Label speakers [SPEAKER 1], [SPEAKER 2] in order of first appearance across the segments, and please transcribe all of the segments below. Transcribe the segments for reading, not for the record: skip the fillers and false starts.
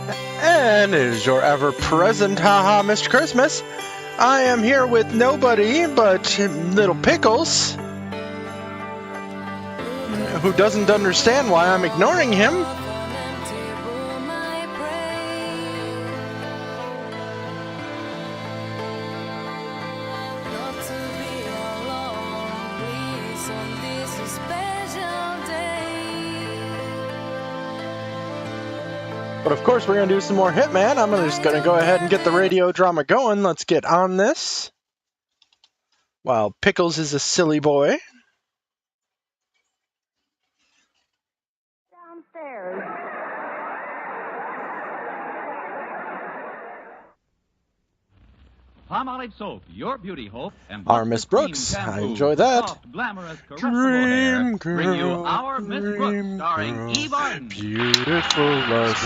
[SPEAKER 1] And it is your ever-present haha Mr. Christmas. I am here with nobody but little Pickles, who doesn't understand why I'm ignoring him. But of course, we're going to do some more Hitman. I'm just going to go ahead and get the radio drama going. Let's get on this. While Pickles is a silly boy.
[SPEAKER 2] Downstairs.
[SPEAKER 3] Palmolive soap, your beauty hope, and
[SPEAKER 1] Our Miss Brooks. I enjoy that.
[SPEAKER 3] Soft, glamorous, caressable hair. Bring you our Miss Brooks, starring
[SPEAKER 1] girl,
[SPEAKER 3] Eve Arden.
[SPEAKER 1] Beautiful love.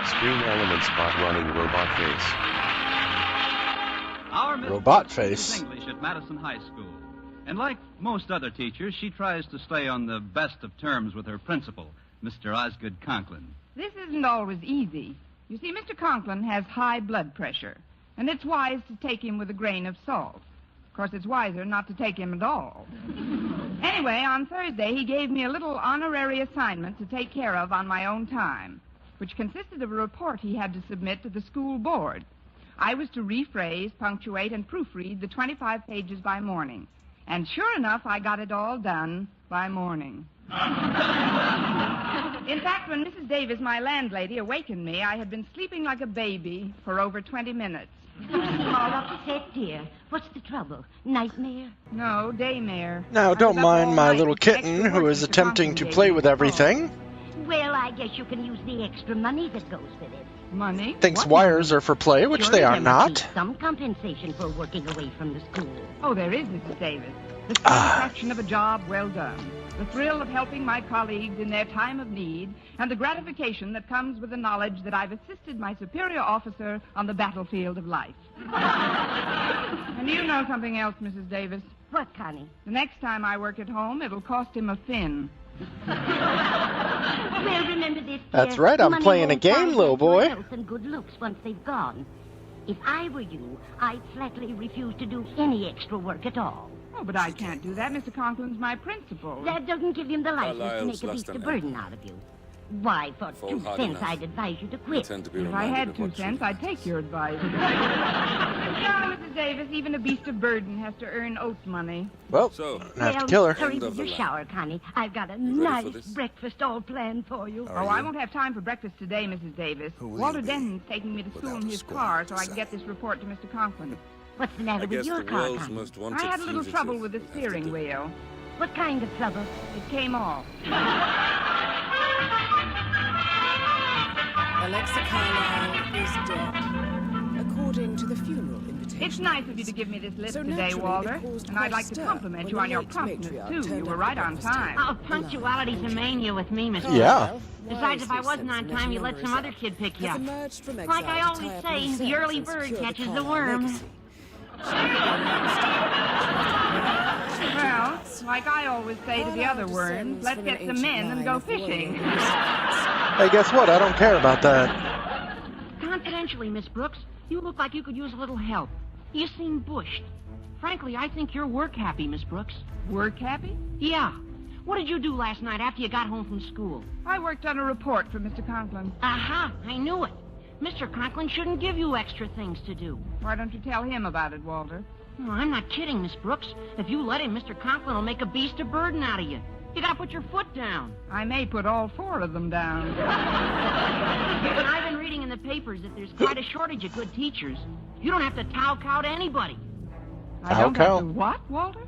[SPEAKER 4] Screen Elements spot running robot face.
[SPEAKER 3] Our Miss
[SPEAKER 1] Robot
[SPEAKER 3] Brooks
[SPEAKER 1] face.
[SPEAKER 3] teaches English at Madison High School. And like most other teachers, she tries to stay on the best of terms with her principal, Mr. Osgood Conklin.
[SPEAKER 5] This isn't always easy. You see, Mr. Conklin has high blood pressure, and it's wise to take him with a grain of salt. Of course, it's wiser not to take him at all. Anyway, on Thursday, he gave me a little honorary assignment to take care of on my own time, which consisted of a report he had to submit to the school board. I was to rephrase, punctuate, and proofread the 25 pages by morning. And sure enough, I got it all done by morning. In fact, when Mrs. Davis, my landlady, awakened me, I had been sleeping like a baby for over 20 minutes.
[SPEAKER 2] You seem all upset, dear. What's the trouble? Nightmare?
[SPEAKER 5] No, daymare.
[SPEAKER 1] Now, don't
[SPEAKER 5] I was up
[SPEAKER 1] mind
[SPEAKER 5] all
[SPEAKER 1] my
[SPEAKER 5] night
[SPEAKER 1] little
[SPEAKER 5] with the
[SPEAKER 1] kitten
[SPEAKER 5] extra
[SPEAKER 1] who
[SPEAKER 5] work
[SPEAKER 1] is
[SPEAKER 5] Mr.
[SPEAKER 1] attempting
[SPEAKER 5] Conklin
[SPEAKER 1] to
[SPEAKER 5] gave
[SPEAKER 1] play
[SPEAKER 5] me
[SPEAKER 1] with
[SPEAKER 5] at
[SPEAKER 1] everything.
[SPEAKER 2] Well, I guess you can use the extra money that goes with it.
[SPEAKER 5] home. Money?
[SPEAKER 1] Thinks
[SPEAKER 5] What
[SPEAKER 1] wires
[SPEAKER 5] money?
[SPEAKER 1] are for play, which
[SPEAKER 2] Surely
[SPEAKER 1] they are
[SPEAKER 2] there must
[SPEAKER 1] not.
[SPEAKER 2] be some compensation for working away from the school.
[SPEAKER 5] Oh, there is, Mrs. Davis. The satisfaction of a job well done. The thrill of helping my colleagues in their time of need, and the gratification that comes with the knowledge that I've assisted my superior officer on the battlefield of life. And you know something else, Mrs. Davis.
[SPEAKER 2] What, Connie?
[SPEAKER 5] The next time I work at home, it'll cost him a fin.
[SPEAKER 2] Well, remember this, dear.
[SPEAKER 1] That's right, I'm
[SPEAKER 2] Money
[SPEAKER 1] playing a
[SPEAKER 2] won't
[SPEAKER 1] game,
[SPEAKER 2] buy
[SPEAKER 1] little
[SPEAKER 2] your
[SPEAKER 1] boy.
[SPEAKER 2] health and good looks once they've gone. If I were you, I'd flatly refuse to do any extra work at all.
[SPEAKER 5] Oh, but I can't do that. Mr. Conklin's my principal.
[SPEAKER 2] That doesn't give him the license to
[SPEAKER 6] Carlyle's
[SPEAKER 2] make a
[SPEAKER 6] lost
[SPEAKER 2] beast
[SPEAKER 6] a
[SPEAKER 2] of
[SPEAKER 6] man.
[SPEAKER 2] burden out of you. Why, for
[SPEAKER 6] Fall
[SPEAKER 2] 2
[SPEAKER 6] hard
[SPEAKER 2] cents,
[SPEAKER 6] enough.
[SPEAKER 2] I'd advise you to
[SPEAKER 6] I
[SPEAKER 2] quit.
[SPEAKER 6] tend to be
[SPEAKER 5] If I
[SPEAKER 6] reminded
[SPEAKER 5] had
[SPEAKER 6] of
[SPEAKER 5] 2
[SPEAKER 6] what
[SPEAKER 5] cents,
[SPEAKER 6] you-
[SPEAKER 5] I'd take your advice. No, Mrs. Davis, even a beast of burden has to earn oat money.
[SPEAKER 1] Well,
[SPEAKER 6] So,
[SPEAKER 1] I have to kill her.
[SPEAKER 2] Hurry
[SPEAKER 6] End
[SPEAKER 2] with
[SPEAKER 6] of
[SPEAKER 2] your
[SPEAKER 6] the line.
[SPEAKER 2] shower, Connie. I've got a
[SPEAKER 6] You ready for
[SPEAKER 2] nice
[SPEAKER 6] this?
[SPEAKER 2] breakfast all planned for you.
[SPEAKER 6] Are
[SPEAKER 5] Oh, I
[SPEAKER 6] you?
[SPEAKER 5] won't have time for breakfast today, Mrs. Davis.
[SPEAKER 6] Who will
[SPEAKER 5] Walter
[SPEAKER 6] you be
[SPEAKER 5] Denton's taking me to school
[SPEAKER 6] without
[SPEAKER 5] in
[SPEAKER 6] a
[SPEAKER 5] his
[SPEAKER 6] score
[SPEAKER 5] car
[SPEAKER 6] to
[SPEAKER 5] so I can
[SPEAKER 6] settle?
[SPEAKER 5] get this report to Mr. Conklin.
[SPEAKER 2] What's the
[SPEAKER 6] I
[SPEAKER 2] matter with
[SPEAKER 6] guess
[SPEAKER 2] your
[SPEAKER 6] the
[SPEAKER 2] car,
[SPEAKER 6] world's
[SPEAKER 2] Connie?
[SPEAKER 6] most wanted
[SPEAKER 5] I had a little
[SPEAKER 6] fugitive
[SPEAKER 5] trouble with the
[SPEAKER 6] will have to
[SPEAKER 5] steering
[SPEAKER 6] do-
[SPEAKER 5] wheel.
[SPEAKER 2] What kind of trouble?
[SPEAKER 5] It came off.
[SPEAKER 7] Alexa Carlyle is dead, according to the funeral invitation.
[SPEAKER 5] It's nice of you to give me this list
[SPEAKER 7] So
[SPEAKER 5] today,
[SPEAKER 7] naturally,
[SPEAKER 5] Walter.
[SPEAKER 7] it caused
[SPEAKER 5] And
[SPEAKER 7] quite
[SPEAKER 5] I'd
[SPEAKER 7] a
[SPEAKER 5] like to
[SPEAKER 7] stir
[SPEAKER 5] compliment
[SPEAKER 7] when
[SPEAKER 5] you
[SPEAKER 7] the
[SPEAKER 5] on your
[SPEAKER 7] late
[SPEAKER 5] promptness,
[SPEAKER 7] matriarch
[SPEAKER 5] too.
[SPEAKER 7] turned
[SPEAKER 5] You were
[SPEAKER 7] up
[SPEAKER 5] right
[SPEAKER 7] at
[SPEAKER 5] on
[SPEAKER 7] breakfast
[SPEAKER 5] time.
[SPEAKER 7] table.
[SPEAKER 8] Oh, punctuality's a mania with me, Miss.
[SPEAKER 1] Yeah.
[SPEAKER 8] Besides, if I wasn't on time, you'd let some other kid pick you up. Like I always say, the early bird catches the worm.
[SPEAKER 5] Well, like I always say to the other worms, let's get some men and go fishing.
[SPEAKER 1] Hey, guess what? I don't care about that.
[SPEAKER 8] Confidentially, Miss Brooks, you look like you could use a little help. You seem bushed. Frankly, I think you're work happy, Miss Brooks.
[SPEAKER 5] Work happy?
[SPEAKER 8] Yeah. What did you do last night after you got home from school?
[SPEAKER 5] I worked on a report for Mr. Conklin.
[SPEAKER 8] Aha, I knew it. Mr. Conklin shouldn't give you extra things to do.
[SPEAKER 5] Why don't you tell him about it, Walter?
[SPEAKER 8] Oh, I'm not kidding, Miss Brooks. If you let him, Mr. Conklin will make a beast of burden out of you. You gotta put your foot down.
[SPEAKER 5] I may put all 4 of them down.
[SPEAKER 8] And I've been reading in the papers that there's quite a shortage of good teachers. You don't have to tow-cow to anybody.
[SPEAKER 5] I don't
[SPEAKER 1] Cow.
[SPEAKER 5] have to what, Walter?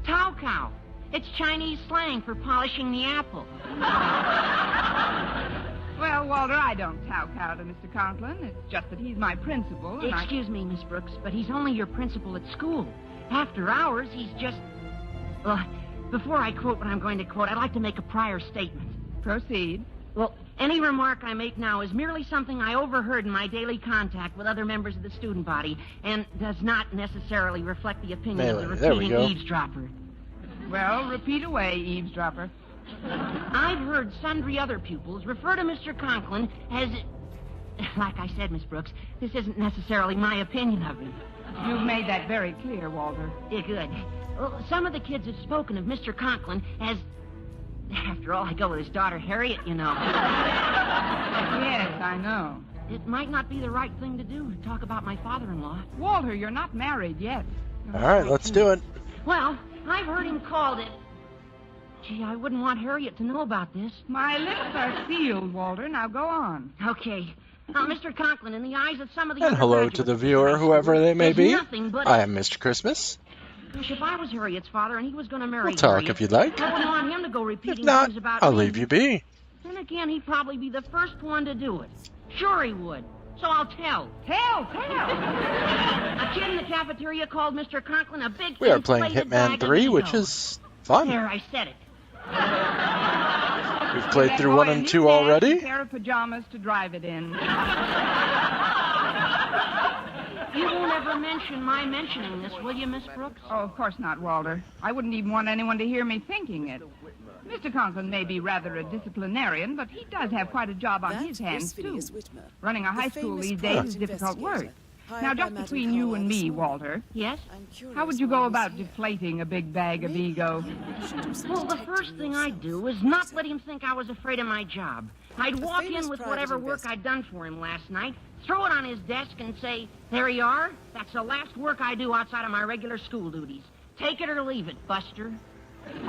[SPEAKER 8] Tow-cow. It's Chinese slang for polishing the apple.
[SPEAKER 5] Well, Walter, I don't tow-cow to Mr. Conklin. It's just that he's my principal, and
[SPEAKER 8] Excuse me, Miss Brooks, but he's only your principal at school. After hours, he's just... Well, before I quote what I'm going to quote, I'd like to make a prior statement.
[SPEAKER 5] Proceed.
[SPEAKER 8] Well, any remark I make now is merely something I overheard in my daily contact with other members of the student body and does not necessarily reflect the opinion of the
[SPEAKER 1] There we
[SPEAKER 8] repeating
[SPEAKER 1] go.
[SPEAKER 8] eavesdropper.
[SPEAKER 5] Well, repeat away, eavesdropper.
[SPEAKER 8] I've heard sundry other pupils refer to Mr. Conklin as... Like I said, Miss Brooks, this isn't necessarily my opinion of him.
[SPEAKER 5] You've made that very clear, Walter.
[SPEAKER 8] Yeah, good. Well, some of the kids have spoken of Mr. Conklin as... After all, I go with his daughter, Harriet, you know.
[SPEAKER 5] Yes, I know.
[SPEAKER 8] It might not be the right thing to do to talk about my father-in-law.
[SPEAKER 5] Walter, you're not married yet.
[SPEAKER 1] All right, let's do it.
[SPEAKER 8] Well, I've heard him called it... Gee, I wouldn't want Harriet to know about this.
[SPEAKER 5] My lips are sealed, Walter. Now go on.
[SPEAKER 8] Okay. Now, Mr. Conklin, in the eyes of some of the
[SPEAKER 1] And hello to the viewer, whoever they may be. I am Mr. Christmas.
[SPEAKER 8] Gosh, if I was Harriet's father and he was going to marry
[SPEAKER 1] We'll talk
[SPEAKER 8] Harriet,
[SPEAKER 1] if you'd like.
[SPEAKER 8] I wouldn't want him to go
[SPEAKER 1] If
[SPEAKER 8] repeating
[SPEAKER 1] not,
[SPEAKER 8] things about
[SPEAKER 1] I'll
[SPEAKER 8] me.
[SPEAKER 1] leave you be.
[SPEAKER 8] Then again, he'd probably be the first one to do it. Sure he would. So I'll tell.
[SPEAKER 5] Tell!
[SPEAKER 8] A kid in the cafeteria called Mr. Conklin a big...
[SPEAKER 1] We are playing
[SPEAKER 8] inflated
[SPEAKER 1] Hitman
[SPEAKER 8] bag of
[SPEAKER 1] 3, which
[SPEAKER 8] ego.
[SPEAKER 1] is fun.
[SPEAKER 8] There, I said it.
[SPEAKER 1] We've played through 1 and 2 already.
[SPEAKER 5] A pair of pajamas to drive it in.
[SPEAKER 8] You won't ever mention my mentioning this, will you, Miss Brooks?
[SPEAKER 5] Oh, of course not, Walter. I wouldn't even want anyone to hear me thinking it. Mr. Conklin may be rather a disciplinarian, but he does have quite a job on his hands, too. Running a high school these days is difficult work. Now, just between you and me, Walter,
[SPEAKER 8] Yes?
[SPEAKER 5] how would you go about deflating a big bag of ego?
[SPEAKER 8] Well, the first thing I'd do is not let him think I was afraid of my job. I'd walk in with whatever work I'd done for him last night, throw it on his desk and say, there you are. That's the last work I do outside of my regular school duties. Take it or leave it, Buster.
[SPEAKER 5] Well,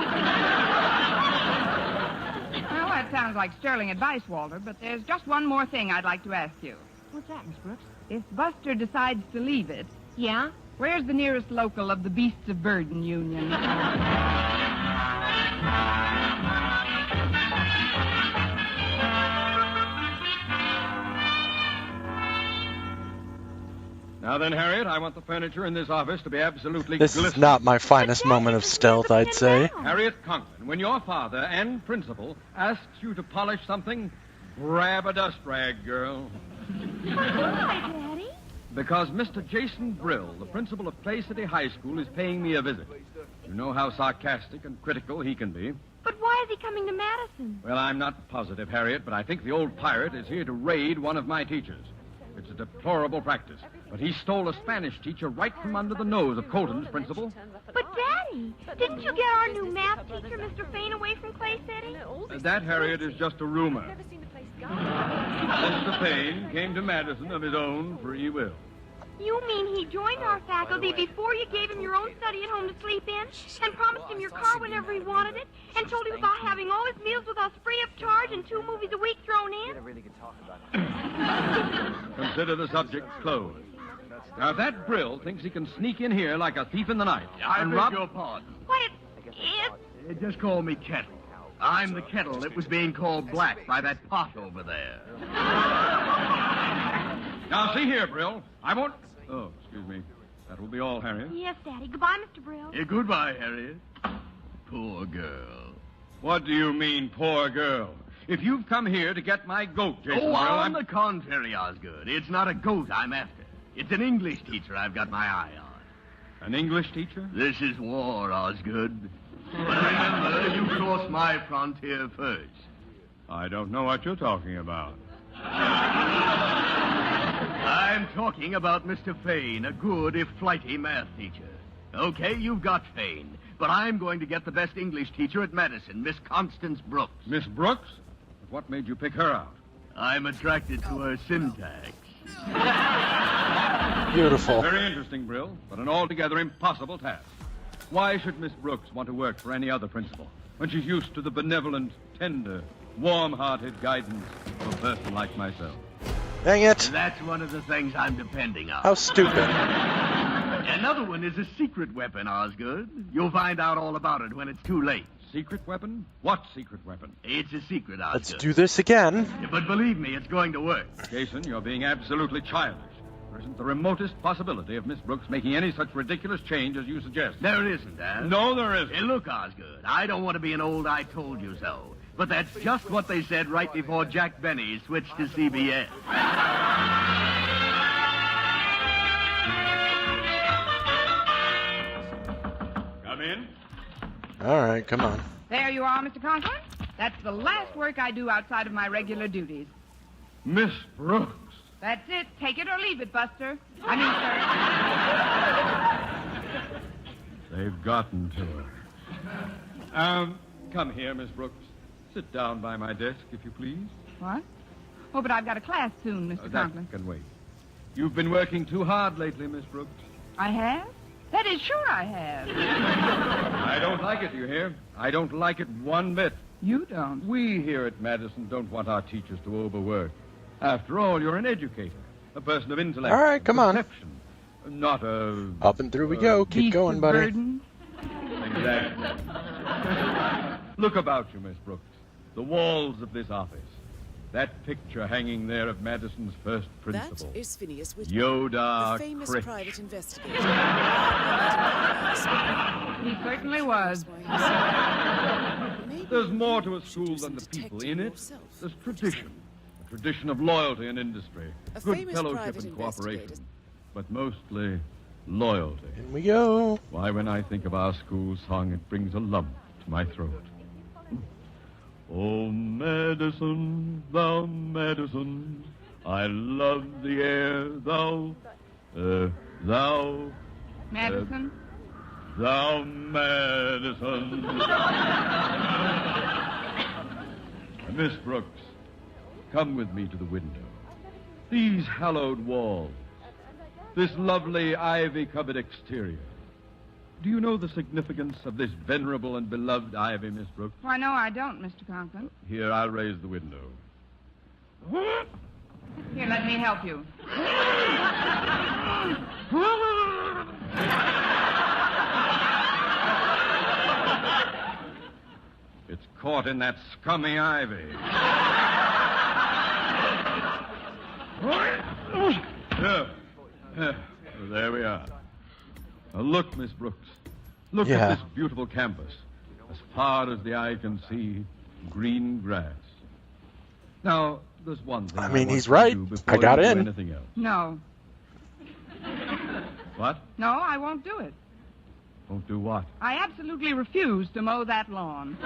[SPEAKER 5] that sounds like sterling advice, Walter, but there's just one more thing I'd like to ask you.
[SPEAKER 8] What's that, Miss Brooks?
[SPEAKER 5] If Buster decides to leave it,
[SPEAKER 8] Yeah?
[SPEAKER 5] where's the nearest local of the Beasts of Burden Union?
[SPEAKER 6] Now then, Harriet, I want the furniture in this office to be absolutely
[SPEAKER 1] This is not my finest moment of stealth, I'd say.
[SPEAKER 6] Harriet Conklin, when your father and principal asks you to polish something, grab a dust rag, girl.
[SPEAKER 2] Why, Daddy?
[SPEAKER 6] Because Mr. Jason Brill, the principal of Clay City High School, is paying me a visit. You know how sarcastic and critical he can be.
[SPEAKER 2] But why is he coming to Madison?
[SPEAKER 6] Well, I'm not positive, Harriet, but I think the old pirate is here to raid one of my teachers. It's a deplorable practice, but he stole a Spanish teacher right from under the nose of Colton's principal.
[SPEAKER 2] But, Daddy, didn't you get our new math teacher, Mr. Fain, away from Clay City?
[SPEAKER 6] That, Harriet, is just a rumor. Mr. Payne came to Madison of his own free will.
[SPEAKER 2] You mean he joined our faculty before you gave him your own study at home to sleep in, and promised him your car whenever he wanted it, and told him about having all his meals with us free of charge and 2 movies a week thrown in?
[SPEAKER 6] Consider the subject closed. Now, if that Brill thinks he can sneak in here like a thief in the night and rob...
[SPEAKER 9] your pardon.
[SPEAKER 2] Why, it's...
[SPEAKER 9] Just call me Kettle. I'm the kettle that was being called black by that pot over there.
[SPEAKER 6] Now, see here, Brill. I won't... Oh, excuse me. That will be all, Harriet.
[SPEAKER 2] Yes, Daddy. Goodbye, Mr. Brill.
[SPEAKER 9] Goodbye, Harriet. Poor girl.
[SPEAKER 6] What do you mean, poor girl? If you've come here to get my goat, Jason Brill,
[SPEAKER 9] On the contrary, Osgood. It's not a goat I'm after. It's an English teacher I've got my eye on.
[SPEAKER 6] An English teacher?
[SPEAKER 9] This is war, Osgood. But remember, you crossed my frontier first.
[SPEAKER 6] I don't know what you're talking about.
[SPEAKER 9] I'm talking about Mr. Fain, a good, if flighty, math teacher. Okay, you've got Fain, but I'm going to get the best English teacher at Madison, Miss Constance Brooks.
[SPEAKER 6] Miss Brooks? But what made you pick her out?
[SPEAKER 9] I'm attracted to her syntax.
[SPEAKER 1] Beautiful.
[SPEAKER 6] Very interesting, Brill, but an altogether impossible task. Why should Miss Brooks want to work for any other principal when she's used to the benevolent, tender, warm-hearted guidance of a person like myself?
[SPEAKER 1] Dang it.
[SPEAKER 9] That's one of the things I'm depending on.
[SPEAKER 1] How stupid.
[SPEAKER 9] Another one is a secret weapon, Osgood. You'll find out all about it when it's too late.
[SPEAKER 6] Secret weapon? What secret weapon?
[SPEAKER 9] It's a secret, Osgood.
[SPEAKER 1] Let's do this again.
[SPEAKER 9] But believe me, it's going to work.
[SPEAKER 6] Jason, you're being absolutely childish. There isn't the remotest possibility of Miss Brooks making any such ridiculous change as you suggest.
[SPEAKER 9] There isn't, Dad.
[SPEAKER 6] No, there isn't.
[SPEAKER 9] Hey, look, Osgood, I don't want to be an old I told you so. But that's just what they said right before Jack Benny switched to CBS.
[SPEAKER 6] Come in.
[SPEAKER 1] All right, come on.
[SPEAKER 5] There you are, Mr. Conklin. That's the last work I do outside of my regular duties.
[SPEAKER 6] Miss Brooks.
[SPEAKER 5] That's it. Take it or leave it, Buster. I mean, sir.
[SPEAKER 6] They've gotten to her. Come here, Miss Brooks. Sit down by my desk, if you please.
[SPEAKER 5] What? Oh, but I've got a class soon, Mr. Conklin.
[SPEAKER 6] That can wait. You've been working too hard lately, Miss Brooks.
[SPEAKER 5] I have? That is, sure I have.
[SPEAKER 6] I don't like it, you hear? I don't like it one bit.
[SPEAKER 5] You don't?
[SPEAKER 6] We here at Madison don't want our teachers to overwork. After all, you're an educator, a person of intellect.
[SPEAKER 1] All right, come on.
[SPEAKER 6] Perception, not a...
[SPEAKER 1] Up and through we go. Keep going, buddy.
[SPEAKER 5] Burden.
[SPEAKER 6] Exactly. Look about you, Miss Brooks. The walls of this office. That picture hanging there of Madison's first principal.
[SPEAKER 7] That is Phineas Whitman,
[SPEAKER 6] Yoda
[SPEAKER 7] the famous
[SPEAKER 6] Grynch.
[SPEAKER 7] private investigator.
[SPEAKER 5] He certainly was.
[SPEAKER 6] There's more to a school than the people in it. There's tradition. A tradition of loyalty and industry.
[SPEAKER 7] A
[SPEAKER 6] Good
[SPEAKER 7] famous
[SPEAKER 6] fellowship
[SPEAKER 7] private
[SPEAKER 6] and cooperation.
[SPEAKER 7] investigator.
[SPEAKER 6] But mostly loyalty.
[SPEAKER 1] In we go.
[SPEAKER 6] Why, when I think of our school song, it brings a lump to my throat. Oh, Madison, thou Madison, I love the air, thou...
[SPEAKER 5] Madison?
[SPEAKER 6] Thou Madison. Miss Brooks, come with me to the window. These hallowed walls, this lovely ivy-covered exterior. Do you know the significance of this venerable and beloved ivy, Miss Brooks?
[SPEAKER 5] Why, no, I don't, Mr. Conklin.
[SPEAKER 6] Here, I'll raise the window.
[SPEAKER 5] Here, let me help you.
[SPEAKER 6] It's caught in that scummy ivy. There we are. Now look, Miss Brooks. Look at this beautiful campus. As far as the eye can see, green grass. Now, there's one thing
[SPEAKER 1] I mean,
[SPEAKER 6] want
[SPEAKER 1] he's
[SPEAKER 6] to
[SPEAKER 1] right.
[SPEAKER 6] do before
[SPEAKER 1] I got
[SPEAKER 6] you do
[SPEAKER 1] in.
[SPEAKER 6] anything else.
[SPEAKER 5] No.
[SPEAKER 6] What?
[SPEAKER 5] No, I won't do it.
[SPEAKER 6] Won't do what?
[SPEAKER 5] I absolutely refuse to mow that lawn.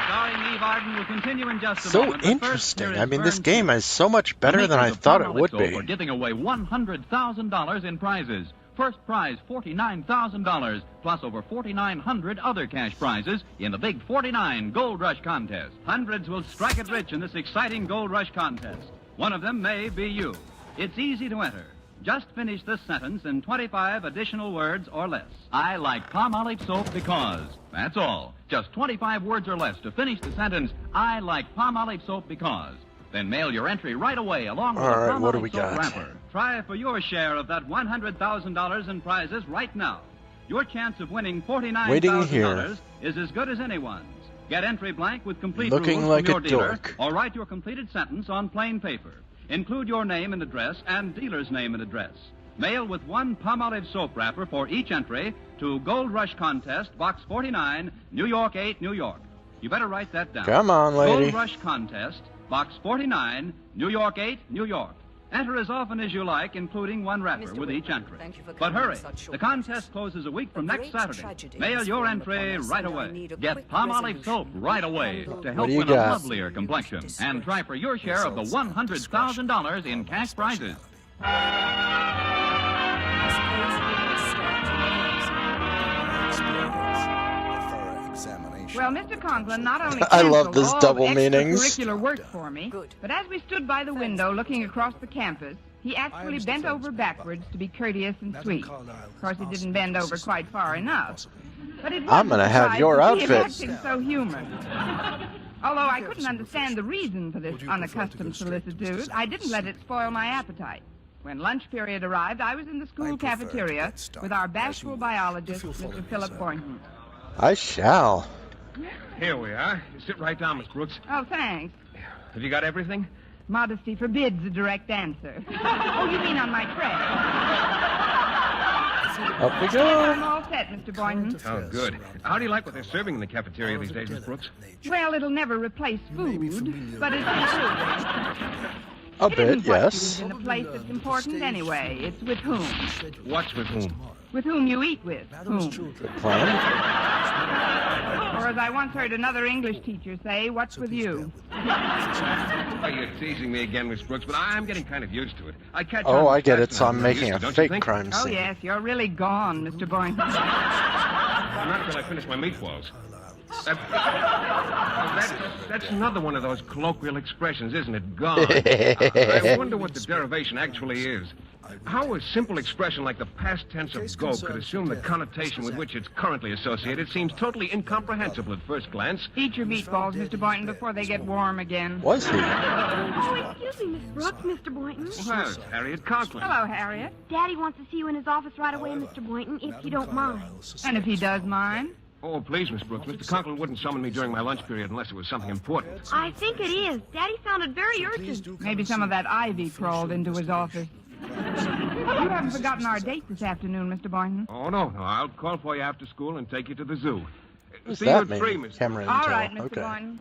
[SPEAKER 3] Starring Eve Arden will continue in just a
[SPEAKER 1] So
[SPEAKER 3] moment. But first,
[SPEAKER 1] interesting.
[SPEAKER 3] here is
[SPEAKER 1] I mean, this
[SPEAKER 3] Vern
[SPEAKER 1] game is so much
[SPEAKER 3] The
[SPEAKER 1] better than I
[SPEAKER 3] makers of
[SPEAKER 1] thought it
[SPEAKER 3] Palmolive
[SPEAKER 1] would
[SPEAKER 3] Soap
[SPEAKER 1] be.
[SPEAKER 3] are giving away $100,000 in prizes. First prize, $49,000, plus over 4,900 other cash prizes in the Big 49 Gold Rush Contest. Hundreds will strike it rich in this exciting Gold Rush Contest. One of them may be you. It's easy to enter. Just finish this sentence in 25 additional words or less. I like Palmolive Soap because. That's all. Just 25 words or less to finish the sentence, I like Palmolive Soap because. Then mail your entry right away along with
[SPEAKER 1] All
[SPEAKER 3] the
[SPEAKER 1] right, what do we
[SPEAKER 3] Palmolive Soap
[SPEAKER 1] got?
[SPEAKER 3] wrapper. Try for your share of that $100,000 in prizes right now. Your chance of winning $49,000 is as good as anyone's. Get entry blank with complete
[SPEAKER 1] Looking
[SPEAKER 3] rules
[SPEAKER 1] like
[SPEAKER 3] from your
[SPEAKER 1] a
[SPEAKER 3] dealer,
[SPEAKER 1] dork.
[SPEAKER 3] or write your completed sentence on plain paper. Include your name and address and dealer's name and address. Mail with one Palmolive soap wrapper for each entry to Gold Rush Contest, Box 49, New York 8, New York. You better write that down.
[SPEAKER 1] Come on, lady.
[SPEAKER 3] Gold Rush Contest, Box 49, New York 8, New York. Enter as often as you like, including one wrapper with each entry. But hurry, the contest closes a week from next Saturday. Mail your entry right away. Get Palmolive soap right away to help
[SPEAKER 1] you
[SPEAKER 3] win a
[SPEAKER 1] got?
[SPEAKER 3] lovelier complexion. And try for your share of the $100,000 in cash prizes.
[SPEAKER 5] Well, Mr. Conklin not only
[SPEAKER 1] I love
[SPEAKER 5] canceled
[SPEAKER 1] this
[SPEAKER 5] all
[SPEAKER 1] double
[SPEAKER 5] of
[SPEAKER 1] meanings.
[SPEAKER 5] extracurricular work for me, but as we stood by the window looking across the campus, he actually bent over backwards to be courteous and sweet. Of course, he didn't bend over quite far enough. But it
[SPEAKER 1] I'm gonna have your
[SPEAKER 5] wasn't surprising
[SPEAKER 1] outfit.
[SPEAKER 5] to see him acting so human. Although I couldn't understand the reason for this unaccustomed solicitude, I didn't let it spoil my appetite. When lunch period arrived, I was in the school cafeteria with our bashful biologist, Mr. Philip Boynton.
[SPEAKER 1] I shall.
[SPEAKER 10] Here we are. Sit right down, Miss Brooks.
[SPEAKER 5] Oh, thanks.
[SPEAKER 10] Have you got everything?
[SPEAKER 5] Modesty forbids a direct answer. Oh, you mean on my tray?
[SPEAKER 1] Up we
[SPEAKER 5] I'm
[SPEAKER 1] go.
[SPEAKER 5] all set, Mr. Boynton.
[SPEAKER 10] Oh, good. How do you like what they're serving in the cafeteria these days, Miss Brooks?
[SPEAKER 5] Well, it'll never replace food, but it's
[SPEAKER 1] A
[SPEAKER 5] It
[SPEAKER 1] bit,
[SPEAKER 5] isn't what
[SPEAKER 1] yes.
[SPEAKER 5] you eat in the place that's important anyway. It's with whom.
[SPEAKER 10] What's with whom?
[SPEAKER 5] With whom you eat with. Whom.
[SPEAKER 1] Good plan.
[SPEAKER 5] Or as I once heard another English teacher say, what's with you?
[SPEAKER 10] Oh, you're teasing me again, Miss Brooks, but I'm getting kind of used to it. I catch
[SPEAKER 1] Oh,
[SPEAKER 10] on
[SPEAKER 1] I get
[SPEAKER 10] fast
[SPEAKER 1] it, so I'm
[SPEAKER 10] enough,
[SPEAKER 1] making a
[SPEAKER 10] don't you
[SPEAKER 1] fake
[SPEAKER 10] think?
[SPEAKER 1] crime
[SPEAKER 5] Oh,
[SPEAKER 1] scene.
[SPEAKER 5] yes, you're really gone, Mr. Boynton.
[SPEAKER 10] Not until I finish my meatballs. That's another one of those colloquial expressions, isn't it? Gone. I wonder what the derivation actually is. How a simple expression like the past tense of go could assume the connotation with which it's currently associated seems totally incomprehensible at first glance.
[SPEAKER 5] Eat your meatballs, Mr. Boynton, before they get warm again.
[SPEAKER 1] Was he?
[SPEAKER 2] Oh, excuse me, Miss Brooks, Mr. Boynton.
[SPEAKER 10] Well, it's Harriet Conklin.
[SPEAKER 5] Hello, Harriet.
[SPEAKER 2] Daddy wants to see you in his office right away, Mr. Boynton, if you don't mind.
[SPEAKER 5] And if he does mind?
[SPEAKER 10] Oh, please, Miss Brooks. Mr. Conklin wouldn't summon me during my lunch period unless it was something important.
[SPEAKER 2] I think it is. Daddy sounded very urgent.
[SPEAKER 5] Maybe some of that ivy crawled into his office. You haven't forgotten our date this afternoon, Mr. Boynton.
[SPEAKER 10] Oh, no. I'll call for you after school and take you to the zoo.
[SPEAKER 1] Who's
[SPEAKER 10] See you
[SPEAKER 1] that
[SPEAKER 10] at
[SPEAKER 1] mean?
[SPEAKER 10] 3, Miss
[SPEAKER 1] Cameron
[SPEAKER 5] All
[SPEAKER 1] Intel.
[SPEAKER 5] right, Mr.
[SPEAKER 1] Okay.
[SPEAKER 5] Boynton.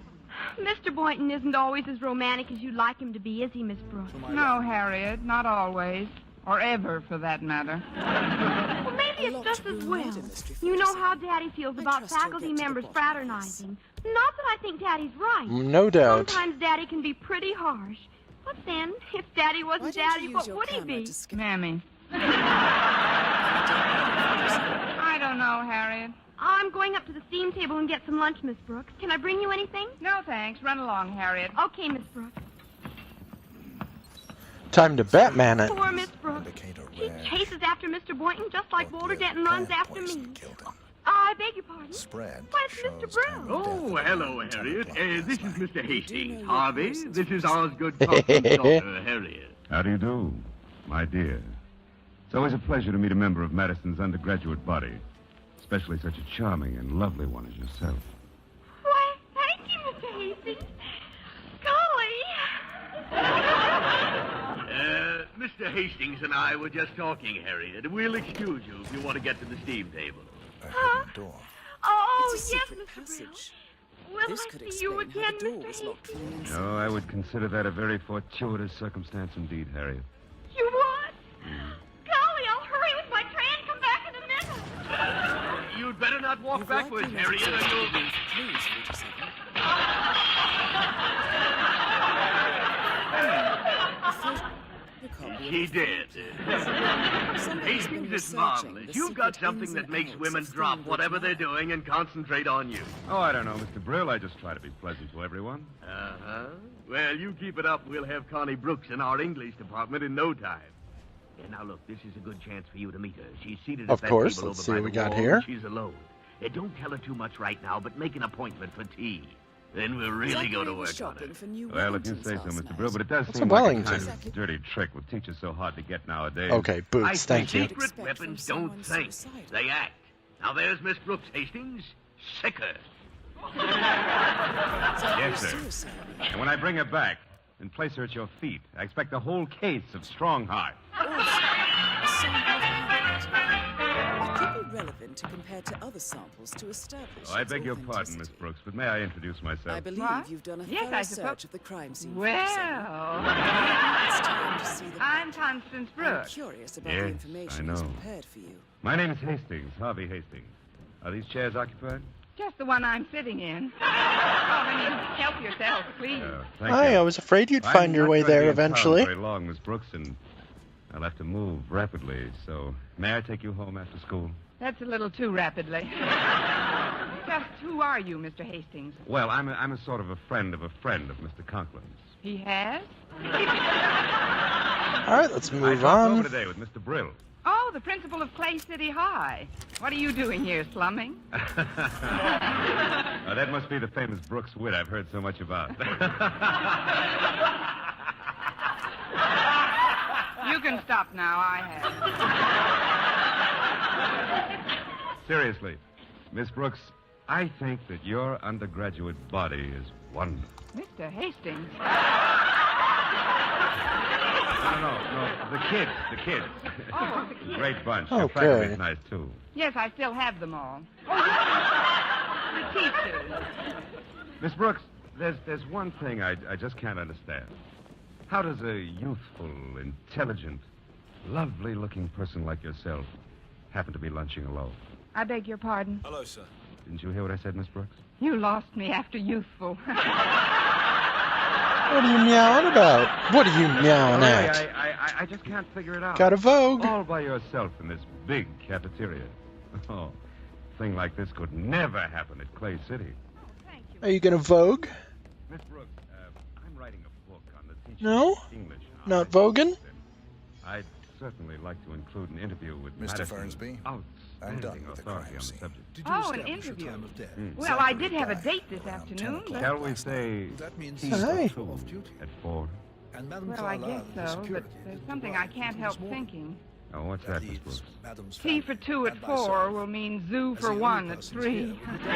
[SPEAKER 2] Mr. Boynton isn't always as romantic as you'd like him to be, is he, Miss Brooks?
[SPEAKER 5] No, Harriet, not always. Or ever, for that matter.
[SPEAKER 2] Well, maybe it's just as well. You know how Daddy feels about faculty members fraternizing. Not that I think Daddy's right.
[SPEAKER 1] No doubt.
[SPEAKER 2] Sometimes Daddy can be pretty harsh. But then, if Daddy wasn't Daddy, what would he be?
[SPEAKER 5] Mammy. I don't know, Harriet.
[SPEAKER 2] I'm going up to the steam table and get some lunch, Miss Brooks. Can I bring you anything?
[SPEAKER 5] No, thanks. Run along, Harriet.
[SPEAKER 2] Okay, Miss Brooks.
[SPEAKER 1] Time to Batman it.
[SPEAKER 2] Poor Miss Brooks. She chases after Mr. Boynton just like Walter Denton runs after me. I beg your pardon? Why, it's Mr. Brill.
[SPEAKER 9] Oh, hello, Harriet. This is Mr. Hastings. Harvey, this is Osgood Conklin's daughter, Harriet.
[SPEAKER 6] How do you do, my dear? It's always a pleasure to meet a member of Madison's undergraduate body, especially such a charming and lovely one as yourself.
[SPEAKER 2] Why, thank you, Mr. Hastings. Golly.
[SPEAKER 9] Mr. Hastings and I were just talking, Harriet. We'll excuse you if you want to get to the steam table.
[SPEAKER 2] Huh? Oh,
[SPEAKER 7] It's a
[SPEAKER 2] yes,
[SPEAKER 7] secret
[SPEAKER 2] Mr. Brill.
[SPEAKER 7] passage.
[SPEAKER 2] Will
[SPEAKER 7] This
[SPEAKER 2] I
[SPEAKER 7] could
[SPEAKER 2] see you
[SPEAKER 7] explain how
[SPEAKER 2] again,
[SPEAKER 7] the door
[SPEAKER 2] Mr.
[SPEAKER 7] was locked
[SPEAKER 2] Hastings?
[SPEAKER 7] from the inside.
[SPEAKER 6] No, I would consider that a very fortuitous circumstance indeed, Harriet.
[SPEAKER 2] You would? Golly, I'll hurry with my tray and come back in a minute.
[SPEAKER 9] You'd better not walk
[SPEAKER 7] You've
[SPEAKER 9] backwards,
[SPEAKER 7] likely
[SPEAKER 9] Harriet, or
[SPEAKER 7] noticed
[SPEAKER 9] you'll...
[SPEAKER 7] the clues, 47.
[SPEAKER 9] She did. Hastings is marvelous. You've got something that makes women drop whatever they're doing and concentrate on you.
[SPEAKER 6] Oh, I don't know, Mr. Brill. I just try to be pleasant to everyone.
[SPEAKER 9] Uh-huh. Well, you keep it up, we'll have Connie Brooks in our English department in no time. Yeah, now look, this is a good chance for you to meet her. She's seated
[SPEAKER 1] Of
[SPEAKER 9] at that
[SPEAKER 1] course.
[SPEAKER 9] table
[SPEAKER 1] Let's
[SPEAKER 9] over
[SPEAKER 1] see
[SPEAKER 9] by
[SPEAKER 1] what we
[SPEAKER 9] the
[SPEAKER 1] got
[SPEAKER 9] wall,
[SPEAKER 1] here.
[SPEAKER 9] and she's alone. Don't tell her too much right now, but make an appointment for tea. Then we'll really go to work on her.
[SPEAKER 6] Well, if you say so, Mr. Brill, but it does
[SPEAKER 1] What's
[SPEAKER 6] seem
[SPEAKER 1] a
[SPEAKER 6] like a
[SPEAKER 1] Wellington?
[SPEAKER 6] kind of dirty trick with teachers so hard to get nowadays.
[SPEAKER 1] Okay,
[SPEAKER 9] I
[SPEAKER 1] Boots, thank you.
[SPEAKER 9] Secret weapons don't think. They act. Now there's Miss Brooks, Hastings. Sick her.
[SPEAKER 6] Yes, sir. And when I bring her back and place her at your feet, I expect a whole case of strong heart.
[SPEAKER 7] It could be relevant to compare to other samples to establish.
[SPEAKER 6] Oh, I
[SPEAKER 7] its
[SPEAKER 6] beg your pardon, Miss
[SPEAKER 7] authenticity.
[SPEAKER 6] Brooks, but may I introduce myself?
[SPEAKER 7] I believe
[SPEAKER 5] What?
[SPEAKER 7] you've done a
[SPEAKER 5] Yes,
[SPEAKER 7] thorough
[SPEAKER 5] I suppose-
[SPEAKER 7] search of the crime scene.
[SPEAKER 5] Well,
[SPEAKER 7] It's time to see the
[SPEAKER 5] I'm Constance
[SPEAKER 7] I'm
[SPEAKER 5] Brooks.
[SPEAKER 7] curious about
[SPEAKER 6] Yes,
[SPEAKER 7] the
[SPEAKER 6] I
[SPEAKER 7] information
[SPEAKER 6] know.
[SPEAKER 7] he's prepared for you.
[SPEAKER 6] My name is Hastings, Harvey Hastings. Are these chairs occupied?
[SPEAKER 5] Just the one I'm sitting in. Oh, then you help yourself, please.
[SPEAKER 6] Thank
[SPEAKER 1] Hi,
[SPEAKER 6] you.
[SPEAKER 1] I was afraid you'd
[SPEAKER 6] I'm
[SPEAKER 1] find your
[SPEAKER 6] not
[SPEAKER 1] way
[SPEAKER 6] going to
[SPEAKER 1] there
[SPEAKER 6] be in town
[SPEAKER 1] eventually.
[SPEAKER 6] Very long, Miss Brooks, and I'll have to move rapidly. So, may I take you home after school?
[SPEAKER 5] That's a little too rapidly. Just who are you, Mr. Hastings?
[SPEAKER 6] Well, I'm a sort of a friend of Mr. Conklin's.
[SPEAKER 5] He has?
[SPEAKER 1] All right, let's
[SPEAKER 6] I
[SPEAKER 1] move
[SPEAKER 6] talked
[SPEAKER 1] on.
[SPEAKER 6] over today with Mr. Brill.
[SPEAKER 5] Oh, the principal of Clay City High. What are you doing here, slumming?
[SPEAKER 6] That must be the famous Brooks wit I've heard so much about.
[SPEAKER 5] You can stop now, I have.
[SPEAKER 6] Seriously, Miss Brooks, I think that your undergraduate body is wonderful.
[SPEAKER 5] Mr. Hastings.
[SPEAKER 6] No, the kids.
[SPEAKER 5] Oh, the kids.
[SPEAKER 6] Great bunch.
[SPEAKER 1] Okay.
[SPEAKER 6] Your faculty's nice, too.
[SPEAKER 5] Yes, I still have them all. The teachers.
[SPEAKER 6] Miss Brooks, there's one thing I just can't understand. How does a youthful, intelligent, lovely-looking person like yourself happen to be lunching alone?
[SPEAKER 5] I beg your pardon.
[SPEAKER 11] Hello, sir.
[SPEAKER 6] Didn't you hear what I said, Miss Brooks?
[SPEAKER 5] You lost me after youthful.
[SPEAKER 1] What are you meowing about? What are you meowing at?
[SPEAKER 6] I just can't figure it out.
[SPEAKER 1] Got a Vogue.
[SPEAKER 6] All by yourself in this big cafeteria. Oh, a thing like this could never happen at Clay City.
[SPEAKER 1] Are you gonna Vogue?
[SPEAKER 6] Miss Brooks, I'm writing a book on the teaching
[SPEAKER 1] No?
[SPEAKER 6] of English.
[SPEAKER 1] Not voguing?
[SPEAKER 6] I'd certainly like to include an interview with
[SPEAKER 11] Mr.
[SPEAKER 6] Madison.
[SPEAKER 11] Fernsby, I'm
[SPEAKER 6] Outstanding
[SPEAKER 11] done with the
[SPEAKER 6] authority
[SPEAKER 11] crime
[SPEAKER 6] on the
[SPEAKER 11] scene.
[SPEAKER 6] subject.
[SPEAKER 11] Did you
[SPEAKER 5] Oh, an
[SPEAKER 11] establish a
[SPEAKER 5] interview.
[SPEAKER 11] time of death?
[SPEAKER 5] Well, I did have a date this afternoon, but...
[SPEAKER 6] Shall we say
[SPEAKER 11] That means
[SPEAKER 1] Hey.
[SPEAKER 11] he's off duty.
[SPEAKER 6] at 4?
[SPEAKER 11] And Madame
[SPEAKER 5] Well, I guess
[SPEAKER 11] Carlyle, the
[SPEAKER 5] so, but
[SPEAKER 11] security
[SPEAKER 5] there's
[SPEAKER 11] agent,
[SPEAKER 5] something I
[SPEAKER 11] arrived
[SPEAKER 5] can't
[SPEAKER 11] this
[SPEAKER 5] help
[SPEAKER 11] morning.
[SPEAKER 5] thinking.
[SPEAKER 6] Oh, what's
[SPEAKER 11] That
[SPEAKER 6] that, Miss
[SPEAKER 11] leaves
[SPEAKER 6] Brooks?
[SPEAKER 11] Madame's
[SPEAKER 5] Tea
[SPEAKER 11] family
[SPEAKER 5] for 2 at
[SPEAKER 11] and
[SPEAKER 5] 4
[SPEAKER 11] myself
[SPEAKER 5] will mean zoo
[SPEAKER 11] as
[SPEAKER 5] for
[SPEAKER 11] the only
[SPEAKER 5] 1 at
[SPEAKER 11] persons
[SPEAKER 5] 3.
[SPEAKER 11] here with the dead.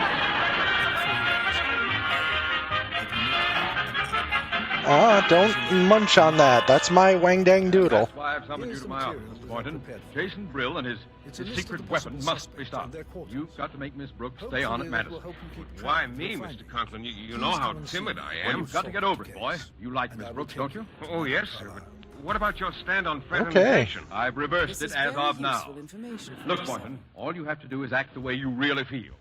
[SPEAKER 1] Don't munch on that. That's my wang dang doodle.
[SPEAKER 6] That's why I've summoned you to my office, Mr. Boynton. Jason Brill and his secret weapon must be stopped. You've got to make Miss Brooks stay on at Madison.
[SPEAKER 10] Why me, Mr. Conklin? You know how timid I
[SPEAKER 6] Well,
[SPEAKER 10] am.
[SPEAKER 6] you've got to get over it, boy. You like Miss Brooks, don't you?
[SPEAKER 10] Oh, yes, sir. But what about your stand on
[SPEAKER 1] Okay.
[SPEAKER 10] fraternization?
[SPEAKER 6] I've reversed it as of now. Look,
[SPEAKER 7] Look,
[SPEAKER 6] Boynton, all you have to do is act the way you really feel.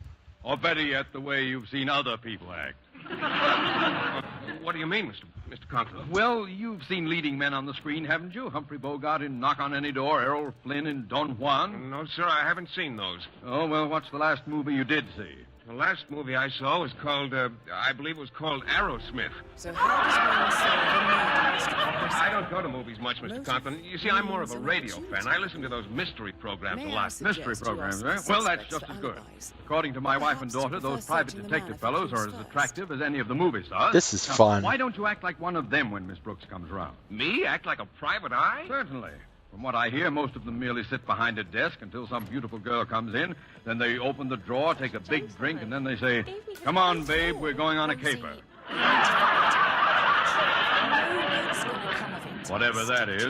[SPEAKER 6] Or better yet, the way you've seen other people act.
[SPEAKER 10] What do you mean, Mr. Conklin?
[SPEAKER 6] Well, you've seen leading men on the screen, haven't you? Humphrey Bogart in Knock on Any Door, Errol Flynn in Don Juan.
[SPEAKER 10] No, sir, I haven't seen those.
[SPEAKER 6] Oh, well, what's the last movie you did see?
[SPEAKER 10] The last movie I saw was called, I believe it was called Aerosmith.
[SPEAKER 7] So how does one solve a murder mystery?
[SPEAKER 10] I don't go to movies much, Mr. Conklin. You see, I'm more of a radio fan. I listen to those mystery programs a lot.
[SPEAKER 6] Mystery programs, eh? Well, that's just as good. According to my wife and daughter, those private detective fellows are as attractive as any of the movie stars.
[SPEAKER 1] This is
[SPEAKER 6] Now,
[SPEAKER 1] fun.
[SPEAKER 6] Why don't you act like one of them when Miss Brooks comes around?
[SPEAKER 10] Me? Act like a private eye?
[SPEAKER 6] Certainly. From what I hear, most of them merely sit behind a desk until some beautiful girl comes in. Then they open the drawer, take a big drink, and then they say, "Come on, babe, we're going on a caper." Whatever that is.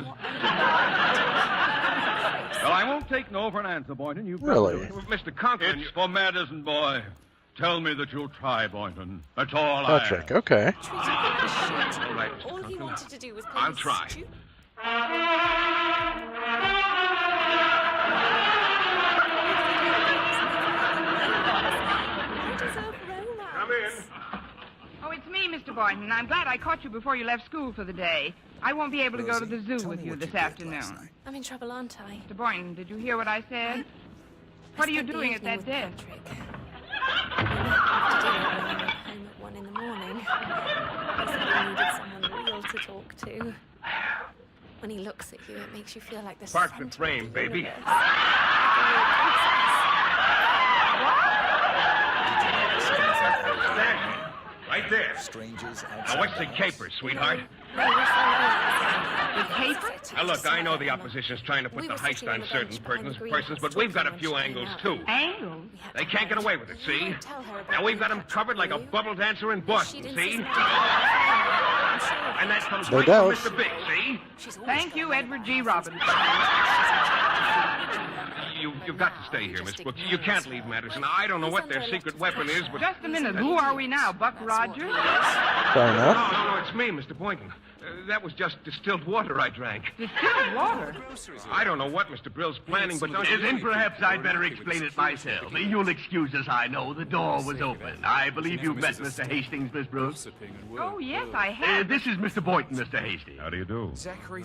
[SPEAKER 6] Well, I won't take no for an answer, Boynton. You've got to
[SPEAKER 1] Really?
[SPEAKER 6] do it.
[SPEAKER 10] Well, Mr. Conklin,
[SPEAKER 6] It's for Madison, boy. Tell me that you'll try, Boynton. That's all I ask.
[SPEAKER 1] Patrick, okay.
[SPEAKER 10] All right, Mr.
[SPEAKER 7] All he
[SPEAKER 10] Conklin.
[SPEAKER 7] wanted to do was play
[SPEAKER 10] I'll
[SPEAKER 7] his
[SPEAKER 10] try.
[SPEAKER 7] stupid-
[SPEAKER 10] Come in.
[SPEAKER 5] Oh, it's me, Mr. Boynton. I'm glad I caught you before you left school for the day. I won't be able to go to the zoo with you this afternoon.
[SPEAKER 7] I'm in trouble, aren't I?
[SPEAKER 5] Mr. Boynton, did you hear what I said? What are you doing at that desk?
[SPEAKER 7] Home at 1 in the morning. I said I needed someone real to talk to. When he looks at you, it makes you feel like the
[SPEAKER 10] Park
[SPEAKER 7] center
[SPEAKER 10] the frame,
[SPEAKER 7] of the
[SPEAKER 10] baby.
[SPEAKER 7] universe. Like a real princess.
[SPEAKER 10] Right there.
[SPEAKER 11] Strangers
[SPEAKER 10] Now, what's the caper, sweetheart?
[SPEAKER 7] No, we
[SPEAKER 5] The caper?
[SPEAKER 10] Now, look, I know the opposition's trying to put the heist on certain persons, but we've got a few angles, too.
[SPEAKER 5] Angles?
[SPEAKER 10] They can't get away with it, see? Now, we've got them covered like a bubble dancer in Boston, see? And that comes
[SPEAKER 1] No
[SPEAKER 10] right
[SPEAKER 1] doubt.
[SPEAKER 10] from Mr. Big, see?
[SPEAKER 5] Thank you, Edward G. Robinson.
[SPEAKER 10] You've got to stay here, Miss Brooks. You can't leave Madison. I don't know what their secret weapon is, but...
[SPEAKER 5] Just a minute. Who are we now, Buck Rogers?
[SPEAKER 1] Fair
[SPEAKER 10] No,
[SPEAKER 1] enough.
[SPEAKER 10] no, it's me, Mr. Boynton. That was just distilled water I drank.
[SPEAKER 5] Distilled water?
[SPEAKER 10] I don't know what Mr. Brill's planning, but don't you
[SPEAKER 9] Then
[SPEAKER 10] think...
[SPEAKER 9] perhaps I'd better explain it myself. You'll excuse us, I know. The door was open. I believe you've met Mr. Hastings, Miss Brooks.
[SPEAKER 5] Oh, yes, I have.
[SPEAKER 9] This is Mr. Boynton, Mr. Hastings.
[SPEAKER 6] How do you do?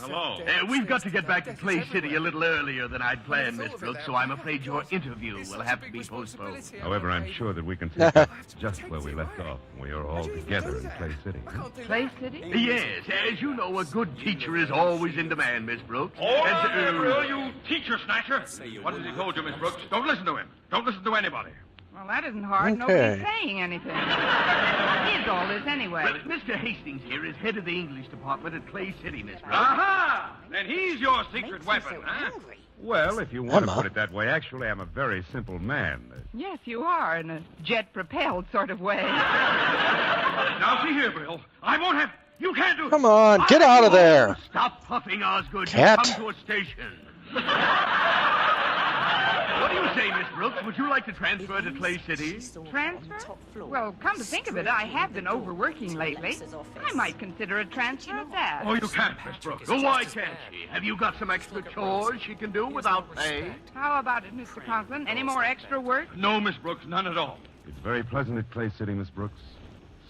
[SPEAKER 10] Hello.
[SPEAKER 9] We've got to get back to Clay City a little earlier than I'd planned, Miss Brooks, so I'm afraid your interview will have to be postponed.
[SPEAKER 6] However, I'm sure that we can pick up just where we left off when we were all together in Clay City.
[SPEAKER 5] Clay City?
[SPEAKER 9] Yes, as you know, a good teacher is always in demand, Miss Brooks.
[SPEAKER 6] you teacher snatcher! What has he told you, Miss Brooks? Don't listen to him. Don't listen to anybody.
[SPEAKER 5] Well, that isn't hard.
[SPEAKER 1] Okay.
[SPEAKER 5] Nobody's saying anything. What is all this anyway?
[SPEAKER 9] Well, Mr. Hastings here is head of the English department at Clay City, Miss Brooks.
[SPEAKER 6] Aha! Then he's your secret weapon, huh?
[SPEAKER 3] Well, if you want to
[SPEAKER 1] Emma.
[SPEAKER 3] put it that way, actually, I'm a very simple man.
[SPEAKER 5] Yes, you are, in a jet-propelled sort of way.
[SPEAKER 6] Now, see here, Bill. I won't have... You can't do...
[SPEAKER 1] Come on, get out of there.
[SPEAKER 9] Stop puffing, Osgood.
[SPEAKER 1] Cat.
[SPEAKER 9] You come to a station. What do you say, Miss Brooks? Would you like to transfer to Clay City?
[SPEAKER 5] Transfer? Well, come to think of it, I have been overworking lately. I might consider a transfer of that.
[SPEAKER 9] Oh, you can't, Miss Brooks. Oh, why can't she? Have you got some extra chores she can do without pay?
[SPEAKER 5] How about it, Mr. Conklin? Any more extra work?
[SPEAKER 6] No, Miss Brooks, none at all.
[SPEAKER 10] It's very pleasant at Clay City, Miss Brooks.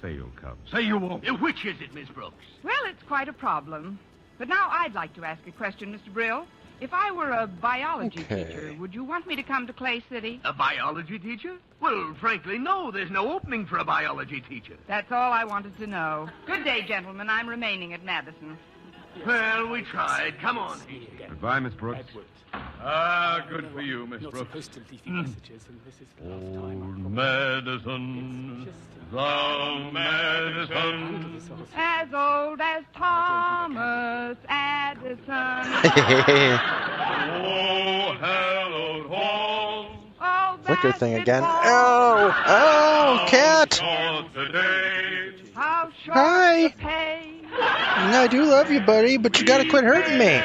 [SPEAKER 10] Say you'll come.
[SPEAKER 6] Say you won't.
[SPEAKER 9] Which is it, Miss Brooks?
[SPEAKER 5] Well, it's quite a problem. But now I'd like to ask a question, Mr. Brill. If I were a biology teacher, would you want me to come to Clay City?
[SPEAKER 9] A biology teacher? Well, frankly, no. There's no opening for a biology teacher.
[SPEAKER 5] That's all I wanted to know. Good day, gentlemen. I'm remaining at Madison.
[SPEAKER 9] Well, we tried. Come on.
[SPEAKER 10] Goodbye, Miss Brooks.
[SPEAKER 6] Ah, good for you, Miss Brooks. Old Madison, the Madison.
[SPEAKER 5] As old as Thomas Addison.
[SPEAKER 6] Oh, hallowed halls.
[SPEAKER 5] Oh,
[SPEAKER 1] Flicker thing again. Oh! Oh, cat!
[SPEAKER 5] How short
[SPEAKER 1] Hi!
[SPEAKER 5] the pay.
[SPEAKER 1] I do love you, buddy, but you gotta quit hurting me.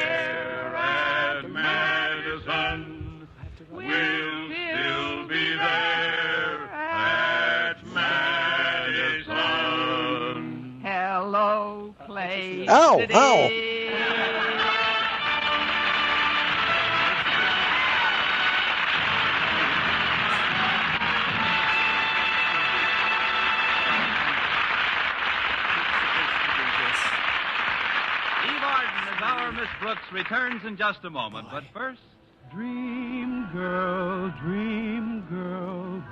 [SPEAKER 6] Madison, we'll still be there at Madison.
[SPEAKER 5] Hello, Clay
[SPEAKER 1] Ow,
[SPEAKER 5] City.
[SPEAKER 1] ow.
[SPEAKER 3] Our Miss Brooks returns in just a moment, but first...
[SPEAKER 6] Dream girl,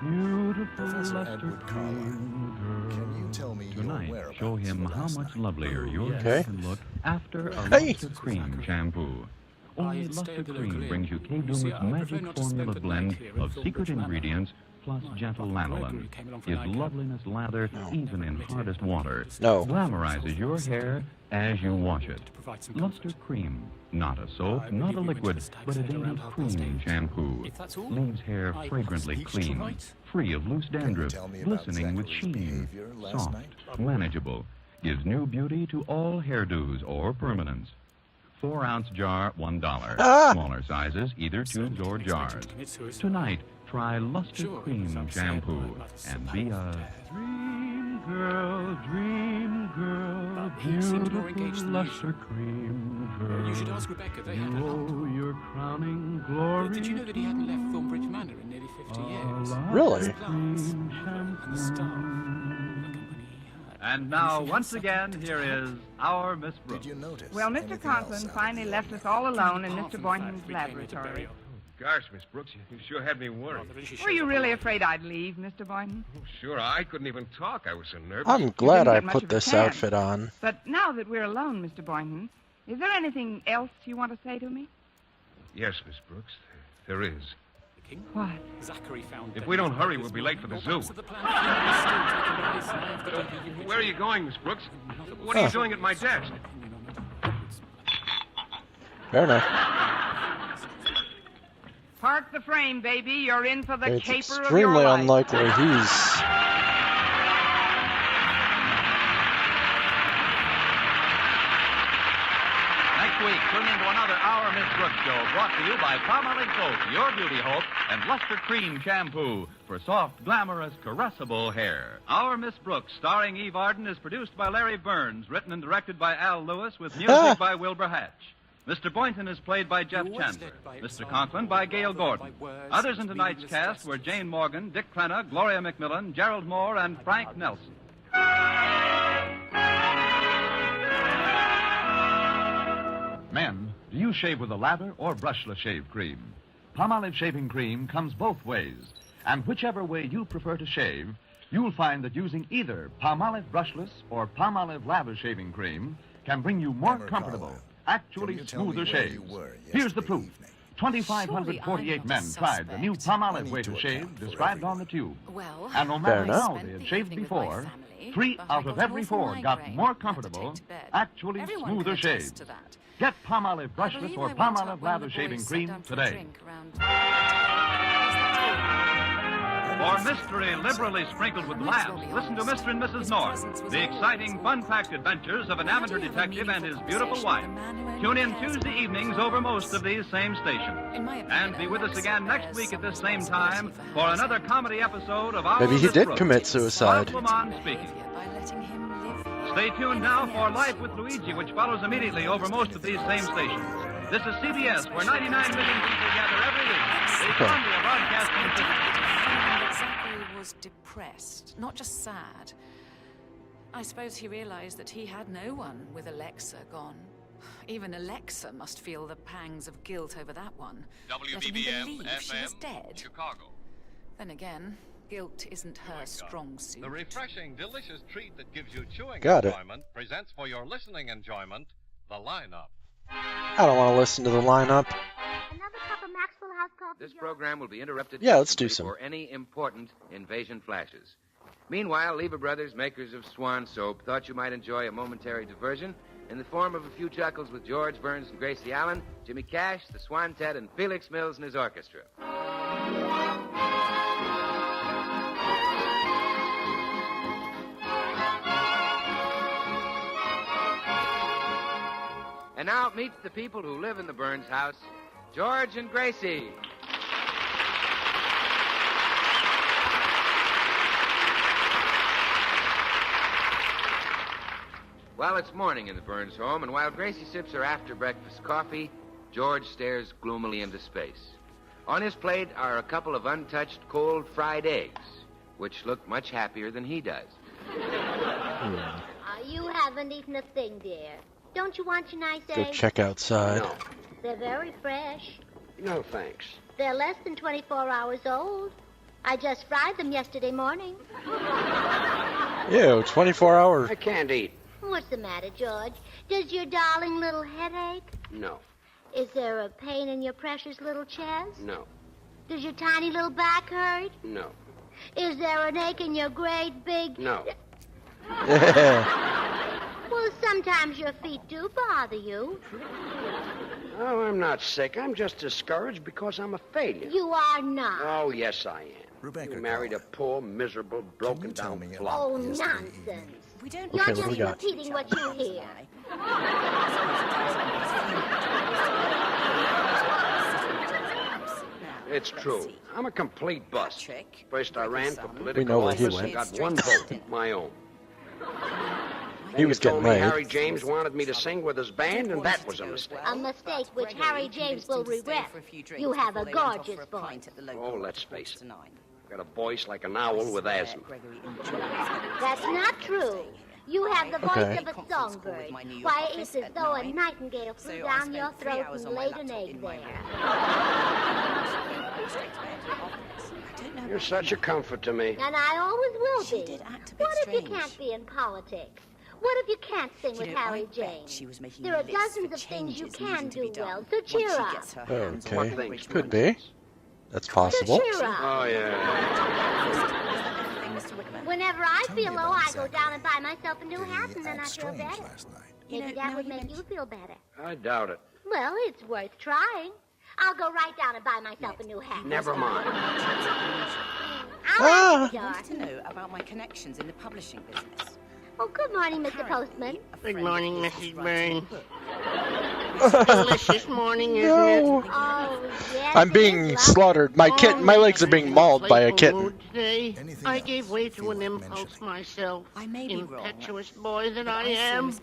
[SPEAKER 6] beautiful
[SPEAKER 11] Professor
[SPEAKER 6] Lester
[SPEAKER 11] Edward Carlyle, can you tell me your
[SPEAKER 3] Tonight,
[SPEAKER 11] whereabouts
[SPEAKER 3] show him
[SPEAKER 11] for
[SPEAKER 3] how
[SPEAKER 11] last
[SPEAKER 3] much
[SPEAKER 11] night?
[SPEAKER 3] lovelier your
[SPEAKER 1] Okay.
[SPEAKER 3] hair can look after a
[SPEAKER 1] Hey.
[SPEAKER 3] Luster Cream shampoo. Only Luster Cream brings you K-Doom's magic formula blend of secret ingredients plus gentle lanolin. His loveliness lather even in hardest water.
[SPEAKER 1] No.
[SPEAKER 3] Glamorizes your hair as you wash it. Luster Cream. Not a soap, not a liquid, but a daily cream shampoo. Leaves hair fragrantly clean, free of loose dandruff, glistening with sheen, soft, manageable. Gives new beauty to all hairdos or permanents. 4-ounce jar, $1.
[SPEAKER 1] Ah!
[SPEAKER 3] Smaller sizes, either tubes or jars. Tonight, try Luster Cream shampoo and be a dream girl, beautiful Luster Cream girl.
[SPEAKER 12] You should ask Rebecca. They had
[SPEAKER 3] Oh, your crowning glory.
[SPEAKER 12] Did you know that he hadn't left Thornbridge Manor in nearly 50 years?
[SPEAKER 1] Really?
[SPEAKER 3] Cream
[SPEAKER 12] And the staff.
[SPEAKER 3] And now, once again, here is our Miss Brooks.
[SPEAKER 11] Did you notice
[SPEAKER 5] Well, Mr.
[SPEAKER 11] anything
[SPEAKER 5] Conklin
[SPEAKER 11] else out
[SPEAKER 5] finally
[SPEAKER 11] there?
[SPEAKER 5] left us all alone in
[SPEAKER 12] Apart
[SPEAKER 5] Mr.
[SPEAKER 12] from
[SPEAKER 5] Boynton's
[SPEAKER 12] the fact we came to
[SPEAKER 5] laboratory.
[SPEAKER 12] bury-
[SPEAKER 10] Gosh, Miss Brooks, you sure had me worried.
[SPEAKER 5] Were you really afraid I'd leave, Mr. Boynton?
[SPEAKER 10] Oh, sure, I couldn't even talk. I was so nervous.
[SPEAKER 1] I'm glad
[SPEAKER 5] didn't
[SPEAKER 1] I
[SPEAKER 5] get much
[SPEAKER 1] put
[SPEAKER 5] of a
[SPEAKER 1] this
[SPEAKER 5] chance.
[SPEAKER 1] outfit on.
[SPEAKER 5] But now that we're alone, Mr. Boynton, is there anything else you want to say to me?
[SPEAKER 10] Yes, Miss Brooks, there is.
[SPEAKER 5] What?
[SPEAKER 12] Zachary found
[SPEAKER 10] If we don't hurry, we'll be late for the zoo. Where are you going, Miss Brooks? What are you doing at my desk?
[SPEAKER 1] Fair enough.
[SPEAKER 5] Park the frame, baby. You're in for the
[SPEAKER 1] It's
[SPEAKER 5] caper of your
[SPEAKER 1] extremely
[SPEAKER 5] life.
[SPEAKER 1] unlikely he's...
[SPEAKER 3] Next week, tune into another Our Miss Brooks show brought to you by Palmolive Soap, your beauty hope, and Luster Cream Shampoo for soft, glamorous, caressable hair. Our Miss Brooks, starring Eve Arden, is produced by Larry Burns, written and directed by Al Lewis, with music by Wilbur Hatch. Mr. Boynton is played by Jeff Chandler. Mr. Conklin by Gail Gordon. Others in tonight's cast were Jane Morgan, Dick Crenna, Gloria McMillan, Gerald Moore, and Frank Nelson. Men, do you shave with a lather or brushless shave cream? Palmolive shaving cream comes both ways. And whichever way you prefer to shave, you'll find that using either Palmolive brushless or Palmolive lather shaving cream can bring you more comfortable, actually smoother shaves. Here's the proof. 2,548 men tried the new Palmolive way to shave described on the tube.
[SPEAKER 7] Well,
[SPEAKER 3] And no matter
[SPEAKER 1] Fair enough.
[SPEAKER 3] how they had shaved before, 3 out of every 4 got more comfortable, actually smoother shaves. Get Palmolive brushless or Palmolive lather shaving cream today. For mystery liberally sprinkled with laughs, listen to Mr. and Mrs. North, the exciting, fun-packed adventures of an amateur detective and his beautiful wife. Tune in Tuesday evenings over most of these same stations. And be with us again next week at this same time for another comedy episode of Our
[SPEAKER 1] Maybe he
[SPEAKER 3] Miss
[SPEAKER 1] did
[SPEAKER 3] Brooks.
[SPEAKER 1] commit suicide.
[SPEAKER 3] Bob Lamont speaking. Stay tuned now for Life with Luigi, which follows immediately over most of these same stations. This is CBS, where 99 million people gather every week. The Columbia Broadcasting System.
[SPEAKER 13] Zachary was depressed, not just sad. I suppose he realized that he had no one with Alexa gone. Even Alexa must feel the pangs of guilt over that one.
[SPEAKER 14] WBBM
[SPEAKER 13] She was
[SPEAKER 14] FM,
[SPEAKER 13] dead.
[SPEAKER 14] Chicago.
[SPEAKER 13] Then again, guilt isn't her strong suit.
[SPEAKER 14] The refreshing, delicious treat that gives you chewing
[SPEAKER 1] Got it.
[SPEAKER 14] enjoyment presents for your listening enjoyment the lineup.
[SPEAKER 1] I don't want to listen to the lineup.
[SPEAKER 2] Another cup of Maxwell House coffee.
[SPEAKER 15] This program will be interrupted
[SPEAKER 1] Yeah, let's do
[SPEAKER 15] instantly
[SPEAKER 1] some.
[SPEAKER 15] for any important invasion flashes. Meanwhile, Lever Brothers, makers of Swan Soap, thought you might enjoy a momentary diversion in the form of a few chuckles with George Burns and Gracie Allen, Jimmy Cash, the Swan Tet, and Felix Mills and his orchestra. And now meet the people who live in the Burns house, George and Gracie. Well, it's morning in the Burns home, and while Gracie sips her after-breakfast coffee, George stares gloomily into space. On his plate are a couple of untouched cold fried eggs, which look much happier than he does.
[SPEAKER 2] You haven't eaten a thing, dear. Don't you want your nice
[SPEAKER 1] Go
[SPEAKER 2] eggs?
[SPEAKER 1] check outside.
[SPEAKER 16] No.
[SPEAKER 2] They're very fresh.
[SPEAKER 16] No, thanks.
[SPEAKER 2] They're less than 24 hours old. I just fried them yesterday morning.
[SPEAKER 1] Ew, 24 hours.
[SPEAKER 16] I can't eat.
[SPEAKER 2] What's the matter, George? Does your darling little head ache?
[SPEAKER 16] No.
[SPEAKER 2] Is there a pain in your precious little chest?
[SPEAKER 16] No.
[SPEAKER 2] Does your tiny little back hurt?
[SPEAKER 16] No.
[SPEAKER 2] Is there an ache in your great big...
[SPEAKER 16] No.
[SPEAKER 2] Well, sometimes your feet do bother you.
[SPEAKER 16] Oh, I'm not sick. I'm just discouraged because I'm a failure.
[SPEAKER 2] You are not.
[SPEAKER 16] Oh, yes, I am.
[SPEAKER 11] Rebecca,
[SPEAKER 16] you married a poor, miserable, broken-down flop.
[SPEAKER 2] Oh, nonsense.
[SPEAKER 13] We don't
[SPEAKER 2] You're
[SPEAKER 1] Okay,
[SPEAKER 2] just
[SPEAKER 1] what do we got?
[SPEAKER 2] repeating what you hear.
[SPEAKER 16] It's true. I'm a complete bust. First I ran for
[SPEAKER 1] We
[SPEAKER 16] political
[SPEAKER 1] know where he
[SPEAKER 16] office and
[SPEAKER 1] went.
[SPEAKER 16] got one vote, my own.
[SPEAKER 1] He was
[SPEAKER 16] Then you told
[SPEAKER 1] getting
[SPEAKER 16] me
[SPEAKER 1] laid.
[SPEAKER 16] Harry James wanted me to sing with his band, and that was a mistake.
[SPEAKER 2] A mistake which Harry James will regret. You have a gorgeous voice.
[SPEAKER 16] Oh, let's face it. I've got a voice like an owl with asthma.
[SPEAKER 2] That's not true. You have the voice
[SPEAKER 1] Okay.
[SPEAKER 2] of a songbird. Why, it's as though a nightingale flew down your throat and laid an egg there.
[SPEAKER 16] You're such a comfort to me.
[SPEAKER 2] And I always will be. What if you can't be in politics? What if you can't sing with Harry James? There are dozens of things you can do well, so cheer up.
[SPEAKER 1] Okay, could be. That's possible.
[SPEAKER 2] Cheer up.
[SPEAKER 16] Oh, yeah.
[SPEAKER 2] Whenever I feel low, I go down and buy myself a new hat, and then I feel better. Maybe that would make you feel better.
[SPEAKER 16] I doubt it.
[SPEAKER 2] Well, it's worth trying. I'll go right down and buy myself a new hat.
[SPEAKER 16] Never mind.
[SPEAKER 2] I'll ask you,
[SPEAKER 13] I wanted to know about my connections in the publishing business.
[SPEAKER 2] Oh, good morning, Mr. Postman.
[SPEAKER 8] Good morning, Mrs. Burns. Delicious morning, isn't it?
[SPEAKER 2] Oh, yes.
[SPEAKER 1] I'm being slaughtered. My legs are being mauled by a kitten.
[SPEAKER 8] Today, I gave way to an impulse myself. Impetuous boy that I am.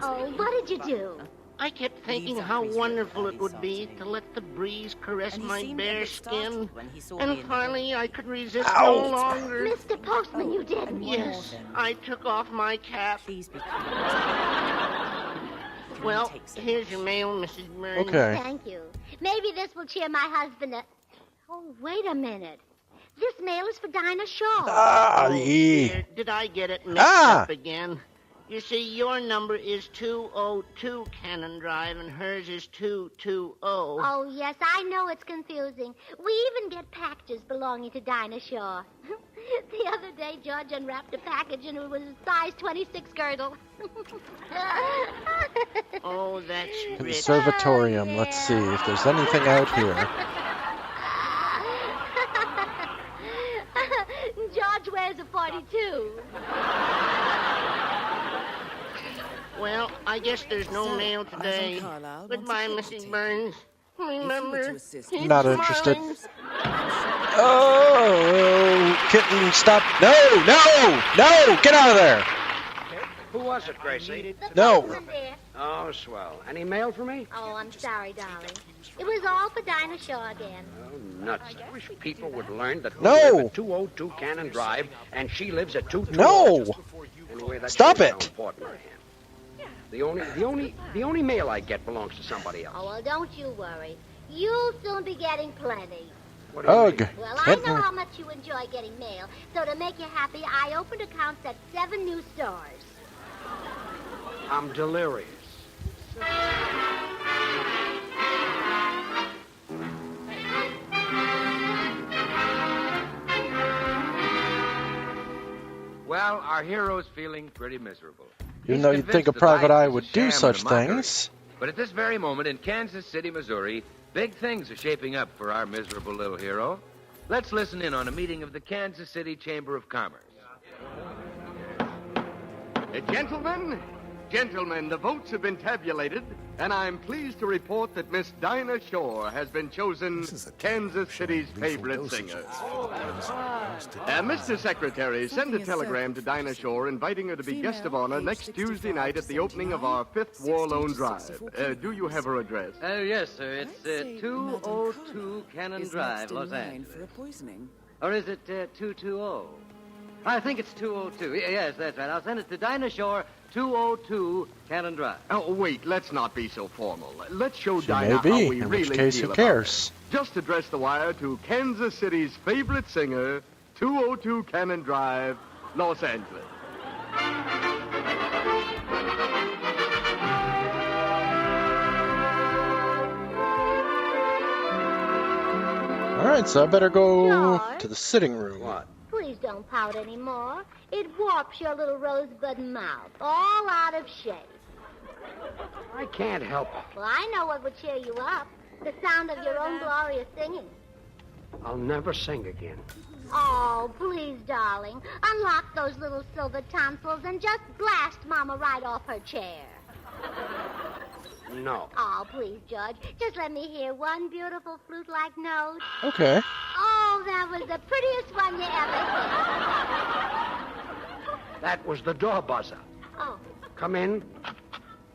[SPEAKER 2] Oh, what did you do?
[SPEAKER 8] I kept thinking how wonderful it would be to let the breeze caress my bare skin. And finally, I could resist no longer.
[SPEAKER 2] Mr. Postman, you did.
[SPEAKER 8] Yes, I took off my cap. Well, here's your mail, Mrs. Burns.
[SPEAKER 1] Okay.
[SPEAKER 2] Thank you. Maybe this will cheer my husband up. Oh, wait a minute. This mail is for Dinah Shaw.
[SPEAKER 1] Ah,
[SPEAKER 8] Dear, did I get it mixed up again? You see, your number is 202 Cannon Drive, and hers is 220.
[SPEAKER 2] Oh, yes, I know it's confusing. We even get packages belonging to Dinah Shaw. The other day, George unwrapped a package, and it was a size 26 girdle.
[SPEAKER 8] Oh, that's rich.
[SPEAKER 1] Conservatorium. Let's see if there's anything out here.
[SPEAKER 8] I guess there's no mail today. Goodbye, Mrs. Burns. Remember, keep
[SPEAKER 1] Not interested.
[SPEAKER 8] smiling.
[SPEAKER 1] Oh, kitten, stop. No, get out of there.
[SPEAKER 16] Who was it, Gracie?
[SPEAKER 1] No.
[SPEAKER 16] Oh, swell. Any mail for me?
[SPEAKER 2] Oh, I'm sorry, darling. It was all for Dinah Shaw again.
[SPEAKER 16] Oh, nuts. I wish people would learn that we
[SPEAKER 1] No.
[SPEAKER 16] live at 202 Cannon Drive, and she lives at 220.
[SPEAKER 1] No.
[SPEAKER 16] Anyway, that
[SPEAKER 1] Stop
[SPEAKER 16] shows
[SPEAKER 1] it.
[SPEAKER 16] how important I am. The only mail I get belongs to somebody else.
[SPEAKER 2] Oh, well, don't you worry. You'll soon be getting plenty.
[SPEAKER 16] What do you
[SPEAKER 1] Ugh.
[SPEAKER 16] mean?
[SPEAKER 2] Well, I know how much you enjoy getting mail, so to make you happy, I opened accounts at 7 new stores.
[SPEAKER 16] I'm delirious.
[SPEAKER 15] Well, our hero's feeling pretty miserable.
[SPEAKER 1] Even
[SPEAKER 15] He's
[SPEAKER 1] though you'd think a
[SPEAKER 15] convinced that
[SPEAKER 1] private
[SPEAKER 15] life
[SPEAKER 1] eye
[SPEAKER 15] is a
[SPEAKER 1] would
[SPEAKER 15] sham
[SPEAKER 1] do
[SPEAKER 15] and a
[SPEAKER 1] such
[SPEAKER 15] mockery.
[SPEAKER 1] things.
[SPEAKER 15] But at this very moment in Kansas City, Missouri, big things are shaping up for our miserable little hero. Let's listen in on a meeting of the Kansas City Chamber of Commerce.
[SPEAKER 9] Gentlemen, the votes have been tabulated, and I'm pleased to report that Miss Dinah Shore has been chosen Kansas City's favorite singer. Mr. Secretary, send a telegram to Dinah Shore inviting her to be guest of honor next Tuesday night at the opening of our 5th War Loan Drive. Do you have her address?
[SPEAKER 17] Oh, yes, sir. It's 202 Cannon Drive, Los Angeles. Or is it 220? I think it's 202. Yes, that's right. I'll send it to Dinah Shore, 202 Cannon Drive.
[SPEAKER 9] Oh, wait, let's not be so formal. Let's show
[SPEAKER 1] She
[SPEAKER 9] Dinah
[SPEAKER 1] may
[SPEAKER 9] how
[SPEAKER 1] be,
[SPEAKER 9] we
[SPEAKER 1] in
[SPEAKER 9] really
[SPEAKER 1] which case
[SPEAKER 9] feel
[SPEAKER 1] who
[SPEAKER 9] about
[SPEAKER 1] cares?
[SPEAKER 9] it. Just address the wire to Kansas City's favorite singer, 202 Cannon Drive, Los Angeles.
[SPEAKER 1] All right, so I better go
[SPEAKER 2] George?
[SPEAKER 1] to the sitting room.
[SPEAKER 16] What?
[SPEAKER 2] Please don't pout anymore. It warps your little rosebud mouth, all out of shape.
[SPEAKER 16] I can't help it.
[SPEAKER 2] Well, I know what would cheer you up. The sound of your own glorious singing.
[SPEAKER 16] I'll never sing again.
[SPEAKER 2] Oh, please, darling. Unlock those little silver tonsils and just blast Mama right off her chair.
[SPEAKER 16] No.
[SPEAKER 2] Oh, please, Judge. Just let me hear one beautiful flute-like note.
[SPEAKER 1] Okay.
[SPEAKER 2] Oh, that was the prettiest one you ever heard.
[SPEAKER 16] That was the door buzzer.
[SPEAKER 2] Oh.
[SPEAKER 16] Come in.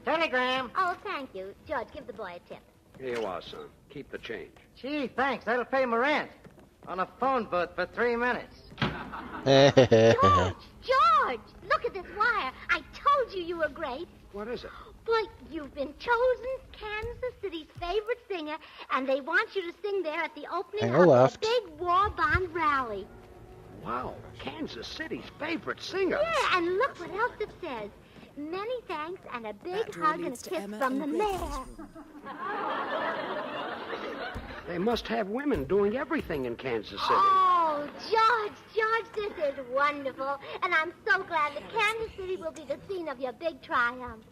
[SPEAKER 8] Telegram.
[SPEAKER 2] Oh, thank you. Judge, give the boy a tip.
[SPEAKER 16] Here you are, son. Keep the change.
[SPEAKER 17] Gee, thanks. That'll pay my rent. On a phone booth for 3 minutes.
[SPEAKER 2] George, look at this wire. I told you were great.
[SPEAKER 16] What is it?
[SPEAKER 2] Well, you've been chosen Kansas City's favorite singer, and they want you to sing there at the opening
[SPEAKER 1] Hang
[SPEAKER 2] of
[SPEAKER 1] a
[SPEAKER 2] the
[SPEAKER 1] left.
[SPEAKER 2] big war bond rally.
[SPEAKER 16] Wow, Kansas City's favorite singer.
[SPEAKER 2] Yeah, and look what else it says. Many thanks and a big hug and a kiss from the mayor.
[SPEAKER 16] They must have women doing everything in Kansas City.
[SPEAKER 2] Oh, George, this is wonderful. And I'm so glad that Kansas City will be the scene of your big triumph.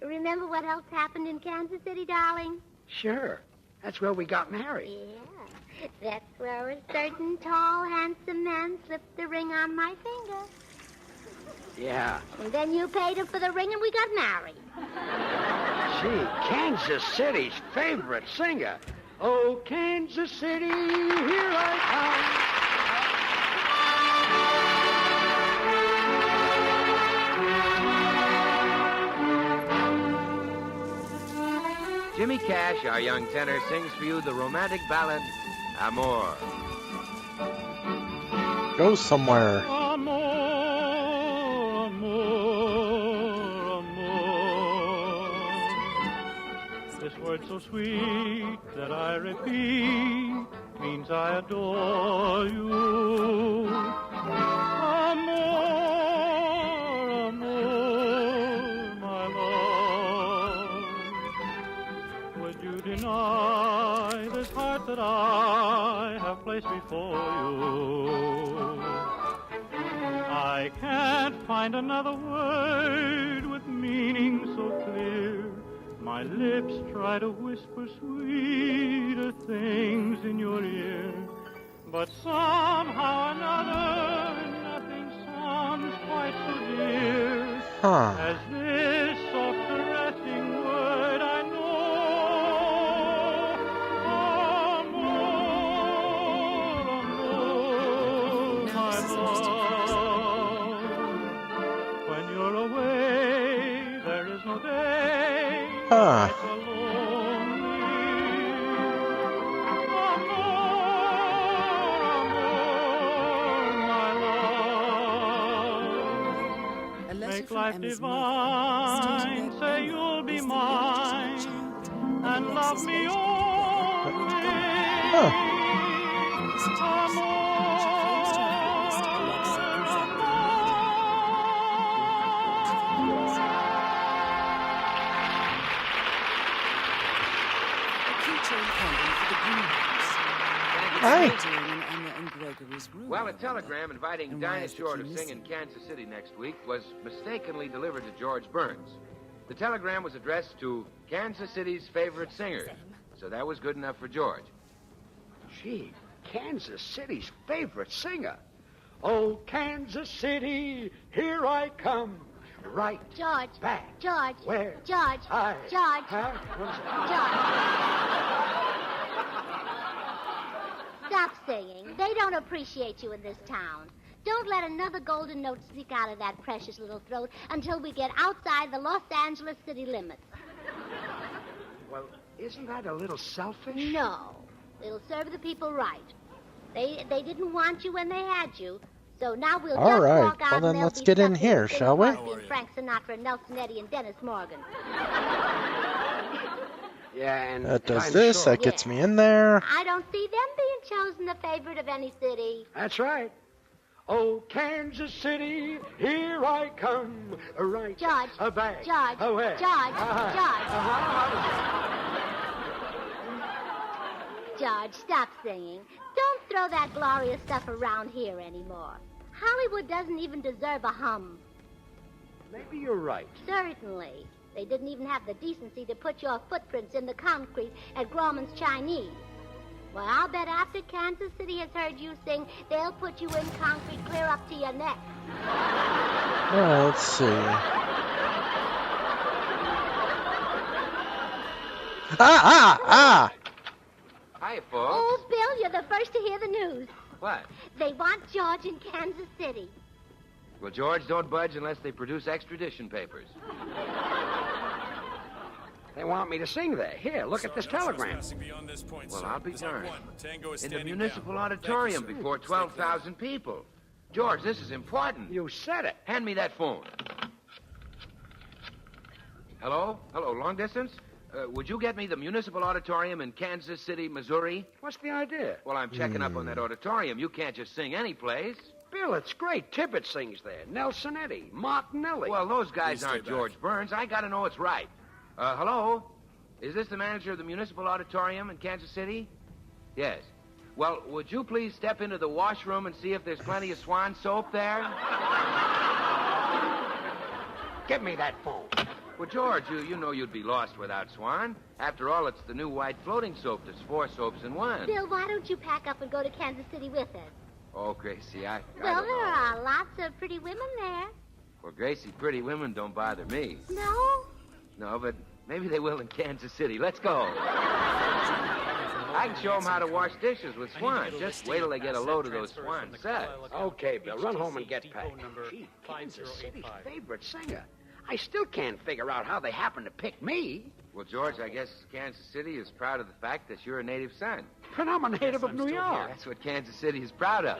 [SPEAKER 2] Remember what else happened in Kansas City, darling?
[SPEAKER 16] Sure. That's where we got married.
[SPEAKER 2] Yeah. That's where a certain tall, handsome man slipped the ring on my finger.
[SPEAKER 16] Yeah.
[SPEAKER 2] And then you paid him for the ring and we got married.
[SPEAKER 16] Gee, Kansas City's favorite singer. Oh, Kansas City, here I
[SPEAKER 15] Jimmy Cash, our young tenor, sings for you the romantic ballad, Amor.
[SPEAKER 1] Go somewhere.
[SPEAKER 18] This word so sweet that I repeat means I adore you. Amor, amor, my love. Would you deny this heart that I have placed before you? I can't find another word with meaning so clear. My lips try to whisper sweeter things in your ear, but somehow or another, nothing sounds quite so dear.
[SPEAKER 1] Huh.
[SPEAKER 18] As this soft caressing word I know, amor, my love. When you're away, there is no day
[SPEAKER 1] Huh.
[SPEAKER 18] quite so lonely. Make life divine, say you'll be mine, and love me only.
[SPEAKER 1] Hi.
[SPEAKER 15] Well, a telegram inviting Dinah Shore to sing in Kansas City next week was mistakenly delivered to George Burns. The telegram was addressed to Kansas City's favorite singer, so that was good enough for George.
[SPEAKER 16] Gee, Kansas City's favorite singer. Oh, Kansas City, here I come. Right.
[SPEAKER 19] George.
[SPEAKER 16] Back.
[SPEAKER 19] George.
[SPEAKER 16] Where?
[SPEAKER 19] George.
[SPEAKER 16] I.
[SPEAKER 19] George.
[SPEAKER 16] Huh?
[SPEAKER 19] George. Stop singing. They don't appreciate you in this town. Don't let another golden note sneak out of that precious little throat until we get outside the Los Angeles city limits.
[SPEAKER 16] Well, isn't that a little selfish?
[SPEAKER 19] No. It'll serve the people right. They didn't want you when they had you, so now we'll
[SPEAKER 1] All
[SPEAKER 19] just
[SPEAKER 1] right.
[SPEAKER 19] walk out
[SPEAKER 1] Well, then
[SPEAKER 19] and they'll
[SPEAKER 1] let's
[SPEAKER 19] be
[SPEAKER 1] get in
[SPEAKER 19] stuck
[SPEAKER 1] here,
[SPEAKER 19] with Bing
[SPEAKER 1] shall we?
[SPEAKER 19] Crosby and Frank Sinatra, Nelson Eddy, and Dennis Morgan.
[SPEAKER 16] Yeah, and
[SPEAKER 1] That does
[SPEAKER 16] I'm
[SPEAKER 1] this.
[SPEAKER 16] sure.
[SPEAKER 1] That gets me in there.
[SPEAKER 19] I don't see them being chosen the favorite of any city.
[SPEAKER 16] That's right. Oh, Kansas City, here I come. Right.
[SPEAKER 19] George.
[SPEAKER 16] Back.
[SPEAKER 19] George.
[SPEAKER 16] Away.
[SPEAKER 19] George.
[SPEAKER 16] George.
[SPEAKER 19] George, stop singing. Don't throw that glorious stuff around here anymore. Hollywood doesn't even deserve a hum.
[SPEAKER 16] Maybe you're right.
[SPEAKER 19] Certainly. They didn't even have the decency to put your footprints in the concrete at Grauman's Chinese. Well, I'll bet after Kansas City has heard you sing, they'll put you in concrete clear up to your neck.
[SPEAKER 1] All right, let's see. Ah!
[SPEAKER 15] Hi, folks.
[SPEAKER 19] Oh, Bill, you're the first to hear the news.
[SPEAKER 15] What?
[SPEAKER 19] They want George in Kansas City.
[SPEAKER 15] Well, George, don't budge unless they produce extradition papers.
[SPEAKER 16] They want me to sing there. Here, look at this telegram.
[SPEAKER 15] Well, I'll be darned. In the municipal auditorium before 12,000 people. George, this is important.
[SPEAKER 16] You said it.
[SPEAKER 15] Hand me that phone. Hello? Hello, long distance? Would you get me the municipal auditorium in Kansas City, Missouri?
[SPEAKER 16] What's the idea?
[SPEAKER 15] Well, I'm checking up on that auditorium. You can't just sing any place.
[SPEAKER 16] Bill, it's great. Tippett sings there. Nelson Eddy, Martinelli.
[SPEAKER 15] Well, those guys aren't George Burns. I gotta know it's right. Hello? Is this the manager of the municipal auditorium in Kansas City? Yes. Well, would you please step into the washroom and see if there's plenty of Swan soap there?
[SPEAKER 16] Give me that phone.
[SPEAKER 15] Well, George, you know you'd be lost without Swan. After all, it's the new white floating soap that's 4 soaps in 1.
[SPEAKER 19] Bill, why don't you pack up and go to Kansas City with us?
[SPEAKER 15] Oh, Gracie, I
[SPEAKER 19] Well,
[SPEAKER 15] don't
[SPEAKER 19] there
[SPEAKER 15] know.
[SPEAKER 19] are lots of pretty women there.
[SPEAKER 15] Well, Gracie, pretty women don't bother me.
[SPEAKER 19] No?
[SPEAKER 15] No, but maybe they will in Kansas City. Let's go. I can show them how to wash dishes with Swan. Just wait till they get a load of those Swan sets.
[SPEAKER 16] Okay, Bill, run home and get packed. Gee, Kansas City's favorite singer. I still can't figure out how they happen to pick me.
[SPEAKER 15] Well, George, I guess Kansas City is proud of the fact that you're a native son.
[SPEAKER 16] But I'm a native of New York.
[SPEAKER 15] That's what Kansas City is proud of.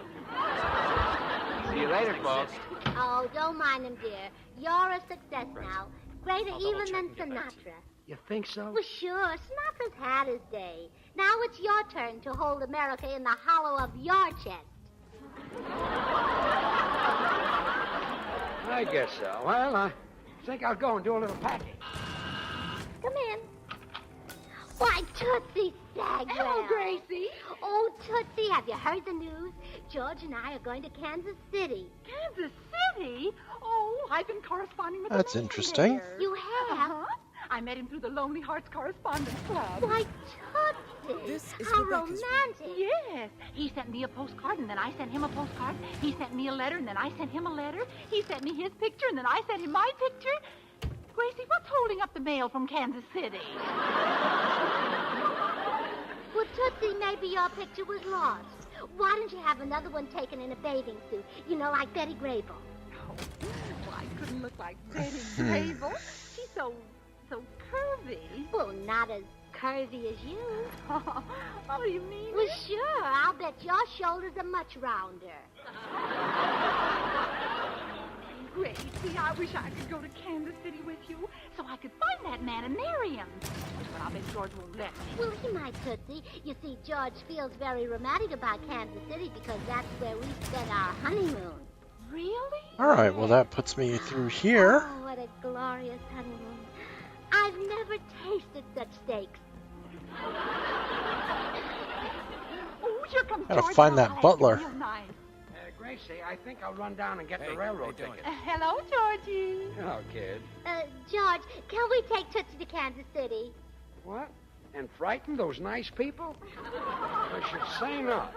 [SPEAKER 15] See you later, folks.
[SPEAKER 19] Oh, don't mind him, dear. You're a success now. Greater even than Sinatra.
[SPEAKER 16] You think so?
[SPEAKER 19] Well, sure. Sinatra's had his day. Now it's your turn to hold America in the hollow of your chest.
[SPEAKER 16] I guess so. Well, I think I'll go and do a little packing.
[SPEAKER 19] Come in. Why, Tootsie Stagwell.
[SPEAKER 20] Hello, Gracie.
[SPEAKER 19] Oh, Tootsie, have you heard the news? George and I are going to Kansas City.
[SPEAKER 20] Kansas City? Oh, I've been corresponding with
[SPEAKER 1] That's
[SPEAKER 20] the man
[SPEAKER 1] interesting.
[SPEAKER 20] there.
[SPEAKER 19] You have?
[SPEAKER 20] I met him through the Lonely Hearts Correspondence Club.
[SPEAKER 19] Why, Tootsie. How romantic.
[SPEAKER 20] Yes. He sent me a postcard, and then I sent him a postcard. He sent me a letter, and then I sent him a letter. He sent me his picture, and then I sent him my picture. Gracie, what's holding up the mail from Kansas City?
[SPEAKER 19] Well, Tootsie, maybe your picture was lost. Why don't you have another one taken in a bathing suit? You know, like Betty Grable.
[SPEAKER 20] Oh, well, I couldn't look like Betty Grable. She's so curvy.
[SPEAKER 19] Well, not as curvy as you.
[SPEAKER 20] Oh, you mean
[SPEAKER 19] Well, sure. I'll bet your shoulders are much rounder.
[SPEAKER 20] Gracie, I wish I could go to Kansas City with you so I could find that man and marry him. But I bet George won't let me.
[SPEAKER 19] Well, he might, Tootsie. You see, George feels very romantic about Kansas City because that's where we spent our honeymoon.
[SPEAKER 20] Really?
[SPEAKER 1] All right, well, that puts me through here.
[SPEAKER 19] Oh, what a glorious honeymoon. I've never tasted such steaks.
[SPEAKER 20] Oh, here comes
[SPEAKER 1] Gotta
[SPEAKER 20] George.
[SPEAKER 1] find that
[SPEAKER 20] I'll
[SPEAKER 1] butler.
[SPEAKER 20] ask him real nice.
[SPEAKER 16] Gracie, I think I'll run down and get the railroad ticket.
[SPEAKER 20] Hello, Georgie.
[SPEAKER 16] Hello, kid.
[SPEAKER 19] George, can we take Tootsie to Kansas City?
[SPEAKER 16] What? And frighten those nice people? I should say not.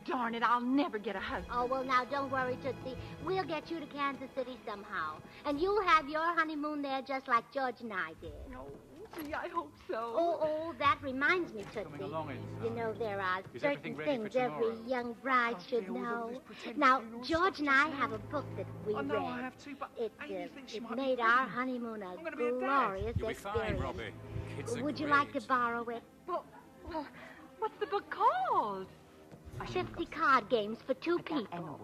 [SPEAKER 20] Darn it, I'll never get a husband.
[SPEAKER 19] Oh, well, now, don't worry, Tootsie. We'll get you to Kansas City somehow. And you'll have your honeymoon there just like George and I did.
[SPEAKER 20] No, gee, I hope so.
[SPEAKER 19] Oh, that reminds me, Tootsie. You know, there are certain things every young bride should know. Now, George and I have a book that we read.
[SPEAKER 12] No, I have to, but
[SPEAKER 19] It made our honeymoon a glorious experience. Would you like to borrow it?
[SPEAKER 20] Well, what's the book called?
[SPEAKER 19] 50 card games for two people.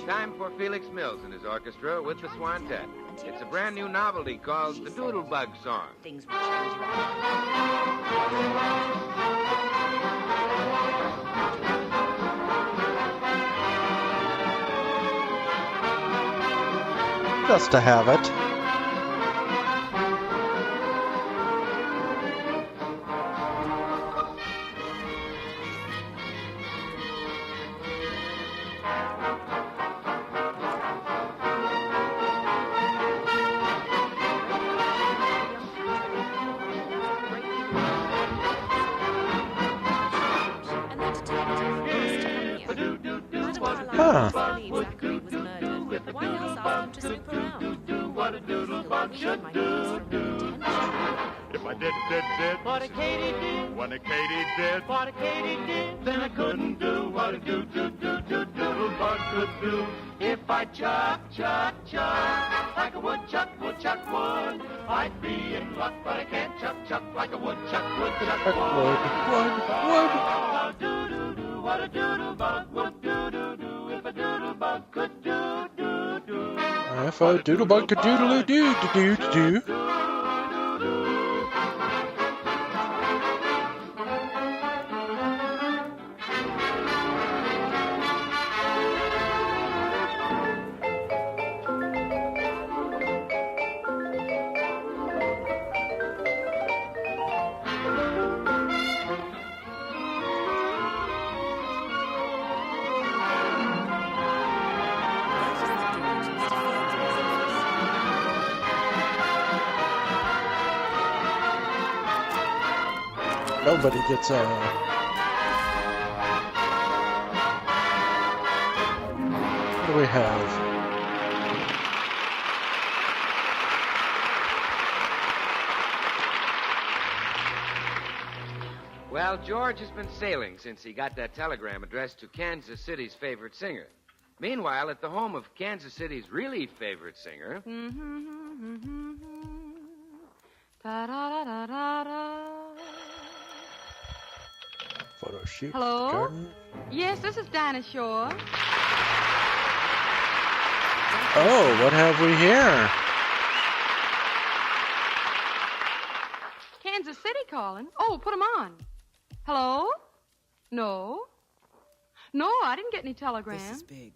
[SPEAKER 15] Time for Felix Mills and his orchestra with the Swantet. It's a brand new novelty called the Doodlebug Song.
[SPEAKER 7] Things will change
[SPEAKER 1] Just to have it.
[SPEAKER 18] If I did what a Katy did, when a Katy did what a Katy did, then I couldn't do what a doodlebug could do. If I chuck like a woodchuck would, I'd be in luck, but I can't chuck like a woodchuck would. What a doodlebug would do if a doodlebug could do.
[SPEAKER 1] If a doodlebug could doodle-doo-doo-doo-doo. Nobody gets a... What do we have?
[SPEAKER 15] Well, George has been sailing since he got that telegram addressed to Kansas City's favorite singer. Meanwhile, at the home of Kansas City's really favorite singer...
[SPEAKER 1] Photo shoot.
[SPEAKER 21] Hello?
[SPEAKER 1] Garden.
[SPEAKER 21] Yes, this is Dinah Shore.
[SPEAKER 1] Oh, what have we here?
[SPEAKER 21] Kansas City calling. Oh, put 'em on. Hello? No. No, I didn't get any telegram.
[SPEAKER 22] This is big.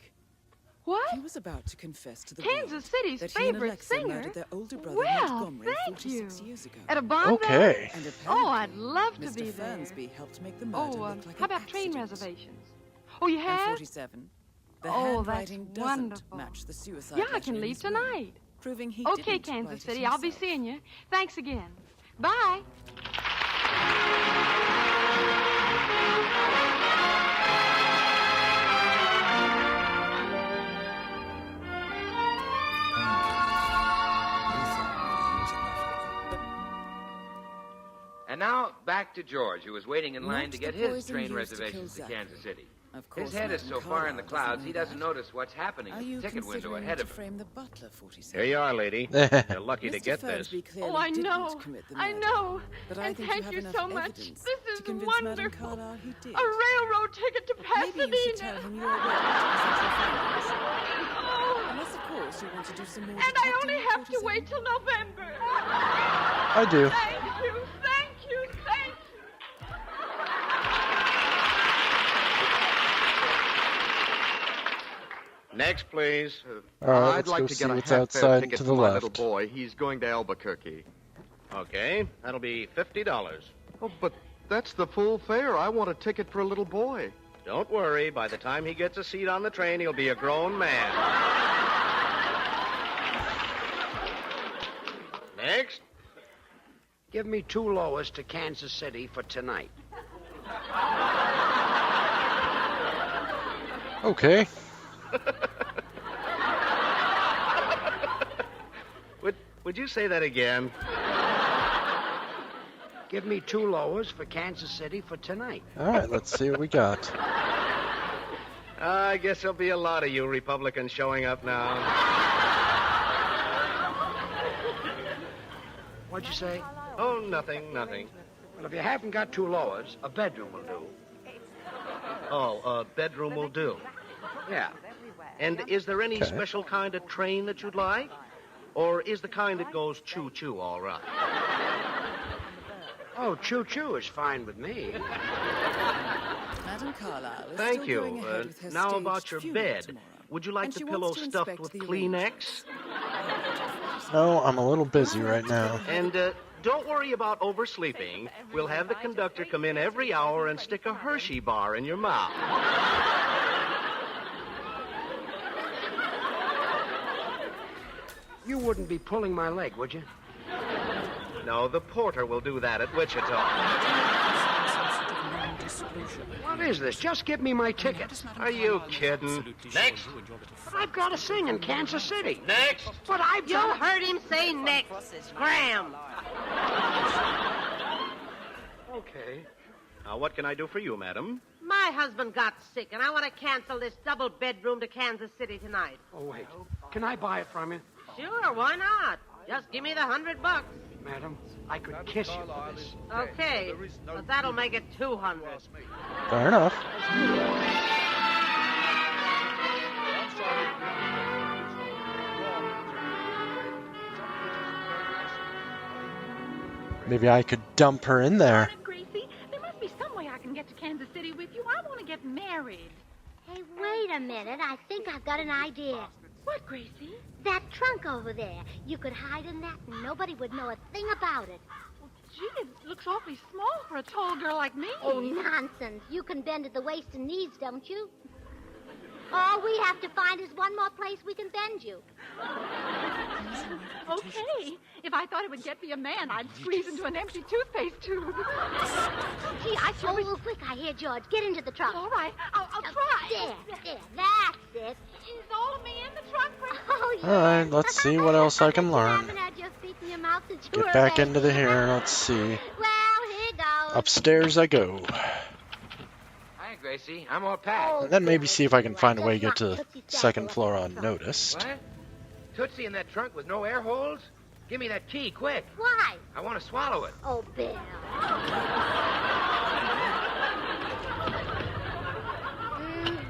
[SPEAKER 21] What?
[SPEAKER 4] He was about to confess to the
[SPEAKER 21] Kansas
[SPEAKER 4] world
[SPEAKER 21] City's
[SPEAKER 4] that he and
[SPEAKER 21] favorite
[SPEAKER 4] Alexa
[SPEAKER 21] singer?
[SPEAKER 4] murdered their older brother
[SPEAKER 21] Well,
[SPEAKER 4] Montgomery
[SPEAKER 21] thank
[SPEAKER 4] 46
[SPEAKER 21] you.
[SPEAKER 4] years ago.
[SPEAKER 21] At a Bond
[SPEAKER 1] Okay.
[SPEAKER 4] And
[SPEAKER 21] Oh, I'd
[SPEAKER 4] apparently,
[SPEAKER 21] love to
[SPEAKER 4] Mr.
[SPEAKER 21] be there.
[SPEAKER 4] Fernsby helped make the murder
[SPEAKER 21] Oh,
[SPEAKER 4] look like
[SPEAKER 21] how
[SPEAKER 4] an
[SPEAKER 21] about train
[SPEAKER 4] accident.
[SPEAKER 21] reservations? Oh, you
[SPEAKER 4] And
[SPEAKER 21] have?
[SPEAKER 4] 47, the
[SPEAKER 21] Oh, that's
[SPEAKER 4] handwriting doesn't
[SPEAKER 21] wonderful.
[SPEAKER 4] match the suicide
[SPEAKER 21] Yeah, I
[SPEAKER 4] letter
[SPEAKER 21] can
[SPEAKER 4] in
[SPEAKER 21] leave
[SPEAKER 4] his will,
[SPEAKER 21] tonight.
[SPEAKER 4] proving he
[SPEAKER 21] Okay,
[SPEAKER 4] didn't
[SPEAKER 21] Kansas
[SPEAKER 4] write it
[SPEAKER 21] City, I'll be
[SPEAKER 4] himself.
[SPEAKER 21] seeing you. Thanks again. Bye.
[SPEAKER 15] And now, back to George, who was waiting in line
[SPEAKER 4] Not
[SPEAKER 15] to get
[SPEAKER 4] the
[SPEAKER 15] his
[SPEAKER 4] poison
[SPEAKER 15] train
[SPEAKER 4] used to
[SPEAKER 15] reservations to
[SPEAKER 4] kill
[SPEAKER 15] Kansas City.
[SPEAKER 4] Of course,
[SPEAKER 15] His head is
[SPEAKER 4] Madam
[SPEAKER 15] so far in the
[SPEAKER 4] Carlyle
[SPEAKER 15] clouds,
[SPEAKER 4] doesn't
[SPEAKER 15] he
[SPEAKER 4] know
[SPEAKER 15] doesn't
[SPEAKER 4] that.
[SPEAKER 15] notice what's happening
[SPEAKER 4] Are
[SPEAKER 15] in
[SPEAKER 4] you
[SPEAKER 15] the ticket window
[SPEAKER 4] considering
[SPEAKER 15] ahead
[SPEAKER 4] to
[SPEAKER 15] of him.
[SPEAKER 4] frame the butler, 47?
[SPEAKER 22] Here you are, lady.
[SPEAKER 1] You're
[SPEAKER 22] You're lucky to
[SPEAKER 4] Mr.
[SPEAKER 22] get this.
[SPEAKER 4] Fernsby clearly
[SPEAKER 21] Oh, I
[SPEAKER 4] didn't
[SPEAKER 21] know.
[SPEAKER 4] commit the
[SPEAKER 21] I
[SPEAKER 4] murder,
[SPEAKER 21] know.
[SPEAKER 4] But I
[SPEAKER 21] And
[SPEAKER 4] think
[SPEAKER 21] thank
[SPEAKER 4] you
[SPEAKER 21] you
[SPEAKER 4] have
[SPEAKER 21] so
[SPEAKER 4] enough
[SPEAKER 21] much.
[SPEAKER 4] evidence
[SPEAKER 21] This
[SPEAKER 4] to
[SPEAKER 21] is
[SPEAKER 4] convince Madam
[SPEAKER 21] wonderful.
[SPEAKER 4] Carlyle he did.
[SPEAKER 21] A railroad ticket to Pasadena.
[SPEAKER 4] Maybe you should tell him you're ready to present your findings. Unless, of course, you want to do some more
[SPEAKER 21] And I only
[SPEAKER 4] detecting,
[SPEAKER 21] have to
[SPEAKER 4] 47.
[SPEAKER 21] wait till November.
[SPEAKER 1] I do.
[SPEAKER 21] Thank you, thank you, thank you.
[SPEAKER 22] Next, please.
[SPEAKER 1] All right,
[SPEAKER 18] I'd
[SPEAKER 1] let's
[SPEAKER 18] like
[SPEAKER 1] go
[SPEAKER 18] to
[SPEAKER 1] see
[SPEAKER 18] get a
[SPEAKER 1] what's
[SPEAKER 18] half-fare
[SPEAKER 1] outside
[SPEAKER 18] ticket
[SPEAKER 1] to
[SPEAKER 18] for
[SPEAKER 1] the
[SPEAKER 18] my little
[SPEAKER 1] left.
[SPEAKER 18] boy. He's going to Albuquerque.
[SPEAKER 22] Okay, that'll be $50.
[SPEAKER 18] Oh, but that's the full fare. I want a ticket for a little boy.
[SPEAKER 22] Don't worry. By the time he gets a seat on the train, he'll be a grown man. Next.
[SPEAKER 16] Give me 2 lowers to Kansas City for tonight.
[SPEAKER 1] Okay.
[SPEAKER 22] Would you say that again?
[SPEAKER 16] Give me 2 lowers for Kansas City for tonight.
[SPEAKER 1] All right, let's see what we got.
[SPEAKER 22] I guess there'll be a lot of you Republicans showing up now.
[SPEAKER 16] What'd you say?
[SPEAKER 22] Oh, nothing.
[SPEAKER 16] Well, if you haven't got 2 lowers, a bedroom will do.
[SPEAKER 22] Oh, a bedroom will do.
[SPEAKER 16] Yeah.
[SPEAKER 22] And is there any
[SPEAKER 1] Okay.
[SPEAKER 22] special kind of train that you'd like? Or is the kind that goes choo-choo all right?
[SPEAKER 16] Oh, choo-choo is fine with me.
[SPEAKER 4] Madam Carlyle is
[SPEAKER 22] Thank
[SPEAKER 4] still going
[SPEAKER 22] you.
[SPEAKER 4] ahead with her
[SPEAKER 22] Now
[SPEAKER 4] staged
[SPEAKER 22] about your
[SPEAKER 4] funeral
[SPEAKER 22] bed.
[SPEAKER 4] tomorrow.
[SPEAKER 22] Would you like
[SPEAKER 4] And
[SPEAKER 22] the
[SPEAKER 4] she
[SPEAKER 22] pillow
[SPEAKER 4] wants to
[SPEAKER 22] stuffed
[SPEAKER 4] inspect
[SPEAKER 22] with
[SPEAKER 4] the
[SPEAKER 22] Kleenex?
[SPEAKER 1] No, I'm a little busy right now.
[SPEAKER 22] And don't worry about oversleeping. We'll have the conductor come in every hour and stick a Hershey bar in your mouth.
[SPEAKER 16] You wouldn't be pulling my leg, would you?
[SPEAKER 22] No, the porter will do that at Wichita.
[SPEAKER 16] What is this? Just give me my ticket.
[SPEAKER 22] Are you kidding? Next.
[SPEAKER 16] But I've got to sing in Kansas City.
[SPEAKER 22] Next.
[SPEAKER 16] But I've
[SPEAKER 8] You
[SPEAKER 16] got
[SPEAKER 8] heard him say next. Scram.
[SPEAKER 16] Okay.
[SPEAKER 22] Now, what can I do for you, madam?
[SPEAKER 8] My husband got sick, and I want to cancel this double bedroom to Kansas City tonight.
[SPEAKER 16] Oh, wait. Can I buy it from you?
[SPEAKER 8] Sure, why not? Just give me the $100.
[SPEAKER 16] Madam, I could kiss you for this.
[SPEAKER 8] Okay, but that'll make it 200.
[SPEAKER 1] Fair enough. Maybe I could dump her in there.
[SPEAKER 20] Gracie, there must be some way I can get to Kansas City with you. I want to get married.
[SPEAKER 19] Hey, wait a minute. I think I've got an idea.
[SPEAKER 20] What, Gracie?
[SPEAKER 19] That trunk over there. You could hide in that and nobody would know a thing about it.
[SPEAKER 20] Gee, it looks awfully small for a tall girl like me.
[SPEAKER 19] Oh, nonsense. You can bend at the waist and knees, don't you? All we have to find is one more place we can bend you.
[SPEAKER 20] Okay. If I thought it would get me a man, I'd squeeze into an empty toothpaste tube. Gee, I sure wish...
[SPEAKER 19] Oh, quick, I hear George. Get into the trunk.
[SPEAKER 20] All right, I'll try.
[SPEAKER 19] There, that's it.
[SPEAKER 20] Is all of me in the trunk, Gracie?
[SPEAKER 19] Oh, yeah.
[SPEAKER 1] All right, let's see what else I can learn.
[SPEAKER 19] haven't had your feet in your mouth since you
[SPEAKER 1] Get
[SPEAKER 19] were
[SPEAKER 1] back
[SPEAKER 19] a
[SPEAKER 1] into the
[SPEAKER 19] baby.
[SPEAKER 1] here. Let's see.
[SPEAKER 19] Well, here goes.
[SPEAKER 1] Upstairs I go.
[SPEAKER 15] Hi, Gracie. I'm all packed.
[SPEAKER 1] And then maybe see if I can find a way to get to the second floor unnoticed.
[SPEAKER 15] What? Tootsie in that trunk with no air holes? Give me that key, quick.
[SPEAKER 19] Why?
[SPEAKER 15] I want to swallow it.
[SPEAKER 19] Oh, Bill.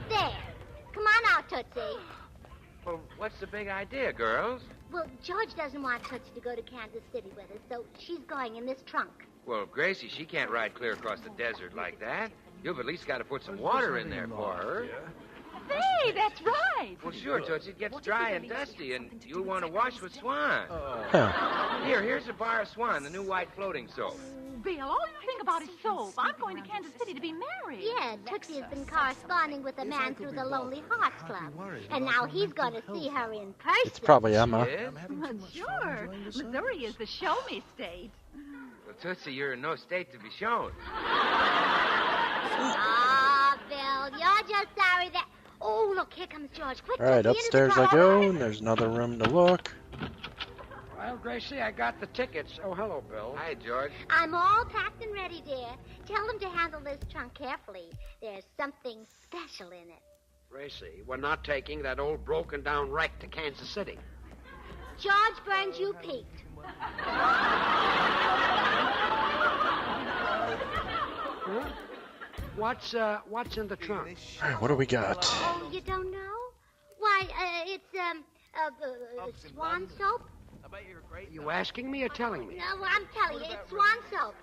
[SPEAKER 19] There. Come on out, Tootsie.
[SPEAKER 15] Well, what's the big idea, girls?
[SPEAKER 19] Well, George doesn't want Tootsie to go to Kansas City with us, so she's going in this trunk.
[SPEAKER 15] Well, Gracie, she can't ride clear across the desert like that. You've at least got to put some water in there for her.
[SPEAKER 20] say, that's right.
[SPEAKER 15] Well, sure, Tootsie. It gets dry and dusty, and you'll want to wash with Swan. Here's a bar of Swan, the new white floating soap.
[SPEAKER 20] Bill, all you think about is soap. I'm going to Kansas City to be married.
[SPEAKER 19] Yeah, Tootsie has been corresponding with a man through the Lonely Hearts Club. And now he's going to see her in person.
[SPEAKER 1] It's probably Emma.
[SPEAKER 20] Well, sure. Missouri is the show-me state.
[SPEAKER 15] Well, Tootsie, you're in no state to be shown.
[SPEAKER 19] Ah, Bill, you're just sorry that... Oh, look, here comes George. Quick,
[SPEAKER 1] All right,
[SPEAKER 19] Tootsie,
[SPEAKER 1] upstairs
[SPEAKER 19] into the
[SPEAKER 1] I
[SPEAKER 19] car.
[SPEAKER 1] go, and there's another room to look.
[SPEAKER 16] Well, Gracie, I got the tickets. Oh, hello, Bill.
[SPEAKER 15] Hi, George.
[SPEAKER 19] I'm all packed and ready, dear. Tell them to handle this trunk carefully. There's something special in it.
[SPEAKER 16] Gracie, we're not taking that old broken-down wreck to Kansas City.
[SPEAKER 19] George Burns, you peaked.
[SPEAKER 16] Huh? What's in the trunk?
[SPEAKER 1] All right, what do we got?
[SPEAKER 19] Oh, you don't know? Why, it's, Swan soap.
[SPEAKER 16] You asking me or telling me?
[SPEAKER 19] No, I'm telling you, it's Swan soap.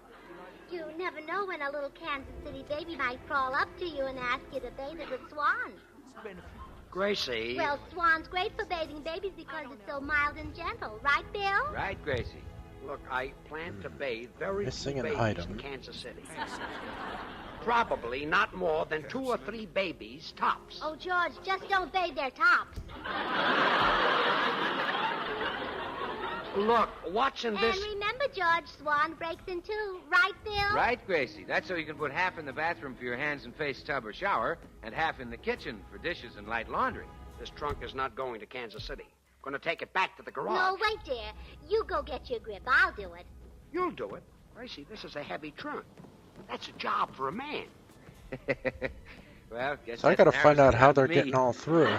[SPEAKER 19] You never know when a little Kansas City baby might crawl up to you and ask you to bathe it with Swan.
[SPEAKER 16] Gracie.
[SPEAKER 19] Well, Swan's great for bathing babies because it's so mild and gentle. Right, Bill?
[SPEAKER 15] Right, Gracie.
[SPEAKER 16] Look, I plan to bathe very
[SPEAKER 1] Missing
[SPEAKER 16] few
[SPEAKER 1] an
[SPEAKER 16] babies
[SPEAKER 1] item.
[SPEAKER 16] in Kansas City. Probably not more than 2 or 3 babies, tops.
[SPEAKER 19] Oh, George, just don't bathe their tops.
[SPEAKER 16] Look, what's in this...
[SPEAKER 19] And remember, George, Swan breaks in two. Right, Bill?
[SPEAKER 15] Right, Gracie. That's so you can put half in the bathroom for your hands and face tub or shower, and half in the kitchen for dishes and light laundry.
[SPEAKER 16] This trunk is not going to Kansas City. I'm going to take it back to the garage.
[SPEAKER 19] No, wait, dear. You go get your grip. I'll do it.
[SPEAKER 16] You'll do it. Gracie, this is a heavy trunk. That's a job for a man.
[SPEAKER 15] Well, guess
[SPEAKER 1] So I
[SPEAKER 15] that
[SPEAKER 1] gotta
[SPEAKER 15] narrows
[SPEAKER 1] find
[SPEAKER 15] it
[SPEAKER 1] out how
[SPEAKER 15] down to
[SPEAKER 1] they're
[SPEAKER 15] me.
[SPEAKER 1] getting all through.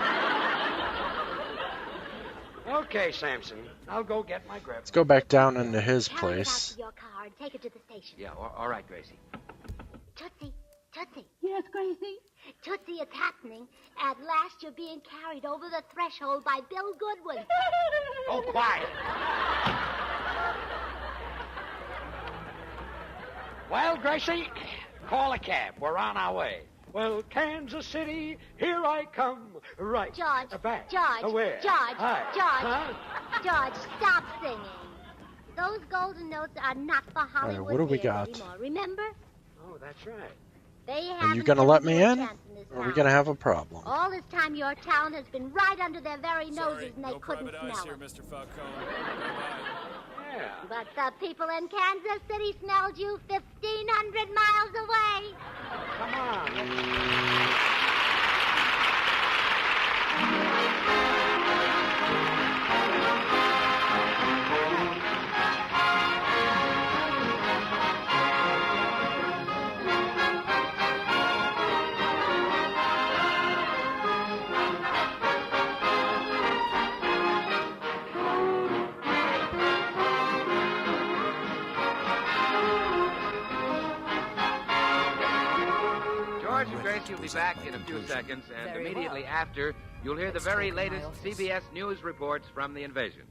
[SPEAKER 16] Okay, Samson. I'll go get my grip.
[SPEAKER 1] Let's go back down into his
[SPEAKER 19] Carry it out
[SPEAKER 1] place.
[SPEAKER 19] to your car and take it to the station.
[SPEAKER 15] Yeah, all right, Gracie.
[SPEAKER 19] Tootsie, Tootsie.
[SPEAKER 20] Yes, Gracie?
[SPEAKER 19] Tootsie, it's happening. At last you're being carried over the threshold by Bill Goodwin.
[SPEAKER 16] Oh, quiet. Well, Gracie, call a cab. We're on our way. Well, Kansas City, here I come. Right.
[SPEAKER 19] George,
[SPEAKER 16] Back.
[SPEAKER 19] George,
[SPEAKER 16] Where?
[SPEAKER 19] George,
[SPEAKER 16] Hi.
[SPEAKER 19] George.
[SPEAKER 16] Huh?
[SPEAKER 19] George, stop singing. Those golden notes are not for Hollywood
[SPEAKER 1] what do we
[SPEAKER 19] bears
[SPEAKER 1] got?
[SPEAKER 19] anymore. Remember?
[SPEAKER 16] Oh, that's right.
[SPEAKER 19] They
[SPEAKER 1] Are
[SPEAKER 19] haven't
[SPEAKER 1] you gonna
[SPEAKER 19] given
[SPEAKER 1] let me
[SPEAKER 19] you a
[SPEAKER 1] in?
[SPEAKER 19] chance this
[SPEAKER 1] Or are we
[SPEAKER 19] town.
[SPEAKER 1] gonna have a problem?
[SPEAKER 19] All this time, your town has been right under their very noses,
[SPEAKER 12] Sorry,
[SPEAKER 19] and they
[SPEAKER 12] no
[SPEAKER 19] couldn't
[SPEAKER 12] private eyes
[SPEAKER 19] smell
[SPEAKER 12] here,
[SPEAKER 19] it.
[SPEAKER 12] Mr. Falcone. Bye-bye.
[SPEAKER 16] Yeah.
[SPEAKER 19] But the people in Kansas City smelled you 1,500 miles away.
[SPEAKER 16] Come on.
[SPEAKER 15] George and Gracie will be back in a few seconds, and
[SPEAKER 13] Very
[SPEAKER 15] immediately
[SPEAKER 13] well.
[SPEAKER 15] after, you'll hear the
[SPEAKER 13] Let's
[SPEAKER 15] very
[SPEAKER 13] talk in my
[SPEAKER 15] latest
[SPEAKER 13] office.
[SPEAKER 15] CBS News reports from the invasion.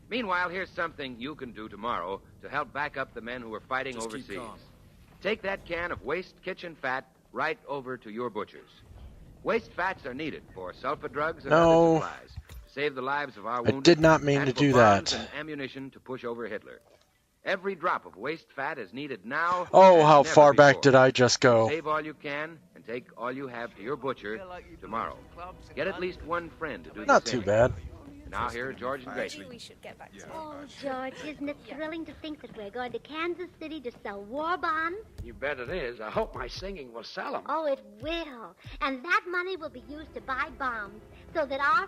[SPEAKER 15] Meanwhile, here's something you can do tomorrow to help back up the men who are fighting
[SPEAKER 12] Just keep
[SPEAKER 15] overseas.
[SPEAKER 12] calm.
[SPEAKER 15] Take that can of waste kitchen fat right over to your butchers. Waste fats are needed for sulfa drugs and
[SPEAKER 1] No.
[SPEAKER 15] other supplies to save the lives of our
[SPEAKER 1] I
[SPEAKER 15] wounded.
[SPEAKER 1] did not mean
[SPEAKER 15] and
[SPEAKER 1] to
[SPEAKER 15] for
[SPEAKER 1] do
[SPEAKER 15] bombs
[SPEAKER 1] that.
[SPEAKER 15] and ammunition to push over Hitler. Every drop of waste fat is needed now.
[SPEAKER 1] Oh,
[SPEAKER 15] as
[SPEAKER 1] how
[SPEAKER 15] never
[SPEAKER 1] far back
[SPEAKER 15] before.
[SPEAKER 1] did I just go?
[SPEAKER 15] Save all you can and take all you have to your butcher tomorrow. Get at least one friend to do
[SPEAKER 1] Not
[SPEAKER 15] the
[SPEAKER 1] too
[SPEAKER 15] same.
[SPEAKER 1] bad.
[SPEAKER 15] Now here are George and Gracie.
[SPEAKER 7] We should get back to
[SPEAKER 19] Oh, George, isn't it thrilling to think that we're going to Kansas City to sell war bonds?
[SPEAKER 16] You bet it is. I hope my singing will sell them.
[SPEAKER 19] Oh, it will. And that money will be used to buy bombs so that our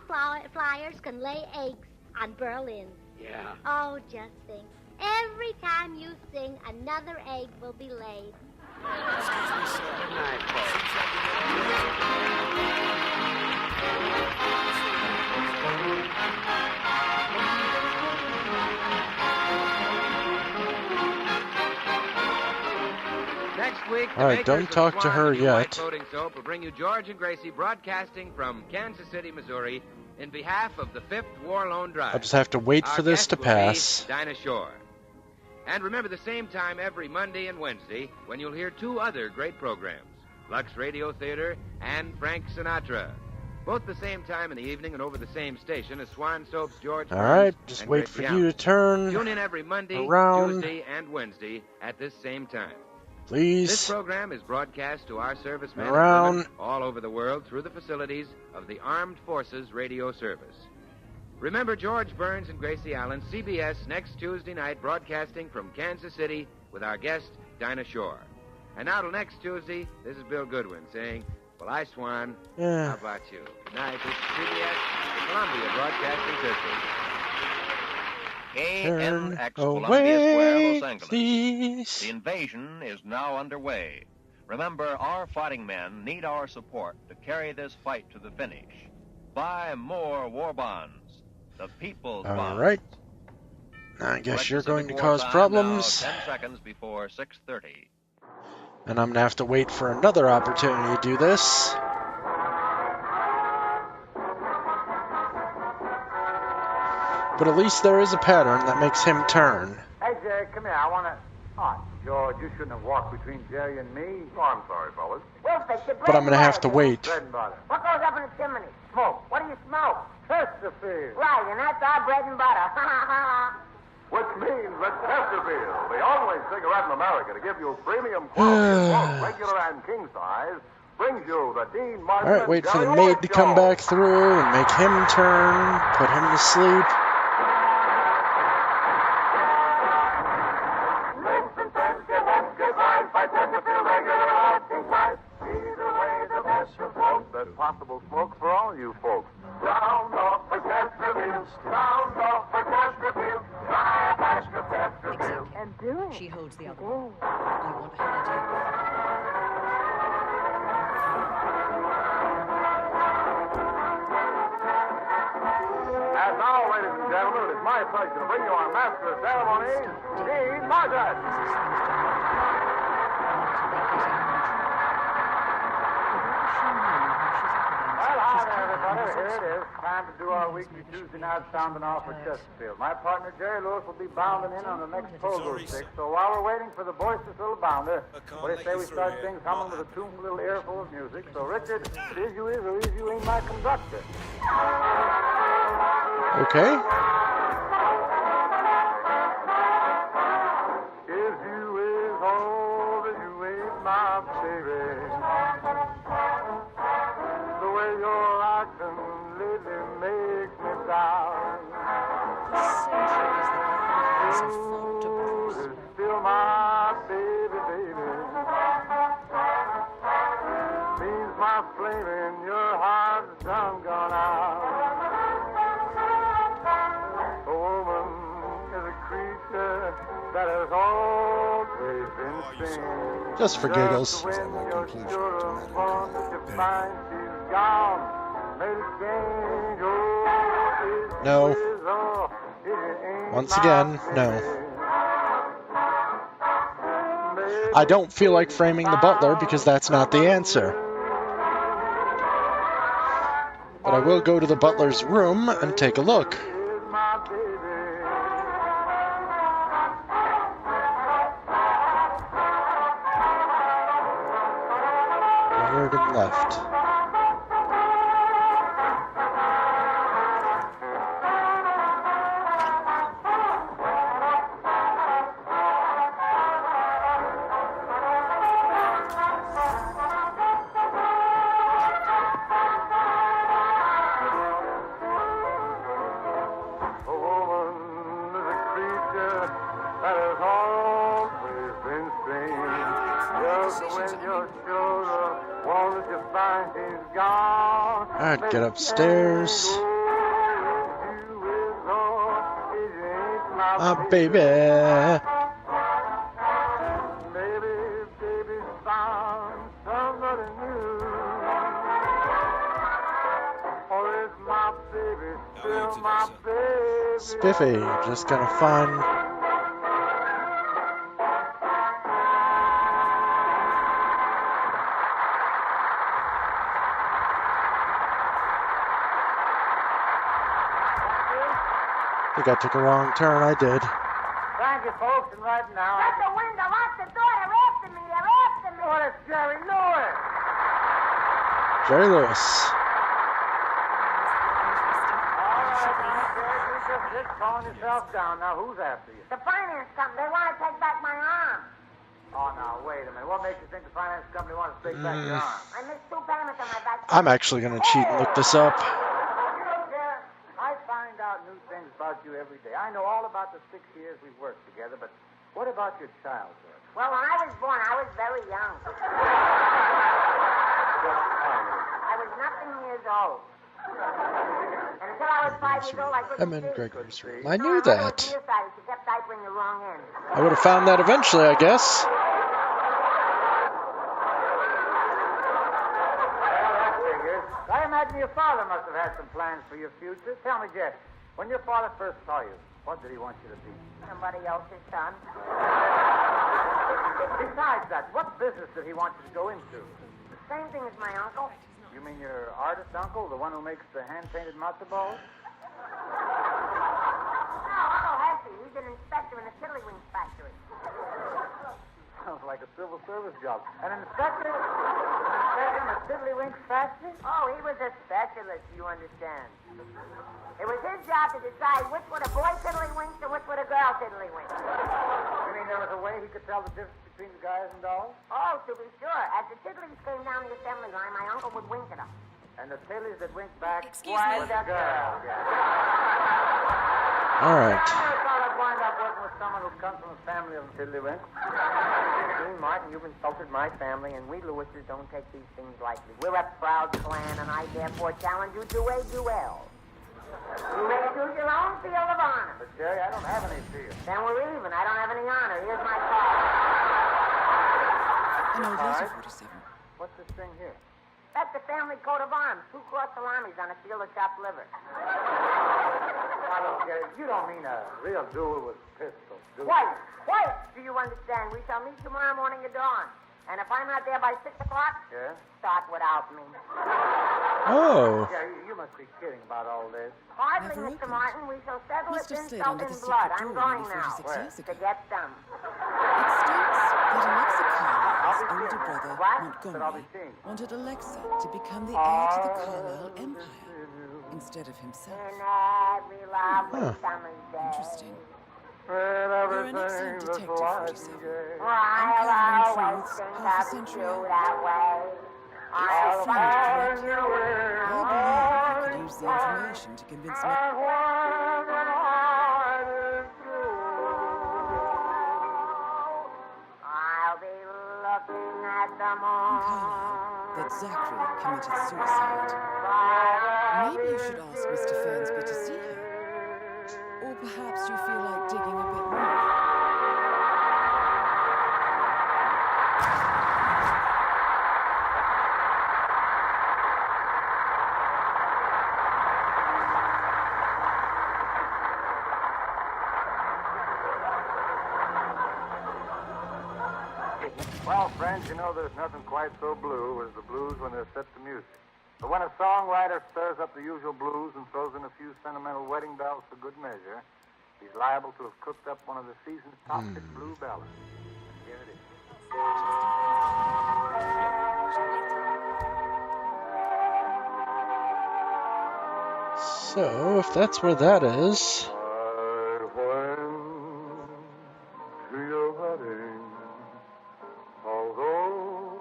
[SPEAKER 19] flyers can lay eggs on Berlin.
[SPEAKER 16] Yeah.
[SPEAKER 19] Oh, just think. Every time you sing, another egg will be laid.
[SPEAKER 16] Good night, folks.
[SPEAKER 15] Next week, the
[SPEAKER 1] All right,
[SPEAKER 15] makers
[SPEAKER 1] don't
[SPEAKER 15] of
[SPEAKER 1] talk to
[SPEAKER 15] Swan
[SPEAKER 1] her
[SPEAKER 15] and New White
[SPEAKER 1] yet.
[SPEAKER 15] Floating Soap will bring you George and Gracie broadcasting from Kansas City, Missouri, in behalf of the 5th War Loan Drive.
[SPEAKER 1] I'll just have to wait
[SPEAKER 15] Our
[SPEAKER 1] for this
[SPEAKER 15] guest
[SPEAKER 1] to
[SPEAKER 15] will be
[SPEAKER 1] pass.
[SPEAKER 15] Dinah Shore. And remember the same time every Monday and Wednesday when you'll hear 2 other great programs, Lux Radio Theater and Frank Sinatra. Both the same time in the evening and over the same station as Swan Soap's George
[SPEAKER 1] All right,
[SPEAKER 15] Burns
[SPEAKER 1] just
[SPEAKER 15] and
[SPEAKER 1] wait
[SPEAKER 15] Gracie
[SPEAKER 1] for
[SPEAKER 15] Allen.
[SPEAKER 1] you to turn
[SPEAKER 15] Tune in every Monday,
[SPEAKER 1] around.
[SPEAKER 15] Tuesday, and Wednesday at this same time.
[SPEAKER 1] Please.
[SPEAKER 15] This program is broadcast to our servicemen and
[SPEAKER 1] Around.
[SPEAKER 15] women all over the world through the facilities of the Armed Forces Radio Service. Remember George Burns and Gracie Allen, CBS, next Tuesday night, broadcasting from Kansas City with our guest, Dinah Shore. And now till next Tuesday, this is Bill Goodwin saying, well, I Swan,
[SPEAKER 1] Yeah.
[SPEAKER 15] how about you? Good night. This is CBS, the Columbia Broadcasting System.
[SPEAKER 14] KNX
[SPEAKER 1] Turn
[SPEAKER 14] Columbia Square,
[SPEAKER 1] away,
[SPEAKER 14] Los Angeles.
[SPEAKER 1] please.
[SPEAKER 14] The invasion is now underway. Remember, our fighting men need our support to carry this fight to the finish. Buy more war bonds. The People's
[SPEAKER 1] All
[SPEAKER 14] Bonds.
[SPEAKER 1] right. I guess
[SPEAKER 14] Correct
[SPEAKER 1] you're going to
[SPEAKER 14] Pacific
[SPEAKER 1] cause
[SPEAKER 14] War Time
[SPEAKER 1] problems.
[SPEAKER 14] Now 10 seconds before 6:30.
[SPEAKER 1] And I'm going to have to wait for another opportunity to do this. But at least there is a pattern that makes him turn.
[SPEAKER 6] Hey, Jerry, come here. I want to... Oh, George, you shouldn't have walked between Jerry and me.
[SPEAKER 10] Oh, I'm sorry, fellas.
[SPEAKER 1] But I'm going to have to wait.
[SPEAKER 6] Bread and butter.
[SPEAKER 23] What goes up in the chimney? Smoke. What do you smoke?
[SPEAKER 6] Chesterfield.
[SPEAKER 23] Right, and that's our bread and butter.
[SPEAKER 10] Which means that Chesterfield, the only cigarette in America to give you premium quality, both regular and king size, brings you the Dean Martin.
[SPEAKER 1] All right, wait for the maid to come back through and make him turn, put him to sleep.
[SPEAKER 10] There's possible smoke for all you folks. Round off for Chesterfield. Round off for Chesterfield. Try a flask of Chesterfield.
[SPEAKER 4] And do it. She holds the other one. I want her to.
[SPEAKER 10] And now, ladies and gentlemen, it is my pleasure to bring you our master of ceremonies, Dean Martin.
[SPEAKER 6] Well, hi there, everybody. Here it is. Time to do our weekly Tuesday night sounding off for Chesterfield. My partner, Jerry Lewis, will be bounding in on the next pogo stick. So while we're waiting for the boisterous little bounder, what do you say we start things humming with a tuneful little earful of music? So, Richard, is you ain't my conductor.
[SPEAKER 1] Okay.
[SPEAKER 10] Is you is all that you ain't my baby. The way you're acting lately makes me down. You is still my baby, baby. Means my flame in your heart's done gone out. A woman is a creature that has always been seen.
[SPEAKER 1] Just for giggles.
[SPEAKER 10] When you're sure of one that you find she's gone, made a change. Oh,
[SPEAKER 1] No.
[SPEAKER 10] is all, it ain't
[SPEAKER 1] Once
[SPEAKER 10] my
[SPEAKER 1] again, no. I don't feel like framing the butler because that's not the answer. But I will go to the butler's room and take a look. Forward and left.
[SPEAKER 10] A woman is a creature that has always been strange. Just when you're sure of one that you find he's gone.
[SPEAKER 1] Alright, get upstairs. Baby.
[SPEAKER 10] Baby found somebody new. Or is my baby still my baby?
[SPEAKER 1] Spiffy, just gotta find... I think I took a wrong turn, I did.
[SPEAKER 6] Thank you, folks, and right now...
[SPEAKER 23] Shut the window, lock the door, they're after me, they're after me.
[SPEAKER 6] Oh, it's Jerry Lewis.
[SPEAKER 1] Jerry Lewis.
[SPEAKER 6] just calm yourself down. Now, who's after you?
[SPEAKER 23] The finance company, they want to take back my arm.
[SPEAKER 6] Oh, now, wait a minute. What makes you think the finance company wants to take back your arm?
[SPEAKER 23] I missed 2 payments on my back.
[SPEAKER 1] I'm actually going to cheat and look this up.
[SPEAKER 6] Look here, I find out new things about you every day. I know all about the 6 years we've worked together, but what about your childhood?
[SPEAKER 23] Well, when I was born, I was very young. I was nothing years old. And until I was 5 years old, I couldn't
[SPEAKER 1] I'm in
[SPEAKER 23] see.
[SPEAKER 1] Gregory's room. I knew that.
[SPEAKER 23] She kept diapering the wrong end.
[SPEAKER 1] I would have found that eventually, I guess.
[SPEAKER 6] I imagine your father must have had some plans for your future. Tell me, Jeff, when your father first saw you, what did he want you to be?
[SPEAKER 23] Somebody else's son.
[SPEAKER 6] Besides that, what business did he want you to go into?
[SPEAKER 23] The same thing as my uncle.
[SPEAKER 6] You mean your artist uncle, the one who makes the hand-painted matzo balls?
[SPEAKER 23] No, Uncle Hessie. He's an inspector in a tiddlywink factory.
[SPEAKER 6] Sounds like a civil service job. An inspector? In a tiddlywink factory?
[SPEAKER 23] Oh, he was a specialist, you understand. It was his job to decide which were the boy tiddlywinks and which were the girl tiddlywinks.
[SPEAKER 6] You mean there was a way he could tell the difference between the guys and dolls?
[SPEAKER 23] Oh, to be sure. As the tiddlies came down the assembly line, my uncle would wink at them.
[SPEAKER 6] And the tiddlies that winked back,
[SPEAKER 23] Excuse me.
[SPEAKER 6] was the girl.
[SPEAKER 1] All right.
[SPEAKER 6] I never thought I'd wind up working with someone who comes from a family of tiddlywinks.
[SPEAKER 23] Dean Martin, you've insulted my family, and we Lewises don't take these things lightly. We're a proud clan, and I therefore challenge you to a duel. You may choose your own field of honor.
[SPEAKER 6] But, Jerry, I don't have any field.
[SPEAKER 23] Then we're even. I don't have any honor. Here's my card.
[SPEAKER 4] An old laser
[SPEAKER 6] Alright.
[SPEAKER 4] 47.
[SPEAKER 6] What's this thing here?
[SPEAKER 23] That's the family coat of arms. 2 cross salamis on a field of chopped liver.
[SPEAKER 6] Now, look, Jerry, you don't mean a real duel with pistols, do you?
[SPEAKER 23] Wait. Do you understand? We shall meet tomorrow morning at dawn. And if I'm not there by 6 o'clock,
[SPEAKER 6] Yeah?
[SPEAKER 23] start without me.
[SPEAKER 1] Oh.
[SPEAKER 6] Yeah, you must be kidding about all this.
[SPEAKER 23] Hardly,
[SPEAKER 4] Never
[SPEAKER 23] Mr.
[SPEAKER 4] opened.
[SPEAKER 23] Martin. We shall settle
[SPEAKER 4] Must
[SPEAKER 23] it
[SPEAKER 4] have
[SPEAKER 23] in
[SPEAKER 4] slid
[SPEAKER 23] salt
[SPEAKER 4] under
[SPEAKER 23] and
[SPEAKER 4] the
[SPEAKER 23] blood.
[SPEAKER 4] secret
[SPEAKER 23] I'm
[SPEAKER 4] drawer
[SPEAKER 23] going
[SPEAKER 4] nearly
[SPEAKER 23] now
[SPEAKER 4] 46 years
[SPEAKER 23] to
[SPEAKER 4] ago.
[SPEAKER 23] get some.
[SPEAKER 4] It states that Alexa Carlyle's
[SPEAKER 6] I'll be
[SPEAKER 4] older
[SPEAKER 6] seeing
[SPEAKER 4] brother,
[SPEAKER 6] you. But I'll
[SPEAKER 4] Montgomery,
[SPEAKER 6] be seeing you.
[SPEAKER 4] wanted Alexa to become the heir to the Carlyle empire instead of himself.
[SPEAKER 23] In every lovely summer's day.
[SPEAKER 4] Interesting.
[SPEAKER 6] And
[SPEAKER 4] You're an
[SPEAKER 6] everything
[SPEAKER 4] excellent
[SPEAKER 6] that's
[SPEAKER 4] detective,
[SPEAKER 6] life
[SPEAKER 4] 47.
[SPEAKER 6] gave.
[SPEAKER 23] Well, I'll
[SPEAKER 4] Uncovering
[SPEAKER 23] always
[SPEAKER 4] truths
[SPEAKER 23] think
[SPEAKER 4] half a
[SPEAKER 23] of
[SPEAKER 4] century
[SPEAKER 23] you
[SPEAKER 4] old.
[SPEAKER 23] that way.
[SPEAKER 4] I'll
[SPEAKER 23] I'll
[SPEAKER 4] find it
[SPEAKER 23] find
[SPEAKER 4] correct.
[SPEAKER 23] you in
[SPEAKER 4] I believe you could use the information to convince me.
[SPEAKER 6] And when the night is through,
[SPEAKER 23] I'll be looking at the moon.
[SPEAKER 4] That Zachary committed suicide. Maybe you should ask Mr. Fernsby to see her. Or perhaps you feel like digging a bit more.
[SPEAKER 6] well, friends, you know there's nothing quite so blue as the blues when they're set to music. But when a songwriter stirs up the usual blues and throws in a few sentimental wedding bells for good measure, he's liable to have cooked up one of the season's top hit blue ballads. And here it is.
[SPEAKER 1] So, if that's where that is.
[SPEAKER 6] I went to your wedding, although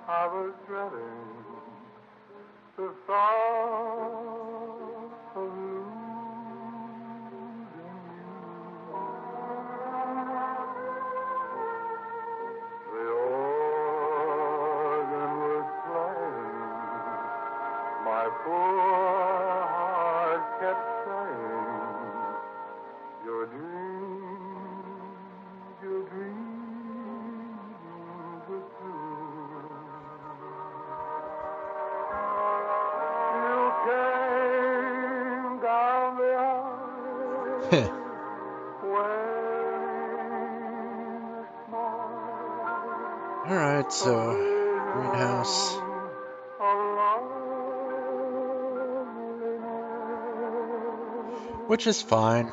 [SPEAKER 6] I was dreading the thought of losing you. The organ was playing, my poor heart kept saying, your dreams were true. You came down the aisle wearing a smile.
[SPEAKER 1] Alright, so greenhouse. Which is fine.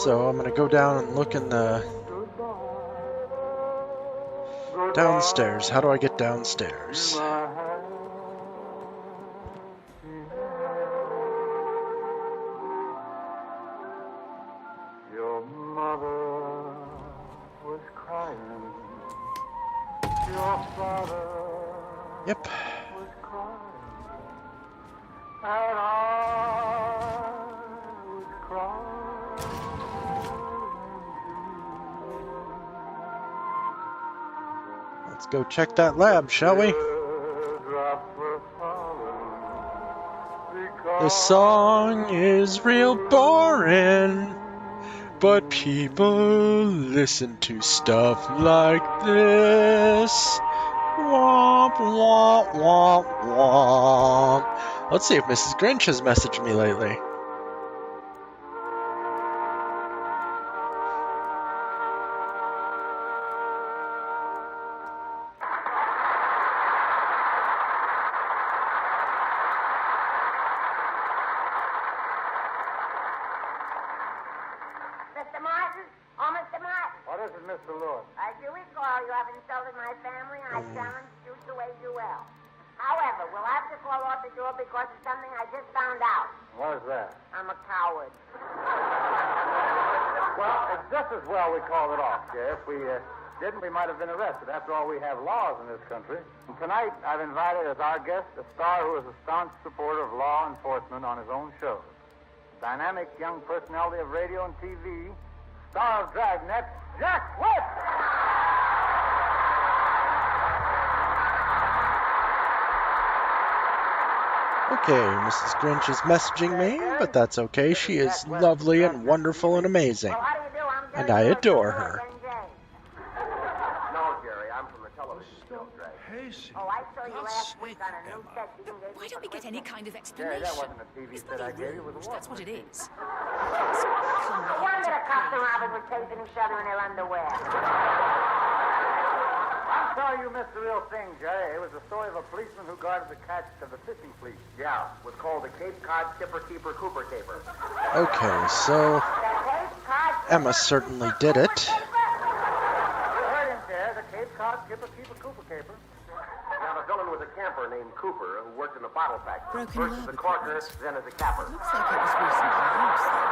[SPEAKER 1] So I'm gonna go down and look in the Downstairs. How do I get downstairs?
[SPEAKER 10] Your mother was crying. Your father
[SPEAKER 1] Yep.
[SPEAKER 10] was crying. And I was crying.
[SPEAKER 1] Let's go check that lab, shall we?
[SPEAKER 10] Teardrops were falling
[SPEAKER 1] This song is real boring, but people listen to stuff like this. Womp, womp, womp, womp. Let's see if Mrs. Grynch has messaged me lately.
[SPEAKER 23] Mr. Martin? Oh, Mr. Martin.
[SPEAKER 6] What is it, Mr. Lewis?
[SPEAKER 23] I do recall you have insulted my family, and I challenge you to a duel. However, we'll have to call off the duel because of something I just found out.
[SPEAKER 6] What is that?
[SPEAKER 23] I'm a coward.
[SPEAKER 6] Well, it's just as well we called it off, Sheriff. If we didn't, we might have been arrested. After all, we have laws in this country. And tonight, I've invited as our guest a star who is a staunch supporter of law enforcement on his own shows. Dynamic young personality of radio and TV, star of Dragnet, Jack West!
[SPEAKER 1] Okay, Mrs. Grynch is messaging me, but that's okay. She is lovely and wonderful and amazing. And I adore her.
[SPEAKER 23] No, Jerry, I'm from the television show, Drake. Oh, I saw you last week on a new set.
[SPEAKER 13] Why don't we get any kind of
[SPEAKER 6] Jerry,
[SPEAKER 13] explanation?
[SPEAKER 6] that wasn't a TV set I gave you. It was a
[SPEAKER 13] That's what it is.
[SPEAKER 23] No wonder the cops and robbers were chasing each other in their underwear.
[SPEAKER 6] I'm sorry you missed the real thing, Jerry. It was the story of a policeman who guarded the catch of the fishing fleet.
[SPEAKER 23] Yeah, it was called the Cape Cod Kipper Keeper Cooper Caper.
[SPEAKER 1] Okay, so Emma certainly did it.
[SPEAKER 6] You heard him, Jerry. The Cape Cod Kipper Keeper Cooper Caper.
[SPEAKER 23] Now, the villain was a camper named Cooper who worked in a bottle factory.
[SPEAKER 4] Broken
[SPEAKER 23] First as a corker, then as a capper.
[SPEAKER 4] Looks like it was recently used, though.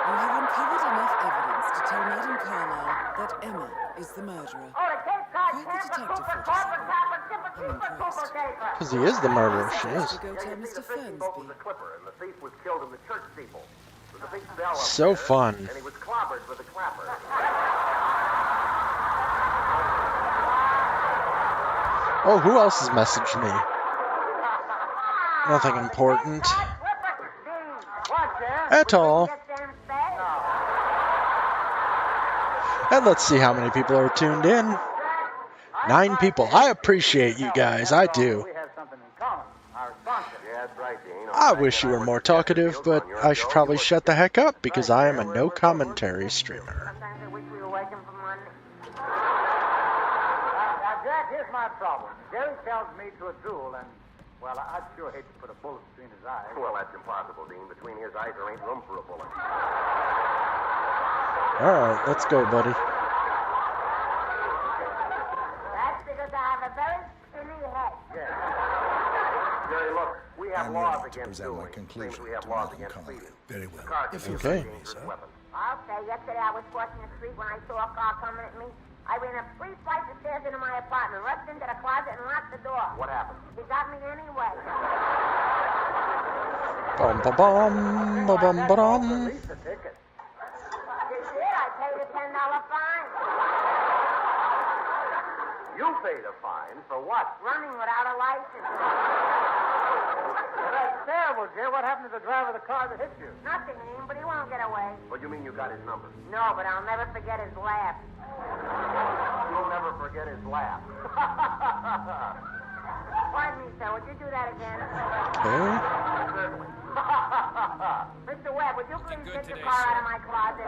[SPEAKER 4] You have uncovered enough evidence to tell Madame Carlyle that Emma is the murderer.
[SPEAKER 23] Oh, the Cape Cod
[SPEAKER 4] Quite the
[SPEAKER 23] Camper
[SPEAKER 4] detective
[SPEAKER 23] Cooper
[SPEAKER 4] for
[SPEAKER 23] Corker
[SPEAKER 4] yourself.
[SPEAKER 23] Capper Kipper
[SPEAKER 4] I'm
[SPEAKER 23] Keeper
[SPEAKER 4] impressed.
[SPEAKER 23] Cooper Caper.
[SPEAKER 1] Because he is the murderer, she is.
[SPEAKER 4] Go tell Mr.
[SPEAKER 23] The boat was a clipper, and the thief was killed in the church steeple. With the big bell up
[SPEAKER 1] So
[SPEAKER 23] there,
[SPEAKER 1] fun.
[SPEAKER 23] And he was clobbered with a clapper.
[SPEAKER 1] Oh, who else has messaged me? Nothing important. At all. And let's see how many people are tuned in. 9 people. I appreciate you guys. I do.
[SPEAKER 6] We have something in common. Our sponsor.
[SPEAKER 23] Yeah, that's right, Dean.
[SPEAKER 1] I wish you were more talkative, but I should probably shut the heck up because I am a no commentary streamer.
[SPEAKER 23] Sometimes I wish we were working for money.
[SPEAKER 6] Now, Jack, here's my problem. Jerry tells me to a duel, and, well, I'd sure hate to put a bullet between his eyes.
[SPEAKER 23] Well, that's impossible, Dean. Between his eyes, there ain't room for a bullet.
[SPEAKER 1] Alright, let's go, buddy.
[SPEAKER 23] That's because I have a very skinny head.
[SPEAKER 6] Yeah.
[SPEAKER 23] Jerry, look, we have
[SPEAKER 3] I'm
[SPEAKER 23] laws
[SPEAKER 3] ready to
[SPEAKER 23] against
[SPEAKER 3] present my
[SPEAKER 23] dueling.
[SPEAKER 3] conclusion
[SPEAKER 23] We have
[SPEAKER 3] to
[SPEAKER 23] laws
[SPEAKER 3] Madame
[SPEAKER 23] against
[SPEAKER 3] Carlyle.
[SPEAKER 23] speeding.
[SPEAKER 3] Very well.
[SPEAKER 23] Cars
[SPEAKER 3] If
[SPEAKER 23] can
[SPEAKER 3] you
[SPEAKER 23] use
[SPEAKER 1] Okay.
[SPEAKER 23] dangerous
[SPEAKER 3] sir.
[SPEAKER 23] weapons. I'll say, yesterday I was crossing the street when I saw a car coming at me. I ran up 3 flights of stairs into my apartment, rushed into the closet, and locked the door. What happened? He got me anyway.
[SPEAKER 1] Bum ba bum ba bum ba dum.
[SPEAKER 23] You did? I paid a $10 fine. You paid a fine for what? Running without a license.
[SPEAKER 6] Well, that's terrible, Jerry. What happened to the driver of the car that hit you?
[SPEAKER 23] Nothing, Ian, but he won't get away. What, you mean you got his number? No, but I'll never forget his laugh. You'll never forget his laugh. Pardon me, sir. Would you do that again?
[SPEAKER 1] Okay.
[SPEAKER 23] Certainly. Mr. Webb, would you please get your car out of my closet?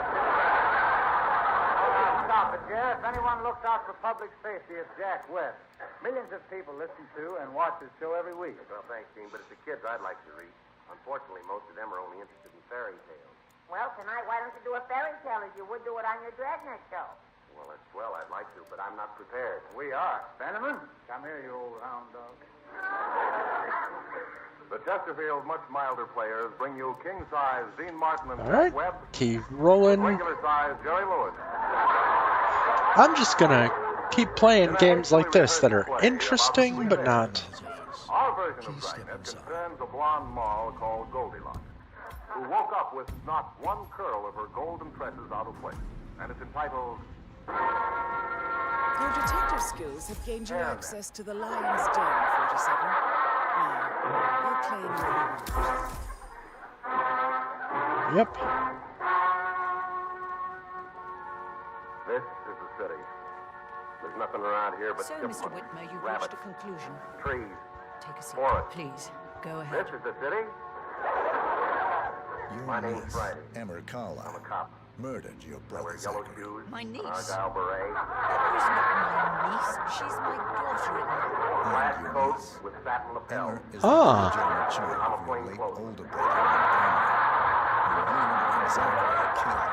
[SPEAKER 6] Stop it, Jerry. If anyone looks out for public safety, it's Jack West. Millions of people listen to and watch his show every week.
[SPEAKER 23] Well, thanks, Dean, but it's the kids I'd like to reach. Unfortunately, most of them are only interested in fairy tales. Well, tonight, why don't you do a fairy tale as you would do it on your Dragnet show?
[SPEAKER 6] Well, it's swell. I'd like to, but I'm not prepared. We are. Fenneman, come here, you old hound dog. The Chesterfield much milder players bring you king-size Dean Martin and
[SPEAKER 1] All right,
[SPEAKER 6] Webb,
[SPEAKER 1] keep rolling.
[SPEAKER 6] regular-size Jerry Lewis.
[SPEAKER 1] I'm just gonna keep playing games like this that are interesting, but not.
[SPEAKER 6] Our version of Dragnet concerns a blonde moll called Goldilocks, who woke up with not one curl of her golden tresses out of place. And it's entitled...
[SPEAKER 4] Your detective skills have gained you access to the Lion's Den, 47. Now, they'll claim your reward.
[SPEAKER 1] Yep.
[SPEAKER 6] This is the city. There's nothing around here but
[SPEAKER 3] So,
[SPEAKER 6] chipmunks,
[SPEAKER 3] Mr. Whitmer, you've
[SPEAKER 6] rabbits,
[SPEAKER 3] reached a conclusion.
[SPEAKER 6] trees,
[SPEAKER 3] Take a seat,
[SPEAKER 6] forests.
[SPEAKER 3] please. Go ahead.
[SPEAKER 6] This is the city? My name's
[SPEAKER 5] niece,
[SPEAKER 6] Friday.
[SPEAKER 5] Emma Carlyle,
[SPEAKER 6] I'm a cop.
[SPEAKER 5] murdered your
[SPEAKER 6] I
[SPEAKER 5] brother
[SPEAKER 6] wear yellow
[SPEAKER 5] Zachary.
[SPEAKER 6] shoes,
[SPEAKER 3] My niece?
[SPEAKER 6] Argyle beret,
[SPEAKER 3] Emma's not my niece. She's my daughter-in-law.
[SPEAKER 6] glass coat with satin lapel.
[SPEAKER 5] Emma is
[SPEAKER 1] Ah.
[SPEAKER 5] the legitimate child
[SPEAKER 6] I'm a
[SPEAKER 5] of your
[SPEAKER 6] plain
[SPEAKER 5] late
[SPEAKER 6] clothes.
[SPEAKER 5] older brother, Montgomery, who you and Zachary killed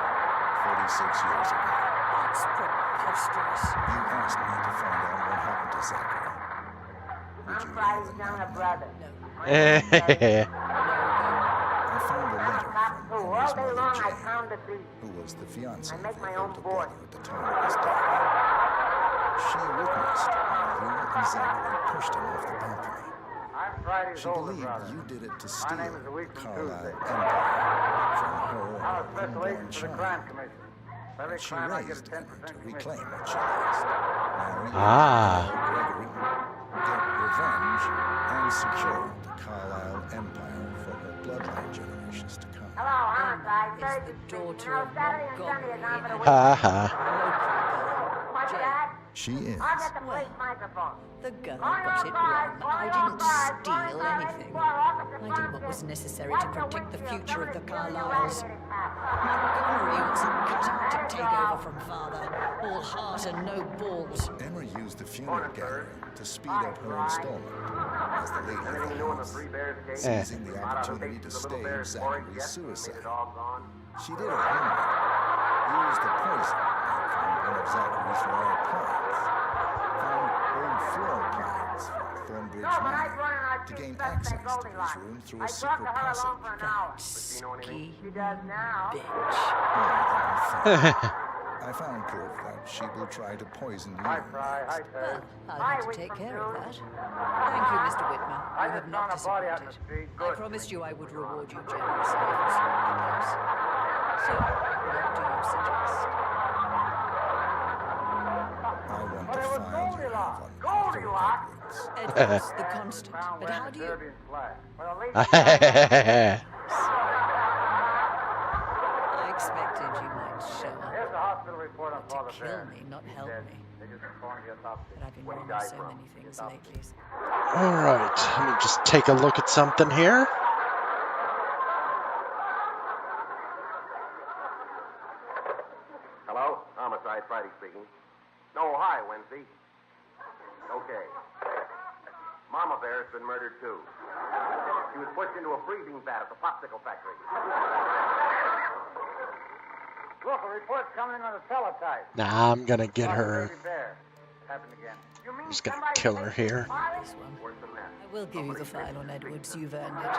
[SPEAKER 5] 46 years ago.
[SPEAKER 3] That's preposterous.
[SPEAKER 5] You asked me to find out what happened to Zachary. Would
[SPEAKER 23] I'm
[SPEAKER 5] you
[SPEAKER 23] Friday's
[SPEAKER 5] rather
[SPEAKER 23] younger
[SPEAKER 5] not know?
[SPEAKER 23] brother.
[SPEAKER 5] I found a letter
[SPEAKER 23] Cops
[SPEAKER 5] from
[SPEAKER 23] who
[SPEAKER 5] Emma's
[SPEAKER 23] all day
[SPEAKER 5] mother,
[SPEAKER 23] long I
[SPEAKER 5] Jane,
[SPEAKER 23] pound the beat.
[SPEAKER 5] who was the fiancée
[SPEAKER 23] I make
[SPEAKER 5] of
[SPEAKER 23] my
[SPEAKER 5] your
[SPEAKER 23] own
[SPEAKER 5] older
[SPEAKER 23] board.
[SPEAKER 5] brother at the time of his death. She witnessed how you and Zachary pushed him off the balcony.
[SPEAKER 6] I'm Friday's
[SPEAKER 5] She
[SPEAKER 6] older
[SPEAKER 5] believed
[SPEAKER 6] brother.
[SPEAKER 5] you did it to
[SPEAKER 6] My
[SPEAKER 5] steal
[SPEAKER 6] name is a week
[SPEAKER 5] the
[SPEAKER 6] from
[SPEAKER 5] Carlisle
[SPEAKER 6] Tuesday.
[SPEAKER 5] empire from her
[SPEAKER 6] I'm a
[SPEAKER 5] and her
[SPEAKER 6] special
[SPEAKER 5] unborn
[SPEAKER 6] agent for the
[SPEAKER 5] child.
[SPEAKER 6] Crime Commission. For every
[SPEAKER 5] But she
[SPEAKER 6] crime I get a
[SPEAKER 5] raised Emma
[SPEAKER 6] 10%
[SPEAKER 5] to
[SPEAKER 6] commission.
[SPEAKER 5] reclaim what she lost. Now you
[SPEAKER 1] Ah.
[SPEAKER 5] and Gregory get revenge and secure the Carlisle empire for her bloodline generations to come.
[SPEAKER 23] Hello, homicide.
[SPEAKER 3] Is
[SPEAKER 23] Thursday
[SPEAKER 3] the
[SPEAKER 23] speaking.
[SPEAKER 3] daughter
[SPEAKER 23] No,
[SPEAKER 3] of
[SPEAKER 23] Saturday and Sunday is on for the
[SPEAKER 3] Montgomery.
[SPEAKER 23] week.
[SPEAKER 1] Ha ha.
[SPEAKER 23] What's that?
[SPEAKER 5] She is.
[SPEAKER 23] I'll get the police microphone.
[SPEAKER 3] The girl
[SPEAKER 23] Call
[SPEAKER 3] got
[SPEAKER 23] your
[SPEAKER 3] it
[SPEAKER 23] five,
[SPEAKER 3] wrong.
[SPEAKER 23] call
[SPEAKER 3] I
[SPEAKER 23] your
[SPEAKER 3] didn't
[SPEAKER 23] five,
[SPEAKER 3] steal
[SPEAKER 23] call your
[SPEAKER 3] anything.
[SPEAKER 23] 84, Officer
[SPEAKER 3] I did what was
[SPEAKER 23] Thompson.
[SPEAKER 3] necessary
[SPEAKER 23] Wipe
[SPEAKER 3] to protect the
[SPEAKER 23] windshield.
[SPEAKER 3] future of the
[SPEAKER 23] Somebody's stealing your
[SPEAKER 3] Carlyles.
[SPEAKER 23] radiator tap.
[SPEAKER 3] Montgomery wasn't cut out to take over from father. All heart and no balls.
[SPEAKER 5] Emma used the funeral gathering to speed up her installment as the lady of
[SPEAKER 6] Anything
[SPEAKER 5] the
[SPEAKER 6] new in the
[SPEAKER 5] house,
[SPEAKER 6] Three Bears case?
[SPEAKER 5] seizing the
[SPEAKER 6] Out of the
[SPEAKER 5] opportunity to
[SPEAKER 6] faces of little
[SPEAKER 5] stage
[SPEAKER 6] bears
[SPEAKER 5] Zachary's
[SPEAKER 6] foraged yet?
[SPEAKER 5] suicide.
[SPEAKER 6] Made it all gone?
[SPEAKER 5] She did her homework, used the poison made from one of Zachary's rare plants, found old floor plans from Thornbridge
[SPEAKER 23] No, but I
[SPEAKER 5] Manor
[SPEAKER 23] brought in our
[SPEAKER 5] to
[SPEAKER 23] chief
[SPEAKER 5] gain
[SPEAKER 23] suspect,
[SPEAKER 5] access to his
[SPEAKER 23] Goldilocks.
[SPEAKER 5] room through
[SPEAKER 23] I
[SPEAKER 5] a secret
[SPEAKER 23] talked to her
[SPEAKER 5] passage.
[SPEAKER 23] alone for an hour.
[SPEAKER 6] Does she know anything?
[SPEAKER 23] She does now.
[SPEAKER 5] More than you think. I found proof that she will try to poison you.
[SPEAKER 6] Hi, Fry. Hi, Ted.
[SPEAKER 3] I'll
[SPEAKER 23] Hi,
[SPEAKER 3] have to
[SPEAKER 23] we
[SPEAKER 3] take
[SPEAKER 23] from
[SPEAKER 3] care of
[SPEAKER 23] June.
[SPEAKER 3] that. Thank you, Mr. Whitmer.
[SPEAKER 6] I
[SPEAKER 3] You have
[SPEAKER 6] just
[SPEAKER 3] not
[SPEAKER 6] found a body out in the
[SPEAKER 3] disappointed.
[SPEAKER 6] street.
[SPEAKER 3] I
[SPEAKER 6] Good.
[SPEAKER 3] promised you I would reward you generously if you solved the case. So, what do you suggest?
[SPEAKER 5] I want to find you on
[SPEAKER 23] Goldilocks?
[SPEAKER 3] Edwards, the constant.
[SPEAKER 6] Found
[SPEAKER 3] But how do you...
[SPEAKER 6] Serbian flag. Well, at least
[SPEAKER 3] I expected you might show up.
[SPEAKER 6] here's the hospital report on Father
[SPEAKER 3] To kill
[SPEAKER 6] Bear.
[SPEAKER 3] me, not help
[SPEAKER 6] Dead.
[SPEAKER 3] me.
[SPEAKER 6] They just performed the autopsy.
[SPEAKER 3] But I've been
[SPEAKER 6] What he
[SPEAKER 3] wrong
[SPEAKER 6] died
[SPEAKER 3] with so
[SPEAKER 6] from.
[SPEAKER 3] many things
[SPEAKER 6] The autopsy.
[SPEAKER 3] lately.
[SPEAKER 1] All right, let me just take a look at something here.
[SPEAKER 6] Hello? Homicide, Friday speaking. No, hi, Wednesday. Okay. Mama Bear's been murdered, too. She was pushed into a freezing vat at the popsicle factory. Look, a report's coming in on the teletype.
[SPEAKER 1] Nah, I'm gonna get her.
[SPEAKER 6] Baby Bear. Happened again. You mean
[SPEAKER 1] I'm just gonna kill her here.
[SPEAKER 3] This one.
[SPEAKER 6] worse than that?
[SPEAKER 3] I will give you the file on Edwards. You've earned it.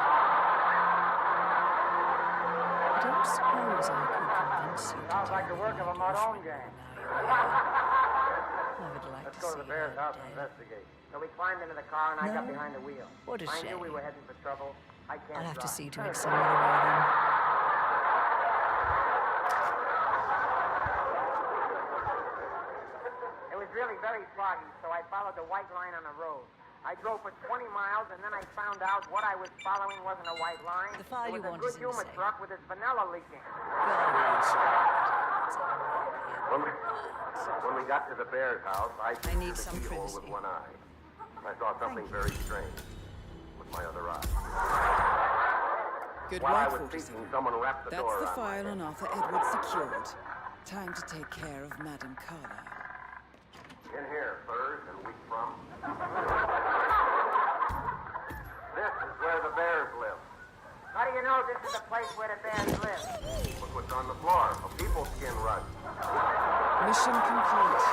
[SPEAKER 3] I don't suppose I could convince you to
[SPEAKER 6] Sounds like
[SPEAKER 3] tell
[SPEAKER 6] the work
[SPEAKER 3] me
[SPEAKER 6] of a
[SPEAKER 3] what
[SPEAKER 6] Mardone
[SPEAKER 3] you
[SPEAKER 6] gang.
[SPEAKER 3] I would like
[SPEAKER 6] Let's
[SPEAKER 3] to
[SPEAKER 6] go to
[SPEAKER 3] see
[SPEAKER 6] the Bear's
[SPEAKER 3] her
[SPEAKER 6] house and
[SPEAKER 3] dead.
[SPEAKER 6] investigate.
[SPEAKER 23] So we climbed into the car and I got
[SPEAKER 3] No.
[SPEAKER 23] behind the wheel.
[SPEAKER 3] What a
[SPEAKER 23] I
[SPEAKER 3] shame.
[SPEAKER 23] knew we were heading for trouble. I can't
[SPEAKER 3] I'll have to
[SPEAKER 23] drive.
[SPEAKER 3] see to it some other way then.
[SPEAKER 23] It was really very foggy, so I followed the white line on the road. I drove for 20 miles, and then I found out what I was following wasn't a white line.
[SPEAKER 3] The file
[SPEAKER 23] it
[SPEAKER 3] you
[SPEAKER 23] was
[SPEAKER 3] want
[SPEAKER 23] a
[SPEAKER 3] is
[SPEAKER 23] good
[SPEAKER 3] in the
[SPEAKER 23] humor
[SPEAKER 3] safe.
[SPEAKER 23] truck with its vanilla leaking.
[SPEAKER 6] When we got to the Bear's house, I
[SPEAKER 3] need
[SPEAKER 6] the
[SPEAKER 3] some
[SPEAKER 6] keyhole
[SPEAKER 3] privacy.
[SPEAKER 6] with one eye. I saw something very strange with my other eye.
[SPEAKER 4] Good
[SPEAKER 6] While I
[SPEAKER 4] work,
[SPEAKER 6] was
[SPEAKER 4] 47.
[SPEAKER 6] speaking, someone wrapped the
[SPEAKER 4] That's
[SPEAKER 6] door
[SPEAKER 4] the
[SPEAKER 6] around my
[SPEAKER 4] file
[SPEAKER 6] neck.
[SPEAKER 4] on Arthur Edwards secured. Time to take care of Madame Carlyle.
[SPEAKER 6] In here, sirs, and weak from. This is where the Bears live.
[SPEAKER 23] How do you know this is the place where the bears live?
[SPEAKER 6] Look what's on the floor, a people skin rug.
[SPEAKER 4] Mission complete.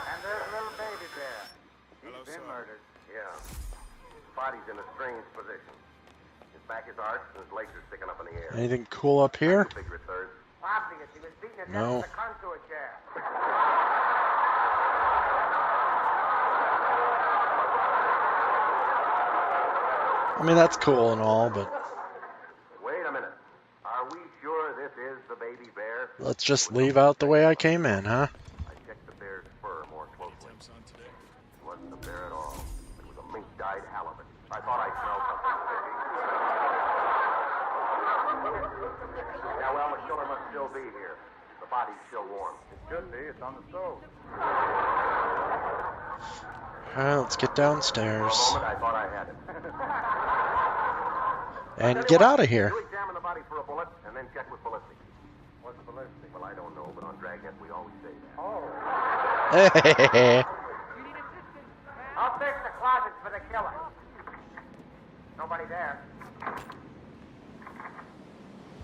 [SPEAKER 6] And there's little baby bear. He's been murdered.
[SPEAKER 9] Yeah. His body's in a strange position. His back is arched and his legs are sticking up in the air.
[SPEAKER 1] Anything cool up here?
[SPEAKER 9] Figure it, third.
[SPEAKER 23] Obvious. He was beating a
[SPEAKER 1] No.
[SPEAKER 23] with a contour chair.
[SPEAKER 1] I mean, that's cool and all, but
[SPEAKER 9] Wait a minute. Are we sure this is the baby bear?
[SPEAKER 1] let's just leave out the way I came in, huh?
[SPEAKER 9] I checked the bear's fur more closely. It wasn't a bear at all. It was a mink-dyed halibut. I thought I smelled something fishy. Yeah, well, the killer must still be here. The body's still warm.
[SPEAKER 6] It should be. It's on the stove.
[SPEAKER 1] Let's get downstairs
[SPEAKER 9] For a moment, I thought I had it.
[SPEAKER 1] and get out of here.
[SPEAKER 9] You examine the body for a bullet and then check with ballistics.
[SPEAKER 6] What's ballistic?
[SPEAKER 9] Well, I don't know, but on Dragnet we always say that.
[SPEAKER 6] Oh.
[SPEAKER 23] I'll search the closets for the killer. Nobody there.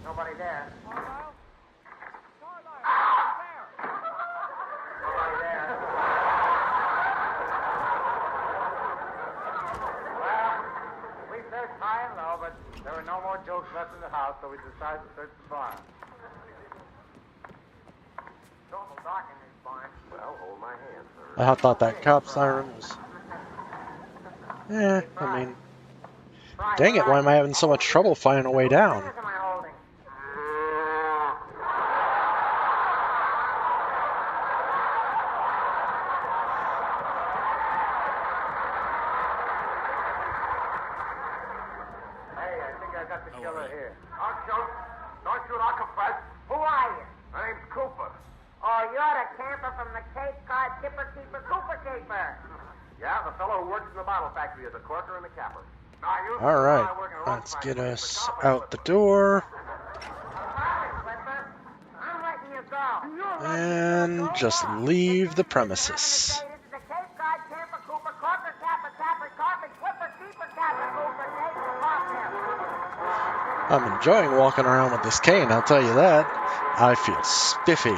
[SPEAKER 23] Nobody there. Nobody there.
[SPEAKER 6] Well, we searched high and low, but there were no more jokes left in the house, so we decided to search the barn.
[SPEAKER 23] It's awful dark in this barn.
[SPEAKER 9] Well, hold my hand, sir.
[SPEAKER 1] I thought that cop siren was... I mean... Dang it, why am I having so much trouble finding a way down?
[SPEAKER 23] What am I holding?
[SPEAKER 6] Hey, I think I got the killer here.
[SPEAKER 9] Don't shoot. Don't shoot, I'll confess.
[SPEAKER 23] Who are you?
[SPEAKER 9] My name's Cooper.
[SPEAKER 23] Oh, you're the camper from the Cape Cod Tipper Keeper Cooper Keeper.
[SPEAKER 9] Yeah, the fellow who works in the bottle factory as a corker and a capper. Now, you
[SPEAKER 1] All right, let's get us out the door
[SPEAKER 23] I'm letting you go.
[SPEAKER 1] and just leave the premises.
[SPEAKER 23] This is the Cape Cod Camper Cooper Corker Capper Capper Carpet Clipper Keeper Capper Cooper Cape Cod.
[SPEAKER 1] I'm enjoying walking around with this cane, I'll tell you that. I feel spiffy.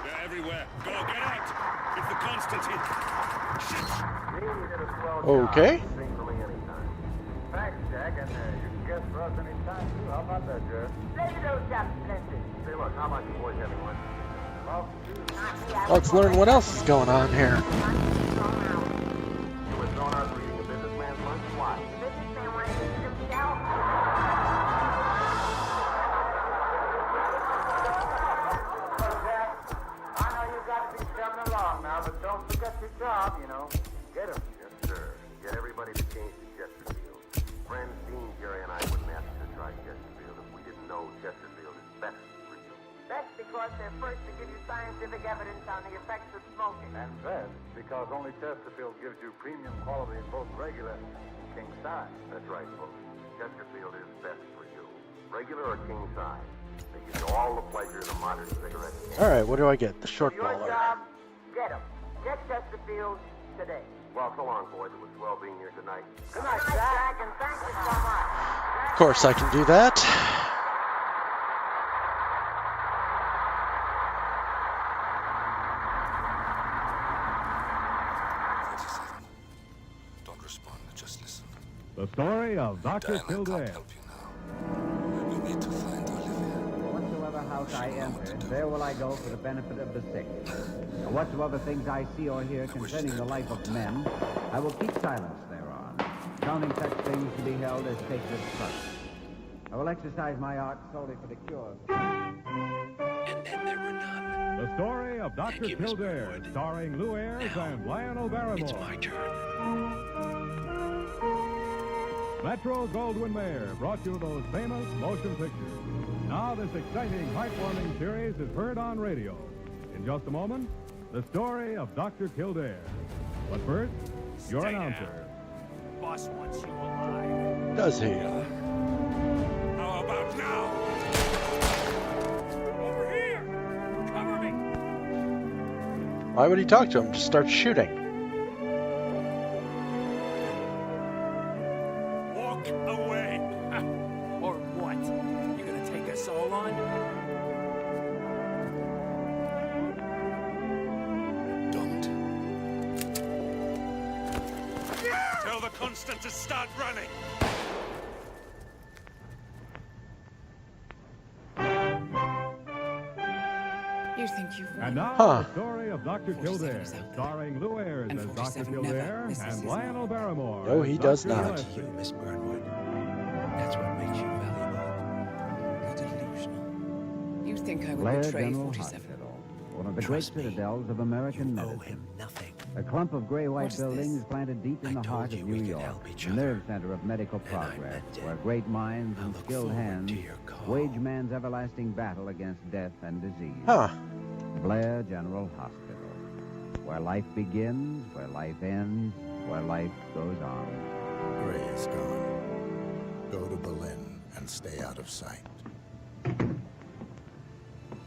[SPEAKER 18] They're everywhere. Go, get out! It's the Constantine. Shit!
[SPEAKER 1] Okay.
[SPEAKER 6] Thanks, Jack, and you can guess for us any time, too. How about that, Jack?
[SPEAKER 23] Let it go, Jump Splendid.
[SPEAKER 9] Say, look, how about you boys having lunch?
[SPEAKER 1] Let's learn what else is going on here.
[SPEAKER 9] You were thrown out for eating a businessman's lunch? Why?
[SPEAKER 23] The businessman wanted to eat himself.
[SPEAKER 6] I know you got to be coming along now, but don't forget your job, you know. Get him.
[SPEAKER 9] Yes, sir. Get everybody to change to Chesterfield. Friends Dean, Jerry, and I wouldn't ask you to try Chesterfield if we didn't know Chesterfield is best for you.
[SPEAKER 23] That's because they're first to give you scientific evidence on the effects of smoking.
[SPEAKER 6] And then, because only Chesterfield gives you premium quality in both regular and king size.
[SPEAKER 9] That's right, folks. Chesterfield is best for you. Regular or king size. They give you all the pleasures of modern cigarettes.
[SPEAKER 1] Alright, what do I get? The short
[SPEAKER 23] Your
[SPEAKER 1] baller.
[SPEAKER 23] job, get him. Get Chesterfield today.
[SPEAKER 9] Well, so long, boys. It was swell being here tonight.
[SPEAKER 23] Good night, Jack, and thank you so much.
[SPEAKER 1] Of course I can do that.
[SPEAKER 18] Don't respond, just listen.
[SPEAKER 11] The story of Dr. Kildare.
[SPEAKER 18] We need to find Olivia.
[SPEAKER 17] Whatsoever house I enter, there will I go for the benefit of the sick. And whatsoever things I see or hear concerning the life of men, I will keep silence thereon, counting such things to be held as sacred trust. I will exercise my art solely for the cure.
[SPEAKER 11] And then there were none. The story of Dr. Kildare, starring Lou Ayres and Lionel Barrymore. It's my turn. Metro Goldwyn Mayer brought you those famous motion pictures. Now this exciting, heartwarming series is heard on radio. In just a moment, the story of Dr. Kildare. But first, your announcer.
[SPEAKER 18] Boss wants you alive.
[SPEAKER 1] Does he?
[SPEAKER 18] How about now? Over here! Cover me!
[SPEAKER 1] Why would he talk to him? Just start shooting.
[SPEAKER 12] Walk away.
[SPEAKER 3] Or what? You gonna take us all on?
[SPEAKER 12] Tell the Constant to start running.
[SPEAKER 4] You think you've won?
[SPEAKER 11] And now,
[SPEAKER 1] Huh.
[SPEAKER 11] the story of Dr. Kildare, starring Lou Ayres as Dr. Kildare and Lionel Barrymore.
[SPEAKER 1] No, he
[SPEAKER 11] as
[SPEAKER 1] does
[SPEAKER 11] Dr.
[SPEAKER 1] not.
[SPEAKER 11] Gillespie.
[SPEAKER 5] Miss Burnwood. That's what makes you valuable. You're delusional.
[SPEAKER 4] You think I would
[SPEAKER 17] Blair
[SPEAKER 4] betray
[SPEAKER 17] General
[SPEAKER 4] 47?
[SPEAKER 17] Hospital, one of the
[SPEAKER 5] Trust
[SPEAKER 17] great
[SPEAKER 5] me,
[SPEAKER 17] citadels of American
[SPEAKER 5] owe
[SPEAKER 17] medicine.
[SPEAKER 5] him nothing.
[SPEAKER 17] A clump of gray-white
[SPEAKER 4] What is
[SPEAKER 17] buildings
[SPEAKER 4] this?
[SPEAKER 17] planted deep in
[SPEAKER 5] I
[SPEAKER 17] the
[SPEAKER 5] told
[SPEAKER 17] heart
[SPEAKER 5] you
[SPEAKER 17] of
[SPEAKER 5] we
[SPEAKER 17] New
[SPEAKER 5] could
[SPEAKER 17] York,
[SPEAKER 5] help each
[SPEAKER 17] the
[SPEAKER 5] other.
[SPEAKER 17] nerve center of medical
[SPEAKER 5] And I
[SPEAKER 17] progress,
[SPEAKER 5] meant it.
[SPEAKER 17] where great minds
[SPEAKER 5] I
[SPEAKER 17] and
[SPEAKER 5] look
[SPEAKER 17] skilled
[SPEAKER 5] forward
[SPEAKER 17] hands
[SPEAKER 5] to your call.
[SPEAKER 17] wage man's everlasting battle against death and disease.
[SPEAKER 1] Huh.
[SPEAKER 17] Blair General Hospital, where life begins, where life ends, where life goes on.
[SPEAKER 5] Gray is gone. Go to Berlin and stay out of sight.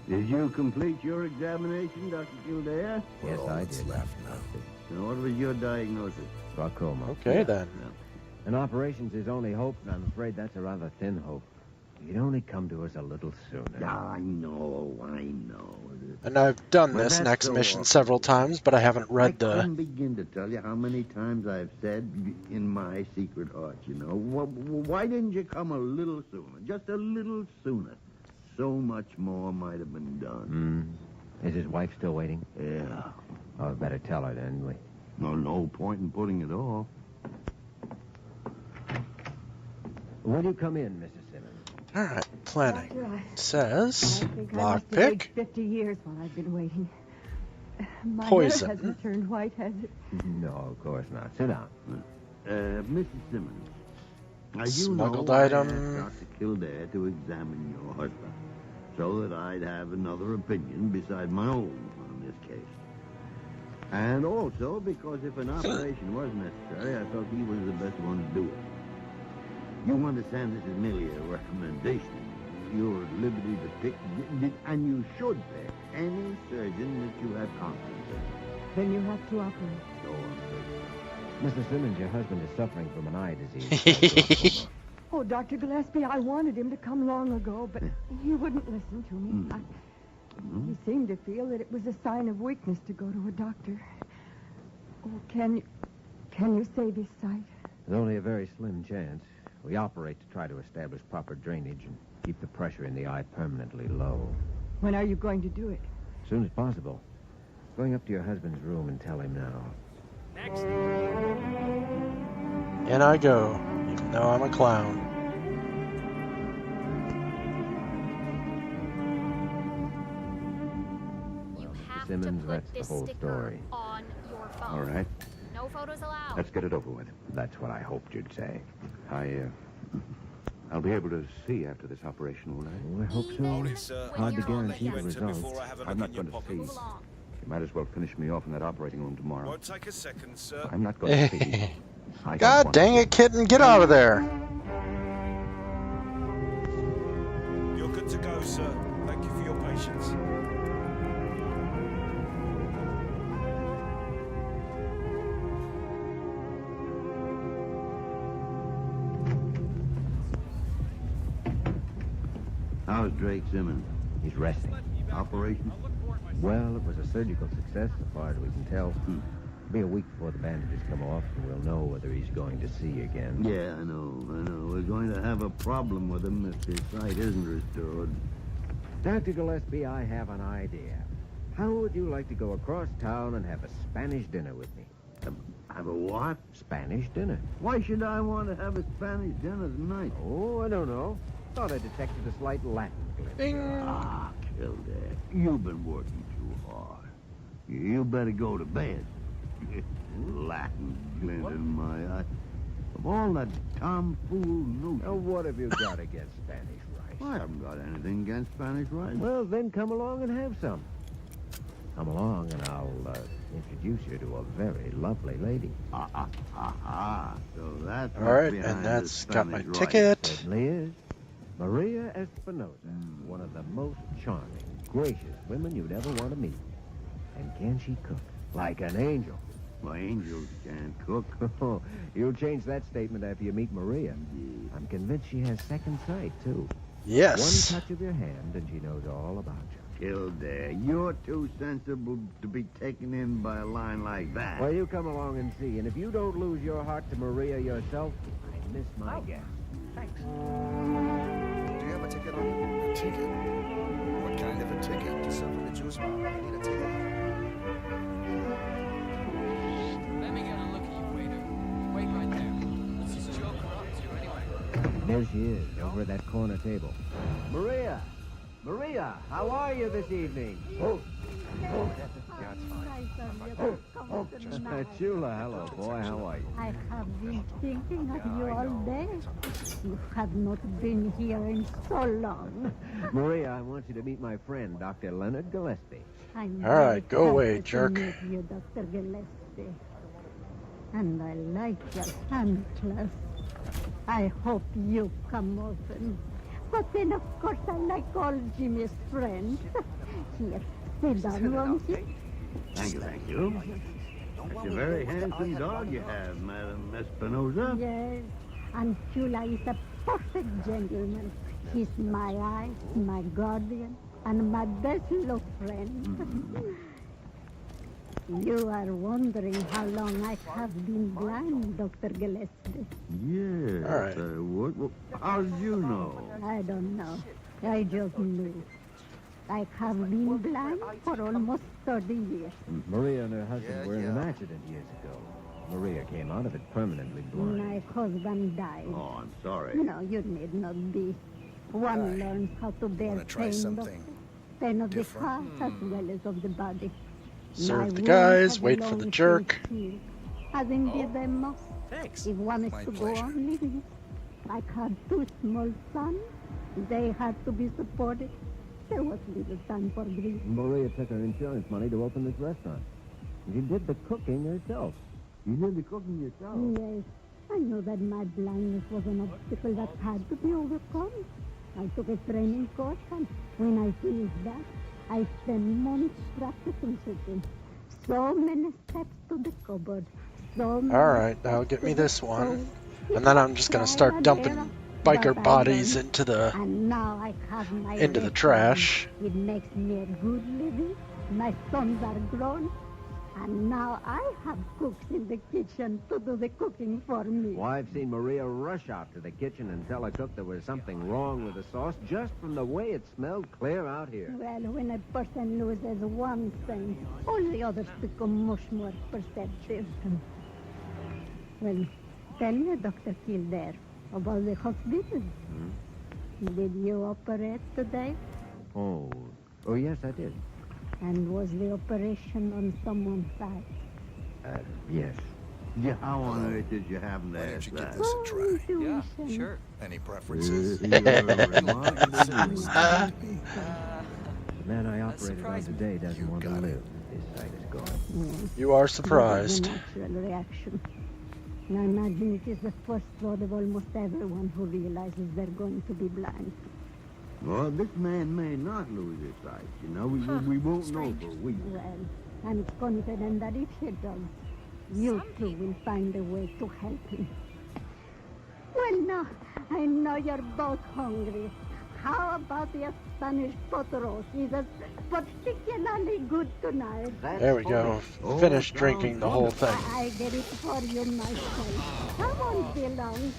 [SPEAKER 2] Did you complete your examination, Dr. Kildare?
[SPEAKER 5] We're
[SPEAKER 17] Yes,
[SPEAKER 5] all
[SPEAKER 17] I
[SPEAKER 5] that's
[SPEAKER 17] did.
[SPEAKER 5] left now.
[SPEAKER 2] And what was your diagnosis?
[SPEAKER 17] Glaucoma.
[SPEAKER 1] Okay, then.
[SPEAKER 17] An operation's his only hope, and I'm afraid that's a rather thin hope. You'd only come to us a little sooner.
[SPEAKER 2] I know.
[SPEAKER 1] And I've done
[SPEAKER 2] Well,
[SPEAKER 1] this
[SPEAKER 2] that's
[SPEAKER 1] next
[SPEAKER 2] so
[SPEAKER 1] mission
[SPEAKER 2] awful.
[SPEAKER 1] several times, but I haven't
[SPEAKER 2] I
[SPEAKER 1] read the...
[SPEAKER 2] couldn't begin to tell you how many times I've said in my secret heart, why didn't you come a little sooner? Just a little sooner. So much more might have been done.
[SPEAKER 17] Is his wife still waiting?
[SPEAKER 2] Yeah.
[SPEAKER 17] Oh, better tell her then.
[SPEAKER 2] No point in putting it off.
[SPEAKER 17] When you come in, Mrs. Simmons?
[SPEAKER 1] All right, planning.
[SPEAKER 21] Doctor, I
[SPEAKER 1] Says,
[SPEAKER 21] think I must have aged
[SPEAKER 1] lockpick,
[SPEAKER 21] 50 years while I've been waiting. My
[SPEAKER 1] Poison.
[SPEAKER 21] hair hasn't turned white, has it?
[SPEAKER 17] No, of course not. Sit down.
[SPEAKER 2] Mrs. Simmons, now
[SPEAKER 1] Smuggled
[SPEAKER 2] I
[SPEAKER 1] item.
[SPEAKER 2] asked Dr. Kildare to examine your husband so that I'd have another opinion beside my own on this case. And also because if an operation was necessary, I felt he was the best one to do it. You understand this is merely a recommendation. You're at liberty to pick, and you should pick, any surgeon that you have confidence in.
[SPEAKER 21] Then you have to operate.
[SPEAKER 2] So I'm
[SPEAKER 17] Mrs. Simmons, your husband is suffering from an eye disease.
[SPEAKER 21] Oh, Dr. Gillespie, I wanted him to come long ago, but he wouldn't listen to me. He seemed to feel that it was a sign of weakness to go to a doctor. Oh, can you save his sight?
[SPEAKER 17] There's only a very slim chance. We operate to try to establish proper drainage and keep the pressure in the eye permanently low.
[SPEAKER 21] When are you going to do it?
[SPEAKER 17] As soon as possible. Going up to your husband's room and tell him now.
[SPEAKER 3] Next.
[SPEAKER 1] in I go, even though I'm a clown.
[SPEAKER 17] Simmons, that's the whole story.
[SPEAKER 7] On your phone.
[SPEAKER 2] All right.
[SPEAKER 7] No photos allowed.
[SPEAKER 2] Let's get it over with.
[SPEAKER 17] That's what I hoped you'd say.
[SPEAKER 2] I'll be able to see after this operation, will I?
[SPEAKER 17] Oh, I hope so.
[SPEAKER 12] Hold it, sir.
[SPEAKER 17] Hard to
[SPEAKER 12] Can't let
[SPEAKER 17] guarantee
[SPEAKER 12] you
[SPEAKER 17] the
[SPEAKER 12] enter
[SPEAKER 17] results.
[SPEAKER 12] before I have a
[SPEAKER 2] I'm
[SPEAKER 12] look
[SPEAKER 2] not
[SPEAKER 12] in your
[SPEAKER 2] going to
[SPEAKER 12] pockets.
[SPEAKER 2] see. You might as well finish me off in that operating room tomorrow.
[SPEAKER 12] Won't take a second, sir.
[SPEAKER 2] I'm not going to see.
[SPEAKER 1] God dang it, kitten, get out of there.
[SPEAKER 12] You're good to go, sir. Thank you for your patience.
[SPEAKER 2] How's Drake Simmons?
[SPEAKER 17] He's resting.
[SPEAKER 2] Operation?
[SPEAKER 17] Well, it was a surgical success so far as we can tell. It'll be a week before the bandages come off, and we'll know whether he's going to see again.
[SPEAKER 2] Yeah, I know. We're going to have a problem with him if his sight isn't restored.
[SPEAKER 17] Dr. Gillespie, I have an idea. How would you like to go across town and have a Spanish dinner with me?
[SPEAKER 2] Have a what?
[SPEAKER 17] Spanish dinner.
[SPEAKER 2] Why should I want to have a Spanish dinner tonight?
[SPEAKER 17] Oh, I don't know. Thought I detected a slight Latin glint.
[SPEAKER 2] Ah, Kildare, you've been working too hard. You better go to bed. Latin glint in my eye. Of all that tomfool notion.
[SPEAKER 17] Now, what have you got against Spanish rice?
[SPEAKER 2] I haven't got anything against Spanish rice.
[SPEAKER 17] Well, then come along and have some. Come along and I'll introduce you to a very lovely lady.
[SPEAKER 2] So that's
[SPEAKER 1] All right,
[SPEAKER 2] behind
[SPEAKER 1] and that's
[SPEAKER 2] the
[SPEAKER 1] got my
[SPEAKER 2] Spanish
[SPEAKER 1] ticket.
[SPEAKER 17] Certainly is. Maria Espinosa, one of the most charming, gracious women you'd ever want to meet. And
[SPEAKER 8] Can she cook? Like an angel.
[SPEAKER 2] Well, angels can't cook.
[SPEAKER 8] Oh, you'll change that statement after you meet Maria. I'm convinced she has second sight, too.
[SPEAKER 1] Yes.
[SPEAKER 8] One touch of your hand, and she knows all about you.
[SPEAKER 2] Kildare, you're too sensible to be taken in by a line like that.
[SPEAKER 8] Well, you come along and see, and if you don't lose your heart to Maria yourself, I miss my guess.
[SPEAKER 5] Thanks. Do you have a ticket on you? A ticket? What kind of a ticket? Something to choose from. I need a ticket.
[SPEAKER 3] Let me get a look at you, waiter. Wait right there. This is Joker up to anyway.
[SPEAKER 8] There she is, over at that corner table. Maria! Maria, how are you this evening? Chula, hello, boy. How are you?
[SPEAKER 20] I have been thinking of you all day. You have not been here in so long.
[SPEAKER 8] Maria, I want you to meet my friend, Dr. Leonard Gillespie.
[SPEAKER 20] All
[SPEAKER 1] right, go away, jerk.
[SPEAKER 20] To meet you, Dr. Gillespie. And I like your hand class. I hope you come often. But then, of course, I like all Jimmy's friends. Here, sit down, won't you?
[SPEAKER 2] Thank you, thank you. That's a very handsome dog you have, Madam Espinosa.
[SPEAKER 20] Yes, and Chula is a perfect gentleman. He's my eyes, my guardian, and my best love friend. You are wondering how long I have been blind, Dr. Gillespie.
[SPEAKER 2] Yes.
[SPEAKER 1] All right.
[SPEAKER 2] What, how did you know?
[SPEAKER 20] I don't know. I just knew. I have been blind for almost 30 years.
[SPEAKER 8] Maria and her husband were in an accident years ago. Maria came out of it permanently blind.
[SPEAKER 20] My husband died.
[SPEAKER 2] Oh, I'm sorry.
[SPEAKER 20] No, you need not be. One learns how to bear pain of the heart as well as of the body.
[SPEAKER 1] Serve the guys, wait for the jerk.
[SPEAKER 20] As indeed they must.
[SPEAKER 5] Thanks.
[SPEAKER 20] If one is
[SPEAKER 5] My
[SPEAKER 20] to
[SPEAKER 5] pleasure.
[SPEAKER 20] go on living. Like had two small sons. They had to be supported. There was little time for grief.
[SPEAKER 8] Maria took her insurance money to open this restaurant. She did the cooking herself.
[SPEAKER 2] You did the cooking yourself?
[SPEAKER 20] Yes. I knew that my blindness was an obstacle that had to be overcome. I took a training course, and when I finished that, I spent months practicing cooking. So many steps to the cupboard. So many
[SPEAKER 1] All right, now get me this one. And then I'm just going to start dumping biker bodies into the
[SPEAKER 20] And now I have my
[SPEAKER 1] into the
[SPEAKER 20] restaurant.
[SPEAKER 1] trash.
[SPEAKER 20] It makes me a good living. My sons are grown. And now I have cooks in the kitchen to do the cooking for me.
[SPEAKER 8] Well, I've seen Maria rush out to the kitchen and tell a cook there was something wrong with the sauce just from the way it smelled clear out here.
[SPEAKER 20] Well, when a person loses one sense, all the others become much more perceptive. Well, tell me, Dr. Kildare, about the hospital. Did you operate today?
[SPEAKER 8] Oh, yes, I did.
[SPEAKER 20] And was the operation on someone's side?
[SPEAKER 8] Yes.
[SPEAKER 2] Yeah, how on earth did you happen to ask
[SPEAKER 5] Give
[SPEAKER 2] that?
[SPEAKER 5] this a try.
[SPEAKER 20] Yeah,
[SPEAKER 3] sure.
[SPEAKER 5] Any preferences?
[SPEAKER 8] The man I operated on today doesn't want to live. His sight is gone.
[SPEAKER 1] You are surprised.
[SPEAKER 20] That is a natural reaction. And I imagine it is the first thought of almost everyone who realizes they're going to be blind.
[SPEAKER 2] Well, this man may not lose his sight. You know, we won't know for weeks.
[SPEAKER 20] Well, I'm confident that if he does, you two will find a way to help him. Well, now, I know you're both hungry. How about the Spanish pot roast? Is it particularly good tonight?
[SPEAKER 1] There we go. Finish drinking the whole thing.
[SPEAKER 20] I get it for you myself. Come on, belong.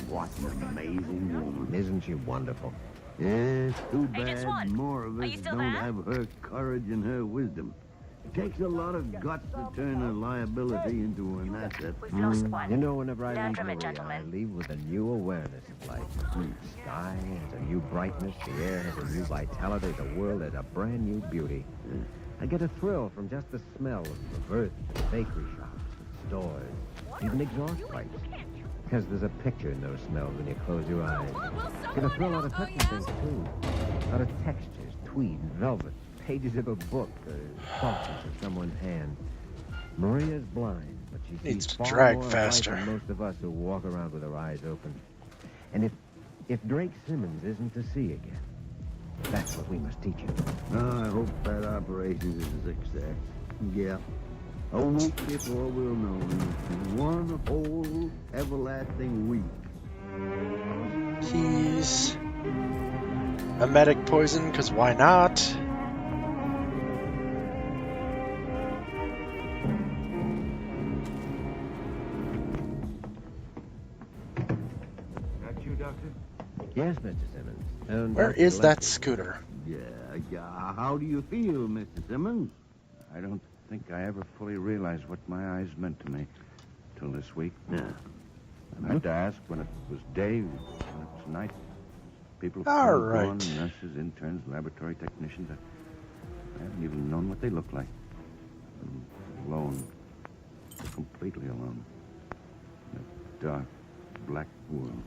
[SPEAKER 2] What an amazing woman.
[SPEAKER 8] Isn't she wonderful?
[SPEAKER 2] Yes, too
[SPEAKER 22] Agent
[SPEAKER 2] bad
[SPEAKER 22] Swan,
[SPEAKER 2] more of
[SPEAKER 22] are
[SPEAKER 2] us
[SPEAKER 22] you still
[SPEAKER 2] don't
[SPEAKER 22] there?
[SPEAKER 2] have her courage and her wisdom. It takes a lot of guts to turn a liability into an asset.
[SPEAKER 22] We've lost one.
[SPEAKER 8] You know, whenever I
[SPEAKER 22] Learn
[SPEAKER 8] leave
[SPEAKER 22] from it,
[SPEAKER 8] Maria, I
[SPEAKER 22] gentlemen.
[SPEAKER 8] leave with a new awareness of life. The sky has a new brightness, the air has a new vitality, the world has a brand new beauty. I get a thrill from just the smell of the earth, bakery shops, stores, even exhaust pipes. Because there's a picture in those smells when you close your eyes. Get a thrill out of touching things, too. Out of textures, tweed, velvet, pages of a book, the softness of someone's hand. Maria's blind, but she
[SPEAKER 1] Needs
[SPEAKER 8] sees
[SPEAKER 1] to
[SPEAKER 8] far
[SPEAKER 1] drag
[SPEAKER 8] more of
[SPEAKER 1] faster.
[SPEAKER 8] life than most of us who walk around with our eyes open. And if Drake Simmons isn't to see again, That's what we must teach him.
[SPEAKER 2] I hope that operation is a success. Yeah. A week before we'll know. One whole everlasting week.
[SPEAKER 1] He's a medic poison, because why not?
[SPEAKER 8] That you, Doctor? Yes, Mr. Simmons.
[SPEAKER 1] Where
[SPEAKER 8] Dr.
[SPEAKER 1] is that
[SPEAKER 8] Alexis.
[SPEAKER 1] scooter?
[SPEAKER 2] Yeah. How do you feel, Mr. Simmons?
[SPEAKER 16] I don't think I ever fully realized what my eyes meant to me till this week.
[SPEAKER 2] Yeah.
[SPEAKER 16] I had to ask when it was day, when it was night. People
[SPEAKER 1] All
[SPEAKER 16] were
[SPEAKER 1] right.
[SPEAKER 16] gone, nurses, interns, laboratory technicians. I haven't even known what they looked like. I'm alone. Completely alone. In a dark, black world.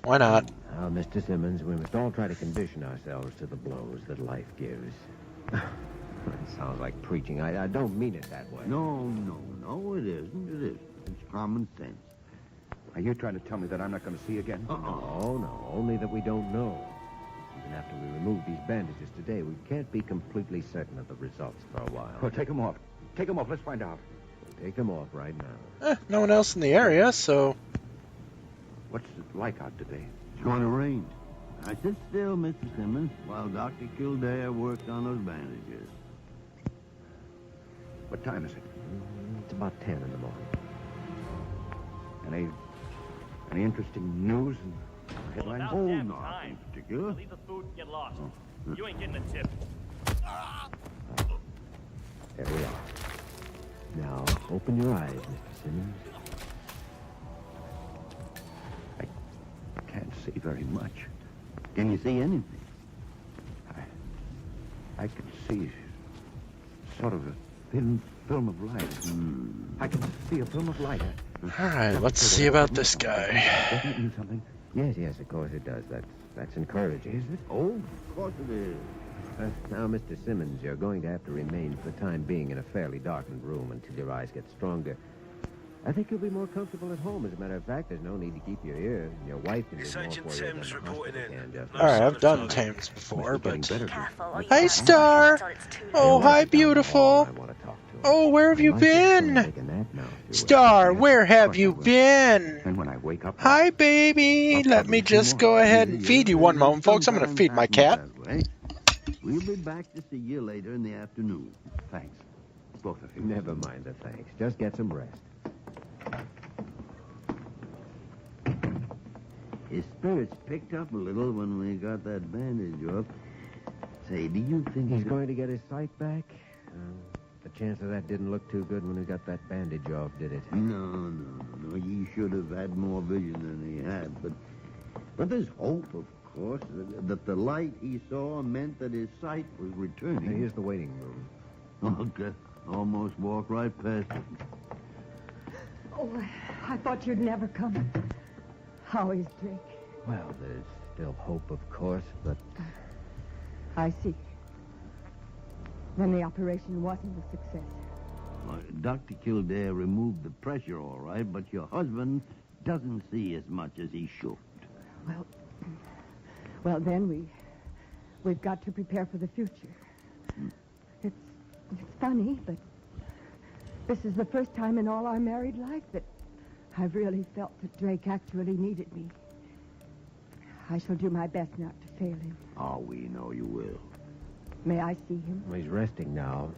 [SPEAKER 1] Why not?
[SPEAKER 8] Now, Mr. Simmons, we must all try to condition ourselves to the blows that life gives. It sounds like preaching. I don't mean it that way.
[SPEAKER 2] No, it isn't. It isn't. It's common sense.
[SPEAKER 16] Are you trying to tell me that I'm not going to see again?
[SPEAKER 8] No, only that we don't know. Even after we remove these bandages today, we can't be completely certain of the results for a while.
[SPEAKER 16] Well, take them off. Take them off. Let's find out.
[SPEAKER 8] We'll take them off right now.
[SPEAKER 1] No one else in the area, so...
[SPEAKER 16] What's it like out today?
[SPEAKER 2] It's going to rain. Now sit still, Mr. Simmons, while Dr. Kildare works on those bandages.
[SPEAKER 16] What time is it?
[SPEAKER 8] It's about 10 in the morning.
[SPEAKER 16] Any interesting news in the headlines?
[SPEAKER 2] Oh, no, in particular.
[SPEAKER 19] Leave the food and get lost. You ain't getting a tip.
[SPEAKER 8] There we are. Now, open your eyes, Mr. Simmons.
[SPEAKER 16] I can't see very much.
[SPEAKER 2] Can you see anything?
[SPEAKER 16] I can see sort of a thin film of light. I can see a film of light.
[SPEAKER 1] Alright, let's see about this guy.
[SPEAKER 16] Doesn't it mean something?
[SPEAKER 8] Yes, of course it does. That's encouraging.
[SPEAKER 16] Is it?
[SPEAKER 2] Oh, of course it is.
[SPEAKER 8] Now, Mr. Simmons, you're going to have to remain for the time being in a fairly darkened room until your eyes get stronger. I think you'll be more comfortable at home. As a matter of fact, there's no need to keep you here. Your wife can do more for you than the hospital can, just.
[SPEAKER 1] Alright, I've done Thames before, but...
[SPEAKER 8] Careful,
[SPEAKER 1] Hi, Star! Oh, hi, beautiful! Oh, where have you been? Star, where have you been?
[SPEAKER 16] And when I wake up...
[SPEAKER 1] Hi, baby! Let me just go ahead and feed you one moment, folks. I'm going to feed my cat.
[SPEAKER 2] We'll be back to see you later in the afternoon.
[SPEAKER 16] Thanks. Both of you.
[SPEAKER 8] Never mind the thanks. Just get some rest.
[SPEAKER 2] His spirits picked up a little when we got that bandage off. Say, do you think
[SPEAKER 8] he's going to get his sight back? The chance of that didn't look too good when we got that bandage off, did it?
[SPEAKER 2] No. He should have had more vision than he had. But there's hope, of course, that the light he saw meant that his sight was returning.
[SPEAKER 8] Here's the waiting room.
[SPEAKER 2] Okay. Almost walked right past it.
[SPEAKER 21] Oh, I thought you'd never come. How is Drake?
[SPEAKER 8] Well, there's still hope, of course, but...
[SPEAKER 21] I see. Then the operation wasn't a success.
[SPEAKER 2] Dr. Kildare removed the pressure, all right, but your husband doesn't see as much as he should.
[SPEAKER 21] Well, then we've got to prepare for the future. It's funny, but this is the first time in all our married life that I've really felt that Drake actually needed me. I shall do my best not to fail him.
[SPEAKER 2] Oh, we know you will.
[SPEAKER 21] May I see him?
[SPEAKER 8] Well, he's resting now.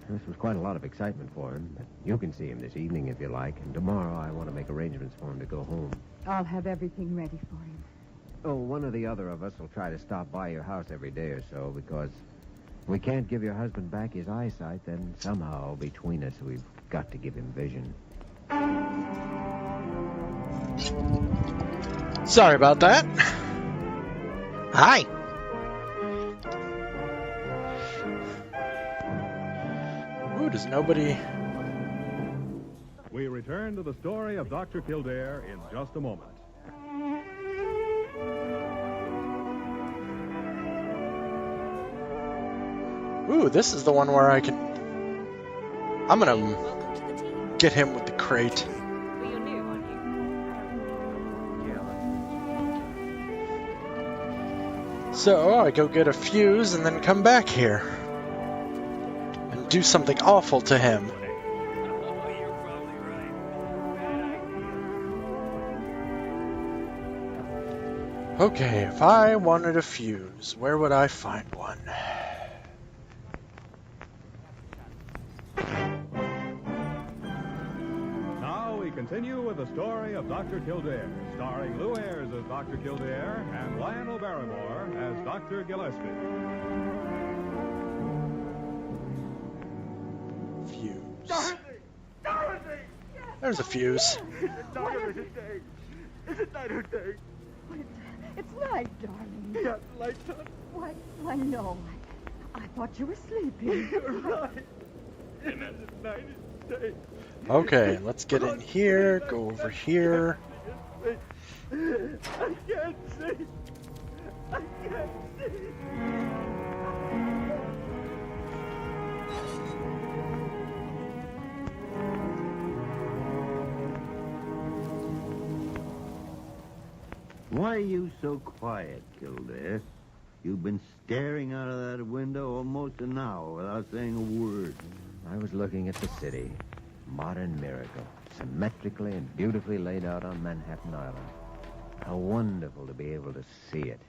[SPEAKER 8] This was quite a lot of excitement for him, but you can see him this evening if you like, and tomorrow I want to make arrangements for him to go home.
[SPEAKER 21] I'll have everything ready for him.
[SPEAKER 8] Oh, one or the other of us will try to stop by your house every day or so, because if we can't give your husband back his eyesight, then somehow between us we've got to give him vision.
[SPEAKER 1] Sorry about that. Hi. Ooh, does nobody...
[SPEAKER 11] We return to the story of Dr. Kildare in just a moment.
[SPEAKER 1] Ooh, this is the one where I can... I'm gonna get him with the crate. So I go get a fuse and then come back here and do something awful to him. Okay, if I wanted a fuse, where would I find one?
[SPEAKER 11] Now we continue with the story of Dr. Kildare, starring Lou Ayres as Dr. Kildare and Lionel Barrymore as Dr. Gillespie.
[SPEAKER 1] Fuse.
[SPEAKER 10] Dorothy! Dorothy!
[SPEAKER 1] There's a fuse.
[SPEAKER 10] Is it night or is it day? Is it night or day?
[SPEAKER 21] It's night, darling.
[SPEAKER 10] You got the lights on?
[SPEAKER 21] Why, no. I thought you were sleeping.
[SPEAKER 10] You're right. It isn't night, it's day.
[SPEAKER 1] Okay, let's get in here, go over here.
[SPEAKER 10] I can't see. I can't see.
[SPEAKER 2] Why are you so quiet, Kildare? You've been staring out of that window almost an hour without saying a word.
[SPEAKER 8] I was looking at the city. Modern miracle. Symmetrically and beautifully laid out on Manhattan Island. How wonderful to be able to see it.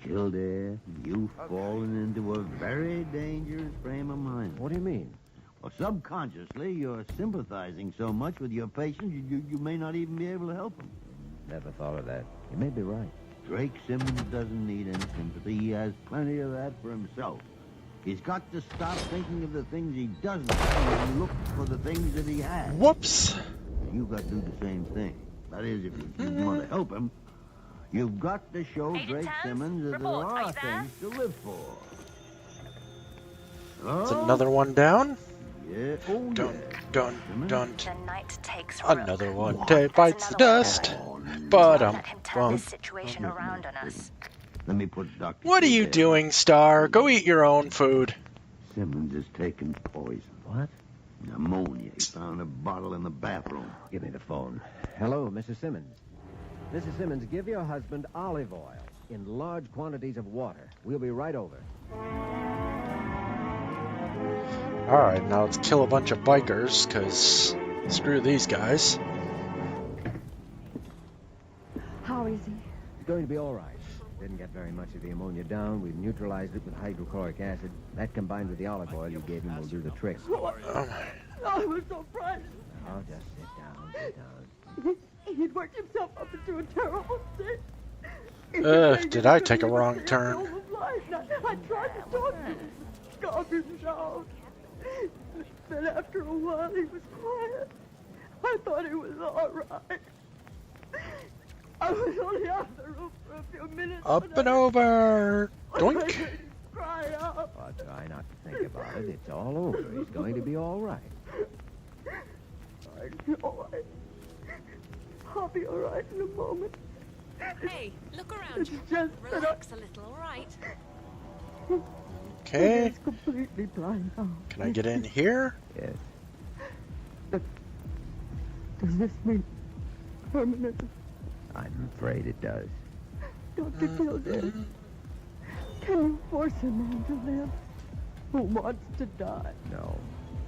[SPEAKER 2] Kildare, you've fallen into a very dangerous frame of mind.
[SPEAKER 8] What do you mean?
[SPEAKER 2] Well, subconsciously, you're sympathizing so much with your patient, you may not even be able to help them.
[SPEAKER 8] Never thought of that. You may be right.
[SPEAKER 2] Drake Simmons doesn't need any sympathy. He has plenty of that for himself. He's got to stop thinking of the things he doesn't have and look for the things that he has.
[SPEAKER 1] Whoops!
[SPEAKER 2] You've got to do the same thing. That is, if you want to help him, you've got to show Drake Simmons that there are things to live for.
[SPEAKER 1] It's another one down.
[SPEAKER 2] Yeah. Oh,
[SPEAKER 1] Don't.
[SPEAKER 7] The night takes
[SPEAKER 1] Another one bites the dust. But
[SPEAKER 7] that can turn this situation around on us.
[SPEAKER 2] Let me put Dr.
[SPEAKER 1] What are you doing, Star? Go eat your own food.
[SPEAKER 2] Simmons has taken poison.
[SPEAKER 8] What?
[SPEAKER 2] Pneumonia. He found a bottle in the bathroom.
[SPEAKER 8] Give me the phone. Hello, Mrs. Simmons. Mrs. Simmons, give your husband olive oil in large quantities of water. We'll be right over.
[SPEAKER 1] Alright, now let's kill a bunch of bikers, because screw these guys.
[SPEAKER 21] How is he?
[SPEAKER 8] He's going to be all right. Didn't get very much of the ammonia down. We've neutralized it with hydrochloric acid. That combined with the olive oil you gave him will do the trick.
[SPEAKER 21] Oh, I was so frightened.
[SPEAKER 8] Oh, just sit down, sit down.
[SPEAKER 21] He'd worked himself up into a terrible state.
[SPEAKER 1] Did I take a wrong turn?
[SPEAKER 21] I tried to talk to him, calm him down. Then after a while, he was quiet. I thought he was all right. I was only out of the room for a few minutes.
[SPEAKER 1] Up and over! Doink!
[SPEAKER 21] Cry out.
[SPEAKER 8] Oh, try not to think about it. It's all over. He's going to be all right.
[SPEAKER 21] I know. I'll be all right in a moment.
[SPEAKER 7] Hey, look around you.
[SPEAKER 21] Just
[SPEAKER 7] relax a little, all right?
[SPEAKER 1] Okay.
[SPEAKER 21] It's completely blind now.
[SPEAKER 1] Can I get in here?
[SPEAKER 8] Yes.
[SPEAKER 21] Does this mean permanent?
[SPEAKER 8] I'm afraid it does.
[SPEAKER 21] Dr. Kildare, can you force a man to live who wants to die?
[SPEAKER 8] No.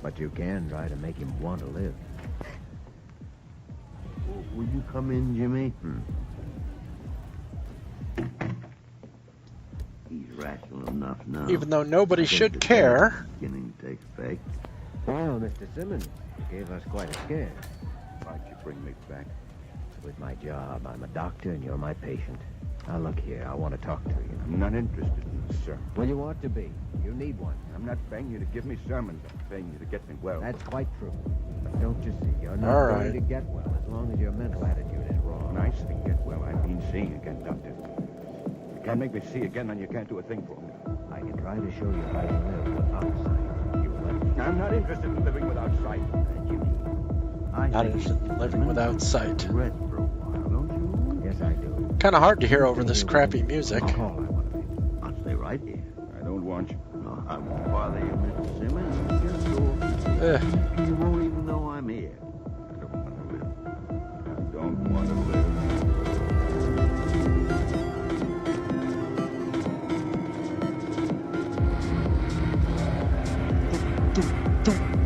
[SPEAKER 8] But you can try to make him want to live.
[SPEAKER 2] Will you come in, Jimmy? He's rational enough now.
[SPEAKER 1] Even though nobody should care.
[SPEAKER 2] Beginning to take effect.
[SPEAKER 8] Well, Mr. Simmons, you gave us quite a scare.
[SPEAKER 16] Why'd you bring me back?
[SPEAKER 8] With my job, I'm a doctor and you're my patient. Now look here, I want to talk to you.
[SPEAKER 16] I'm not interested in this, sir.
[SPEAKER 8] Well, you ought to be. You need one.
[SPEAKER 16] I'm not paying you to give me sermons. I'm paying you to get me well.
[SPEAKER 8] That's quite true. But don't you see, you're not
[SPEAKER 1] All
[SPEAKER 8] going
[SPEAKER 1] right.
[SPEAKER 8] to get well as long as your mental attitude is wrong.
[SPEAKER 16] Nice to get well. I've been seeing again, Doctor. You can't make me see again, and you can't do a thing for me.
[SPEAKER 8] I can try to show you how to live without sight. You will.
[SPEAKER 16] I'm not interested in living without sight.
[SPEAKER 8] Jimmy.
[SPEAKER 1] Not interested in living without sight.
[SPEAKER 2] Rest for a while, don't you?
[SPEAKER 8] Yes, I do.
[SPEAKER 1] Kind of hard to hear over this crappy music.
[SPEAKER 2] I'll stay right here.
[SPEAKER 16] I don't want you.
[SPEAKER 2] No, I won't bother you, Mr. Simmons. Just go. You won't even know I'm here.
[SPEAKER 16] I don't want to live.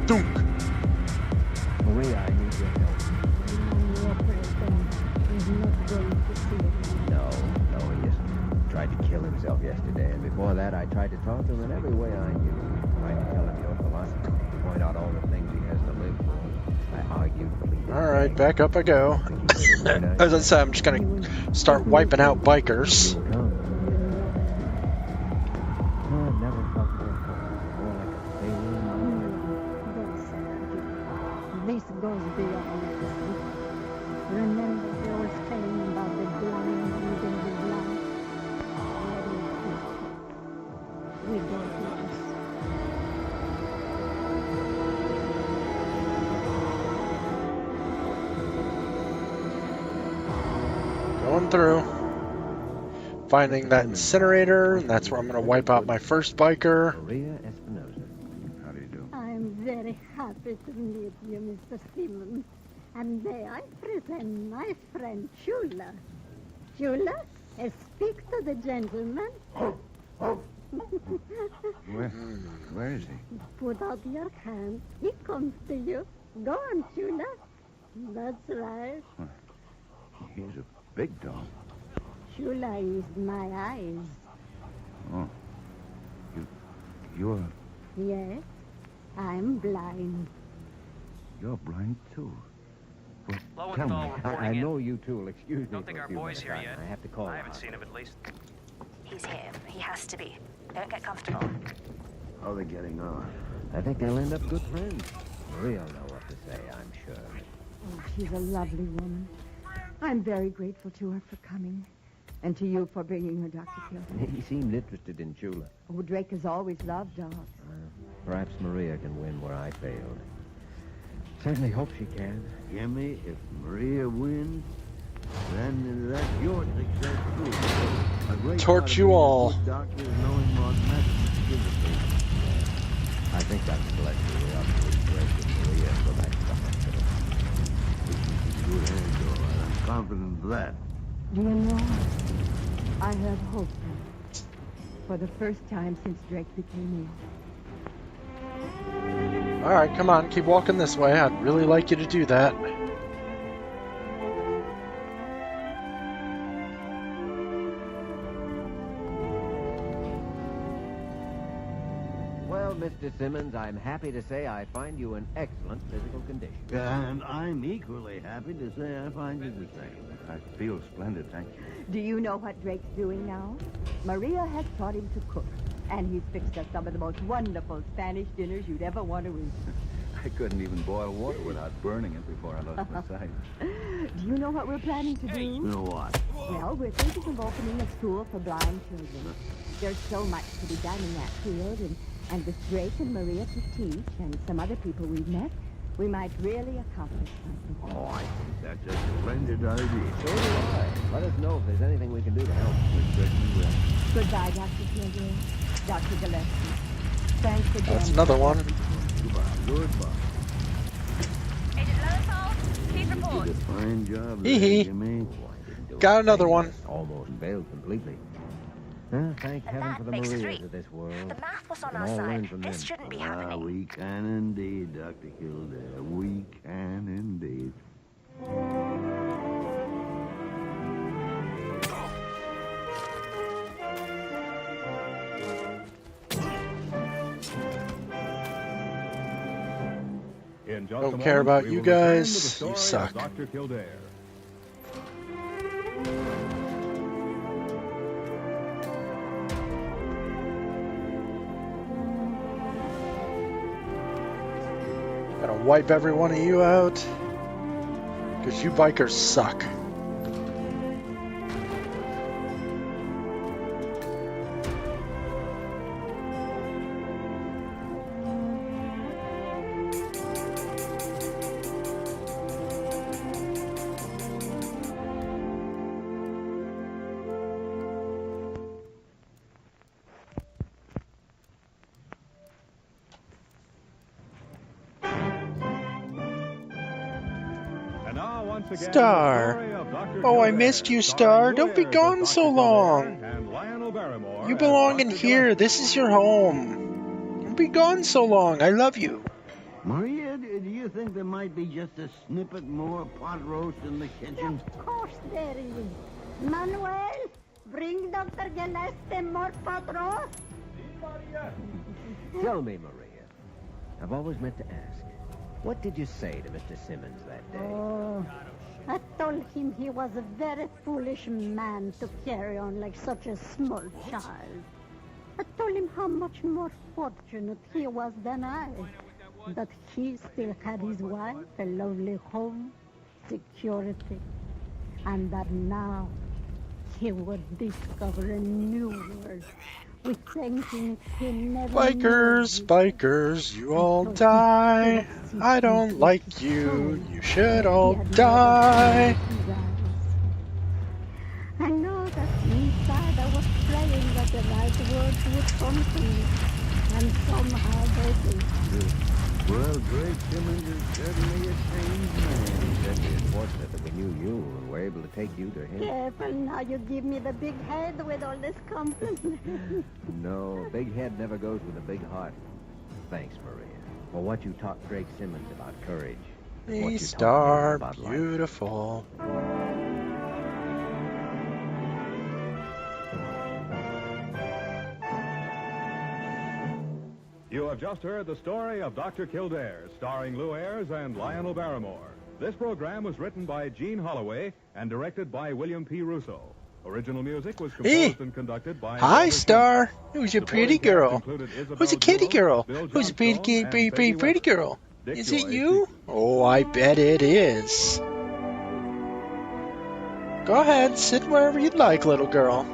[SPEAKER 1] Dunk.
[SPEAKER 8] Maria, I need your help. No, he isn't. Tried to kill himself yesterday, and before that I tried to talk to him in every way I knew. Tried to tell him your philosophy, point out all the things he has to live for. I argued, pleaded.
[SPEAKER 1] Alright, back up I go. As I said, I'm just gonna start wiping out bikers.
[SPEAKER 8] Never felt more like a failure.
[SPEAKER 20] This goes beyond. Remember the old saying about the blind leading the blind? We don't do this.
[SPEAKER 1] Going through. Finding that incinerator, and that's where I'm going to wipe out my first biker.
[SPEAKER 8] Maria Espinosa. How do you do?
[SPEAKER 20] I'm very happy to meet you, Mr. Simmons. And may I present my friend Chula. Chula, speak to the gentleman.
[SPEAKER 16] Where is he?
[SPEAKER 20] Put out your hand. He comes to you. Go on, Chula. That's right.
[SPEAKER 16] He's a big dog.
[SPEAKER 20] Chula is my eyes.
[SPEAKER 16] Oh. You're
[SPEAKER 20] Yes, I'm blind.
[SPEAKER 16] blind too. Well,
[SPEAKER 19] Lowenthal
[SPEAKER 16] tell me.
[SPEAKER 8] I know you two will excuse me.
[SPEAKER 19] Don't think
[SPEAKER 8] for a
[SPEAKER 19] our
[SPEAKER 8] few
[SPEAKER 19] boy's
[SPEAKER 8] minutes.
[SPEAKER 19] here yet.
[SPEAKER 8] I have to call
[SPEAKER 19] I
[SPEAKER 8] him
[SPEAKER 19] haven't
[SPEAKER 8] out.
[SPEAKER 19] seen him at least.
[SPEAKER 7] He's here. He has to be. Don't get comfortable.
[SPEAKER 2] How are they getting on?
[SPEAKER 8] I think they'll end up good friends. Maria will know what to say, I'm sure.
[SPEAKER 21] Oh, she's a lovely woman. I'm very grateful to her for coming. And to you for bringing her, Dr. Kilden.
[SPEAKER 8] He seemed interested in Chula.
[SPEAKER 21] Oh, Drake has always loved dogs.
[SPEAKER 8] Perhaps Maria can win where I failed. Certainly hope she can.
[SPEAKER 2] Jimmy, if Maria wins, then that's your success too. A great
[SPEAKER 1] Torch
[SPEAKER 2] part of
[SPEAKER 1] you
[SPEAKER 2] being a
[SPEAKER 1] all.
[SPEAKER 2] good doctor is knowing what message to give the patient.
[SPEAKER 8] I think Dr. Gillespie will have to leave Drake with Maria and go back to the hospital.
[SPEAKER 2] Good hands, all right. I'm confident of that.
[SPEAKER 21] Do you know, I have hope for the first time since Drake became ill.
[SPEAKER 1] Alright, come on, keep walking this way. I'd really like you to do that.
[SPEAKER 8] Well, Mr. Simmons, I'm happy to say I find you in excellent physical condition.
[SPEAKER 2] And I'm equally happy to say I find you the same.
[SPEAKER 16] I feel splendid, thank you.
[SPEAKER 21] Do you know what Drake's doing now? Maria has taught him to cook. And he's fixed us some of the most wonderful Spanish dinners you'd ever want to eat.
[SPEAKER 16] I couldn't even boil water without burning it before I lost my sight.
[SPEAKER 21] Do you know what we're planning to do?
[SPEAKER 2] You know what?
[SPEAKER 21] Well, we're thinking of opening a school for blind children. There's so much to be done in that field, and with Drake and Maria to teach, and some other people we've met, we might really accomplish something.
[SPEAKER 2] Oh, I think that's a splendid idea.
[SPEAKER 8] So do I. Let us know if there's anything we can do to help.
[SPEAKER 2] We certainly will.
[SPEAKER 21] Goodbye, Dr. Kildare. Dr. Gillespie. Thanks again.
[SPEAKER 1] That's another one.
[SPEAKER 2] Goodbye. Goodbye.
[SPEAKER 7] Agent Lowenthal, please
[SPEAKER 2] You
[SPEAKER 7] report.
[SPEAKER 2] did a fine job
[SPEAKER 1] Hee
[SPEAKER 2] there,
[SPEAKER 1] hee.
[SPEAKER 2] Jimmy.
[SPEAKER 1] Got another one.
[SPEAKER 8] Almost failed completely. Thank heaven
[SPEAKER 7] that
[SPEAKER 8] for the
[SPEAKER 7] makes
[SPEAKER 8] Marias
[SPEAKER 7] three.
[SPEAKER 8] of this world.
[SPEAKER 7] The math was on
[SPEAKER 8] We
[SPEAKER 7] our
[SPEAKER 8] can all learn
[SPEAKER 7] side.
[SPEAKER 8] from
[SPEAKER 7] This
[SPEAKER 8] them.
[SPEAKER 7] shouldn't be
[SPEAKER 2] Ah,
[SPEAKER 7] happening.
[SPEAKER 2] we can indeed, Dr. Kildare. We can indeed.
[SPEAKER 11] In just
[SPEAKER 1] Don't
[SPEAKER 11] a
[SPEAKER 1] care
[SPEAKER 11] moment,
[SPEAKER 1] about
[SPEAKER 11] we
[SPEAKER 1] you
[SPEAKER 11] will return to the
[SPEAKER 1] guys.
[SPEAKER 11] story
[SPEAKER 1] You
[SPEAKER 11] of
[SPEAKER 1] suck.
[SPEAKER 11] Dr. Kildare.
[SPEAKER 1] Gotta wipe every one of you out. Because you bikers suck.
[SPEAKER 11] And now, once again,
[SPEAKER 1] Star.
[SPEAKER 11] the story of Dr.
[SPEAKER 1] Oh, I
[SPEAKER 11] Kildare,
[SPEAKER 1] missed you,
[SPEAKER 11] starring
[SPEAKER 1] Star. Don't be
[SPEAKER 11] Juliet
[SPEAKER 1] gone
[SPEAKER 11] as
[SPEAKER 1] so
[SPEAKER 11] Dr.
[SPEAKER 1] long.
[SPEAKER 11] Kildare and Lionel Barrymore
[SPEAKER 1] You
[SPEAKER 11] as
[SPEAKER 1] belong
[SPEAKER 11] Dr.
[SPEAKER 1] in here.
[SPEAKER 11] Gillespie.
[SPEAKER 1] This is your home. Don't be gone so long. I love you.
[SPEAKER 2] Maria, do you think there might be just a snippet more pot roast in the kitchen?
[SPEAKER 20] Of course there is. Manuel, bring Dr. Gillespie more pot roast.
[SPEAKER 8] Tell me, Maria, I've always meant to ask, what did you say to Mr. Simmons that day?
[SPEAKER 20] Oh, I told him he was a very foolish man to carry on like such a small child. I told him how much more fortunate he was than I. That he still had his wife, a lovely home, security, and that now he would discover a new world with things he never
[SPEAKER 1] Bikers,
[SPEAKER 20] knew.
[SPEAKER 1] bikers, you all die. I don't like you. You should all die.
[SPEAKER 20] I know that inside I was praying that the right words would come to me, and somehow they did.
[SPEAKER 2] Well, Greg Simmons is certainly a changed man.
[SPEAKER 8] It's fortunate that we knew you and were able to take you to him.
[SPEAKER 20] Careful now, you give me the big head with all this compliment.
[SPEAKER 8] No, a big head never goes with a big heart. Thanks, Maria, for what you taught Greg Simmons about courage. What you
[SPEAKER 1] Me
[SPEAKER 8] taught
[SPEAKER 1] star,
[SPEAKER 8] him about life.
[SPEAKER 1] beautiful.
[SPEAKER 11] You have just heard the story of Dr. Kildare, starring Lou Ayres and Lionel Barrymore. This program was written by Gene Holloway and directed by William P. Russo. Original music was composed and conducted by...
[SPEAKER 1] Hi, Star. Who's your pretty girl? Who's a kitty girl? Who's a pretty girl? Is it you? Oh, I bet it is. Go ahead, sit wherever you'd like, little girl.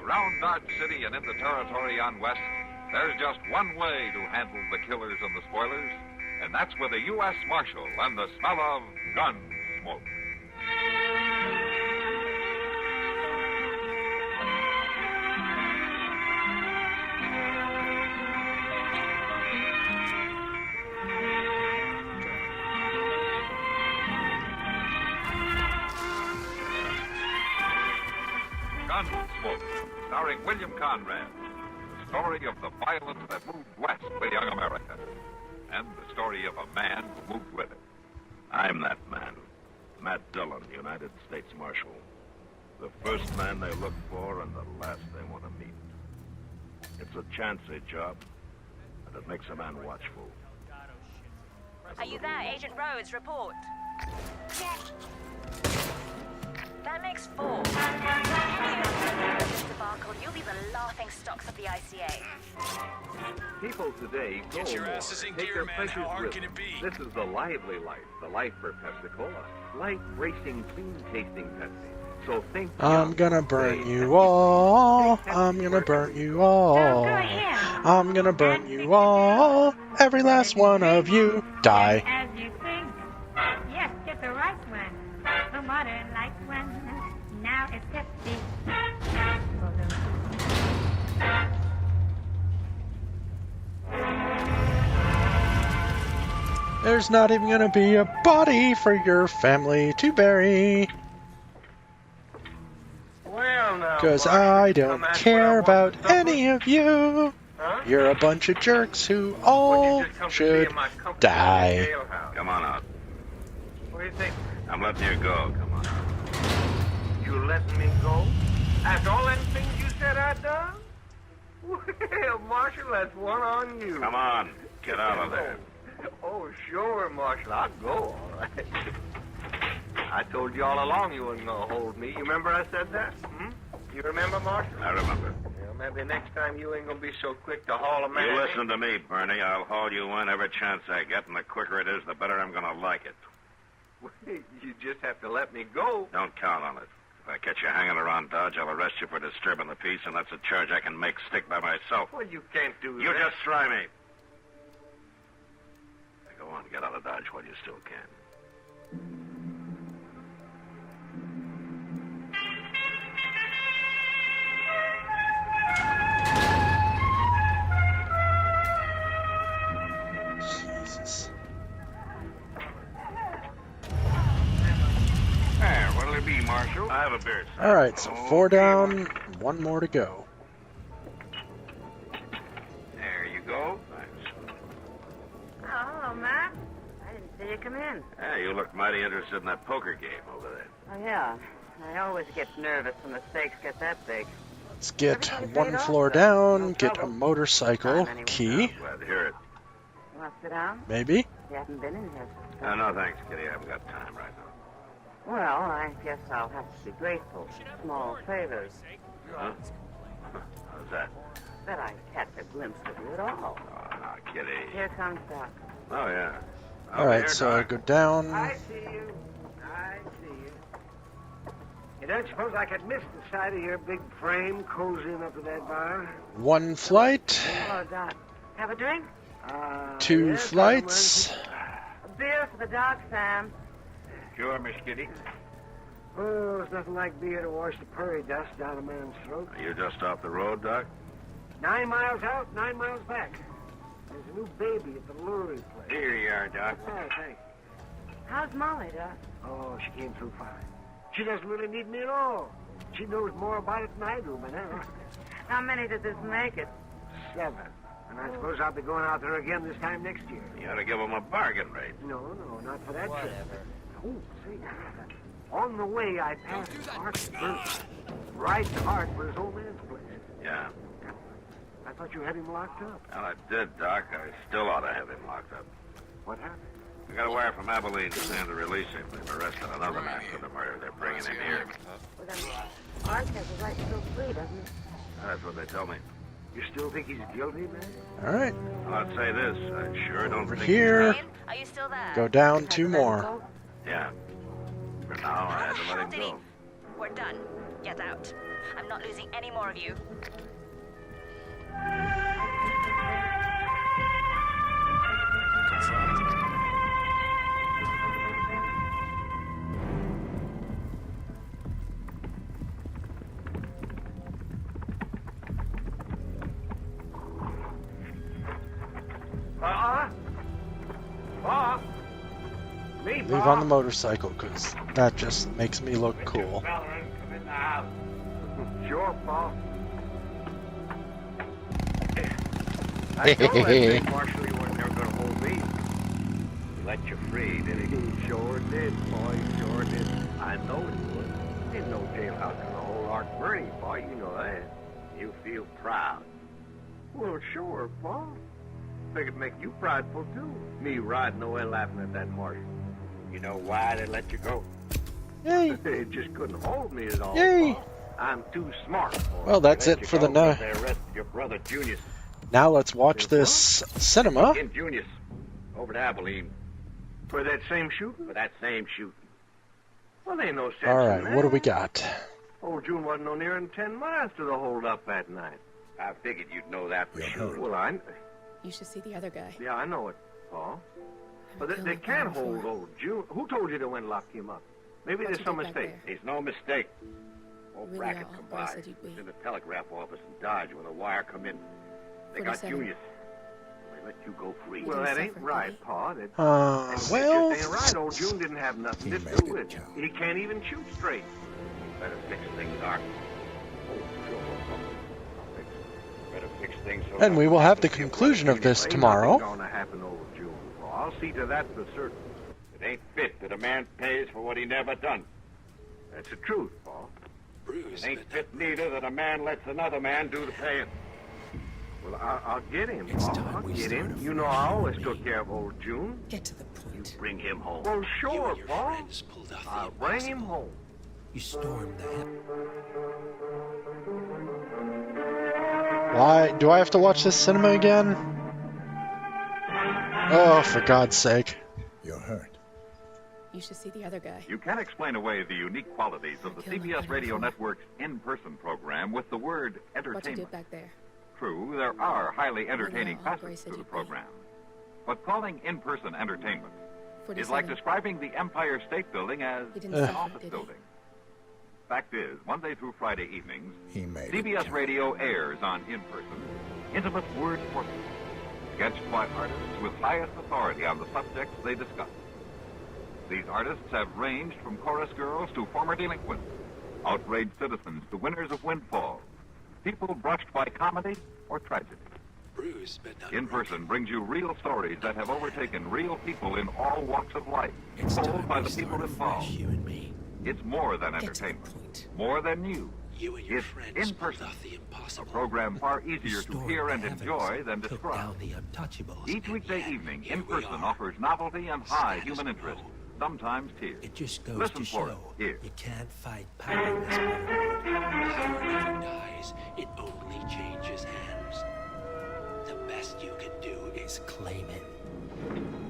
[SPEAKER 14] Around Dodge City and in the territory on West, there's just one way to handle the killers and the spoilers, and that's with a U.S. Marshal and the smell of gun smoke. Gunsmoke, starring William Conrad. The story of the violence that moved west with young America. And the story of a man who moved with it.
[SPEAKER 15] I'm that man. Matt Dillon, United States Marshal. The first man they look for and the last they want to meet. It's a chancy job, and it makes a man watchful.
[SPEAKER 22] Are you there, Agent Rhodes? Report. That makes 4. This debacle, you'll be the laughing stocks of the ICA.
[SPEAKER 9] People today go
[SPEAKER 24] Get your
[SPEAKER 9] more,
[SPEAKER 24] asses in
[SPEAKER 9] take
[SPEAKER 24] gear,
[SPEAKER 9] their
[SPEAKER 24] man.
[SPEAKER 9] pleasures
[SPEAKER 24] How hard
[SPEAKER 9] with
[SPEAKER 24] can
[SPEAKER 9] them.
[SPEAKER 24] it be?
[SPEAKER 9] This is the lively life, the life for Pepsi-Cola. Life racing, clean-tasting Pepsi. So think
[SPEAKER 1] I'm gonna burn you all. I'm gonna burn you all. I'm gonna burn you all. Every last one of you die.
[SPEAKER 25] As you think, yes, get the right one. The modern light one. Now it's Pepsi.
[SPEAKER 1] There's not even gonna be a body for your family to bury.
[SPEAKER 9] Well, now,
[SPEAKER 1] 'Cause I don't care about any of you. You're a bunch of jerks who all should die.
[SPEAKER 15] Come on out.
[SPEAKER 9] What do you think?
[SPEAKER 15] I'm letting you go. Come on out.
[SPEAKER 9] You letting me go? After all them things you said I'd done? Well, Marshal, that's one on you.
[SPEAKER 15] Come on. Get out of there.
[SPEAKER 9] Oh, sure, Marshal. I'll go, all right. I told you all along you wasn't going to hold me. You remember I said that? You remember, Marshal?
[SPEAKER 15] I remember.
[SPEAKER 9] Well, maybe next time you ain't going to be so quick to haul a man.
[SPEAKER 15] You listen to me, Bernie. I'll haul you in every chance I get, and the quicker it is, the better I'm going to like it.
[SPEAKER 9] You just have to let me go.
[SPEAKER 15] Don't count on it. If I catch you hanging around Dodge, I'll arrest you for disturbing the peace, and that's a charge I can make stick by myself.
[SPEAKER 9] Well, you can't do
[SPEAKER 15] You
[SPEAKER 9] that.
[SPEAKER 15] just try me. Now go on, get out of Dodge while you still can.
[SPEAKER 1] Jesus.
[SPEAKER 15] There, what'll it be, Marshal? I have a beer, sir.
[SPEAKER 1] All right, so 4 down, 1 more to go.
[SPEAKER 15] There you go. Thanks.
[SPEAKER 25] Oh, hello, Matt. I didn't see you come in.
[SPEAKER 15] Yeah, you look mighty interested in that poker game over there.
[SPEAKER 25] Oh, yeah. I always get nervous when the stakes get that big.
[SPEAKER 1] Let's get 1 floor down, get a motorcycle key,
[SPEAKER 15] Glad to hear it.
[SPEAKER 25] You want to sit down?
[SPEAKER 1] maybe.
[SPEAKER 25] You haven't been in here.
[SPEAKER 15] No, thanks, Kitty. I haven't got time right now.
[SPEAKER 25] Well, I guess I'll have to be grateful. Small favors.
[SPEAKER 15] Huh? How's that?
[SPEAKER 25] That I catch a glimpse of you at all.
[SPEAKER 15] Oh, no, Kitty.
[SPEAKER 25] Here comes Doc.
[SPEAKER 15] Oh, yeah.
[SPEAKER 1] All right, so I go down.
[SPEAKER 6] I see you. I see you. You don't suppose I could miss the sight of your big frame cozying up to that bar?
[SPEAKER 1] 1 flight,
[SPEAKER 25] Hello, Doc. Have a drink?
[SPEAKER 1] 2
[SPEAKER 6] yes,
[SPEAKER 1] flights.
[SPEAKER 25] A beer for the Doc, Sam.
[SPEAKER 15] Sure, Miss Kitty.
[SPEAKER 6] Oh, there's nothing like beer to wash the prairie dust down a man's throat.
[SPEAKER 15] Are you just off the road, Doc?
[SPEAKER 6] 9 miles out, 9 miles back. There's a new baby at the luring place.
[SPEAKER 15] Here you are, Doc.
[SPEAKER 6] Oh, thanks.
[SPEAKER 25] How's Molly, Doc?
[SPEAKER 6] Oh, she came through fine. She doesn't really need me at all. She knows more about it than I do by now.
[SPEAKER 25] How many did this make it?
[SPEAKER 6] 7. And I suppose I'll be going out there again this time next year.
[SPEAKER 15] You ought to give him a bargain rate.
[SPEAKER 6] No, not for that trip. Oh, see, on the way I passed Art's birth. Right to Art for his old man's place.
[SPEAKER 15] Yeah.
[SPEAKER 6] I thought you had him locked up.
[SPEAKER 15] Well, I did, Doc. I still ought to have him locked up.
[SPEAKER 6] What happened?
[SPEAKER 15] We got a wire from Abilene saying to release him. They've arrested another man for the murder. They're bringing him here.
[SPEAKER 25] Well, then, Art has a right to go free, doesn't he?
[SPEAKER 15] That's what they tell me.
[SPEAKER 6] You still think he's guilty, man?
[SPEAKER 1] All right,
[SPEAKER 15] Well, I'd say this. I sure don't
[SPEAKER 1] over
[SPEAKER 15] think
[SPEAKER 1] here,
[SPEAKER 22] Are you still there?
[SPEAKER 1] go down 2 more.
[SPEAKER 15] Yeah. For now, I had to let him
[SPEAKER 22] Did he?
[SPEAKER 15] go.
[SPEAKER 22] We're done. Get out. I'm not losing any more of you.
[SPEAKER 6] Me,
[SPEAKER 1] Leave on the motorcycle, because that just makes me look cool.
[SPEAKER 6] Come in the house. Sure, Pa. I told that big marshal he wasn't never going to hold me. He let you free, did he? He sure did, Pa. He sure did. I know he would. There's no jailhouse in the whole Ark Bernie, Pa. You know that. You feel proud. Well, sure, Pa. Figured make you prideful, too. Me riding away laughing at that marshal. You know why they let you go?
[SPEAKER 1] Yay!
[SPEAKER 6] They just couldn't hold me at all.
[SPEAKER 1] Yay!
[SPEAKER 6] Pa. I'm too smart for it.
[SPEAKER 1] Well, that's
[SPEAKER 6] They let
[SPEAKER 1] it
[SPEAKER 6] you
[SPEAKER 1] for
[SPEAKER 6] go
[SPEAKER 1] the night.
[SPEAKER 6] because They arrested your brother, Junius.
[SPEAKER 1] Now let's watch this cinema.
[SPEAKER 6] In Junius. Over to Abilene. For that same shooting? For that same shooting. Well, there ain't no sense
[SPEAKER 1] All
[SPEAKER 6] in
[SPEAKER 1] right,
[SPEAKER 6] that.
[SPEAKER 1] what do we got?
[SPEAKER 6] Old June wasn't no nearer than 10 miles to the hold-up that night. I figured you'd know that for sure. Well,
[SPEAKER 13] You should see the other guy.
[SPEAKER 6] yeah, I know it, Paul. But they can't hold old June. Who told you they went and locked him up? Maybe
[SPEAKER 13] What'd
[SPEAKER 6] there's
[SPEAKER 13] you
[SPEAKER 6] some
[SPEAKER 13] do back
[SPEAKER 6] mistake.
[SPEAKER 13] there?
[SPEAKER 6] There's no mistake. Old
[SPEAKER 13] Really
[SPEAKER 6] bracket
[SPEAKER 13] all
[SPEAKER 6] come
[SPEAKER 13] where I
[SPEAKER 6] by.
[SPEAKER 13] said you'd be.
[SPEAKER 6] In the telegraph office in Dodge when the wire come in. They got
[SPEAKER 13] 47.
[SPEAKER 6] Junius. They let you go free. Well, that ain't right, Pa. That,
[SPEAKER 1] well,
[SPEAKER 6] it just ain't right. Old June didn't have nothing to do with it. He can't even shoot straight. Better fix things, Doc. Oh, sure. Better fix things so
[SPEAKER 1] and we will have the conclusion of this tomorrow.
[SPEAKER 6] Ain't nothing gonna happen, old June. Pa. I'll see to that for certain. It ain't fit that a man pays for what he never done. That's the truth, Paul. It ain't fit neither that a man lets another man do the paying. Well, I'll get him, Paul. I'll get him. You know I always took care of old June.
[SPEAKER 13] Get to the point.
[SPEAKER 6] You bring him home. Well, sure, Paul. I'll bring him home.
[SPEAKER 18] You stormed that.
[SPEAKER 1] Why do I have to watch this cinema again? Oh, for God's sake.
[SPEAKER 18] You're hurt.
[SPEAKER 13] You should see the other guy.
[SPEAKER 14] You can't explain away the unique qualities of the CBS Radio Network's in-person program with the word
[SPEAKER 13] What you
[SPEAKER 14] entertainment.
[SPEAKER 13] did back there.
[SPEAKER 14] True, there are highly entertaining
[SPEAKER 13] how Grace
[SPEAKER 14] facets
[SPEAKER 13] said
[SPEAKER 14] to the
[SPEAKER 13] you'd be.
[SPEAKER 14] program. But calling in-person entertainment is
[SPEAKER 13] 47.
[SPEAKER 14] like describing the Empire State Building as
[SPEAKER 13] He didn't
[SPEAKER 14] an
[SPEAKER 13] say it,
[SPEAKER 14] office
[SPEAKER 13] did he?
[SPEAKER 14] building. Fact is, Monday through Friday evenings,
[SPEAKER 5] He made
[SPEAKER 14] CBS Radio airs on in-person intimate word portraits, sketched by artists with highest authority on the subjects they discuss. These artists have ranged from chorus girls to former delinquents, outraged citizens to winners of windfalls, people brushed by comedy or tragedy.
[SPEAKER 18] Bruce, but not
[SPEAKER 14] In Person brings you real stories that have overtaken real people in all walks of life, told by the people involved.
[SPEAKER 18] you and me.
[SPEAKER 14] It's more than entertainment, more than news.
[SPEAKER 18] You and your
[SPEAKER 14] It's
[SPEAKER 18] friends
[SPEAKER 14] In Person,
[SPEAKER 18] pulled off the
[SPEAKER 14] a
[SPEAKER 18] impossible.
[SPEAKER 14] program far easier to
[SPEAKER 18] Restored
[SPEAKER 14] hear and
[SPEAKER 18] the heavens,
[SPEAKER 14] enjoy than
[SPEAKER 18] took
[SPEAKER 14] describe.
[SPEAKER 18] down the untouchables,
[SPEAKER 14] Each
[SPEAKER 18] and
[SPEAKER 14] weekday
[SPEAKER 18] yet,
[SPEAKER 14] evening,
[SPEAKER 18] here
[SPEAKER 14] In
[SPEAKER 18] we
[SPEAKER 14] Person
[SPEAKER 18] are.
[SPEAKER 14] offers novelty and high
[SPEAKER 18] Status
[SPEAKER 14] human interest, sometimes tears.
[SPEAKER 18] It just goes
[SPEAKER 14] Listen
[SPEAKER 18] to
[SPEAKER 14] for it
[SPEAKER 18] show
[SPEAKER 14] here.
[SPEAKER 18] you can't fight power in this world. Power never dies. It only changes hands. The best you can do is claim it.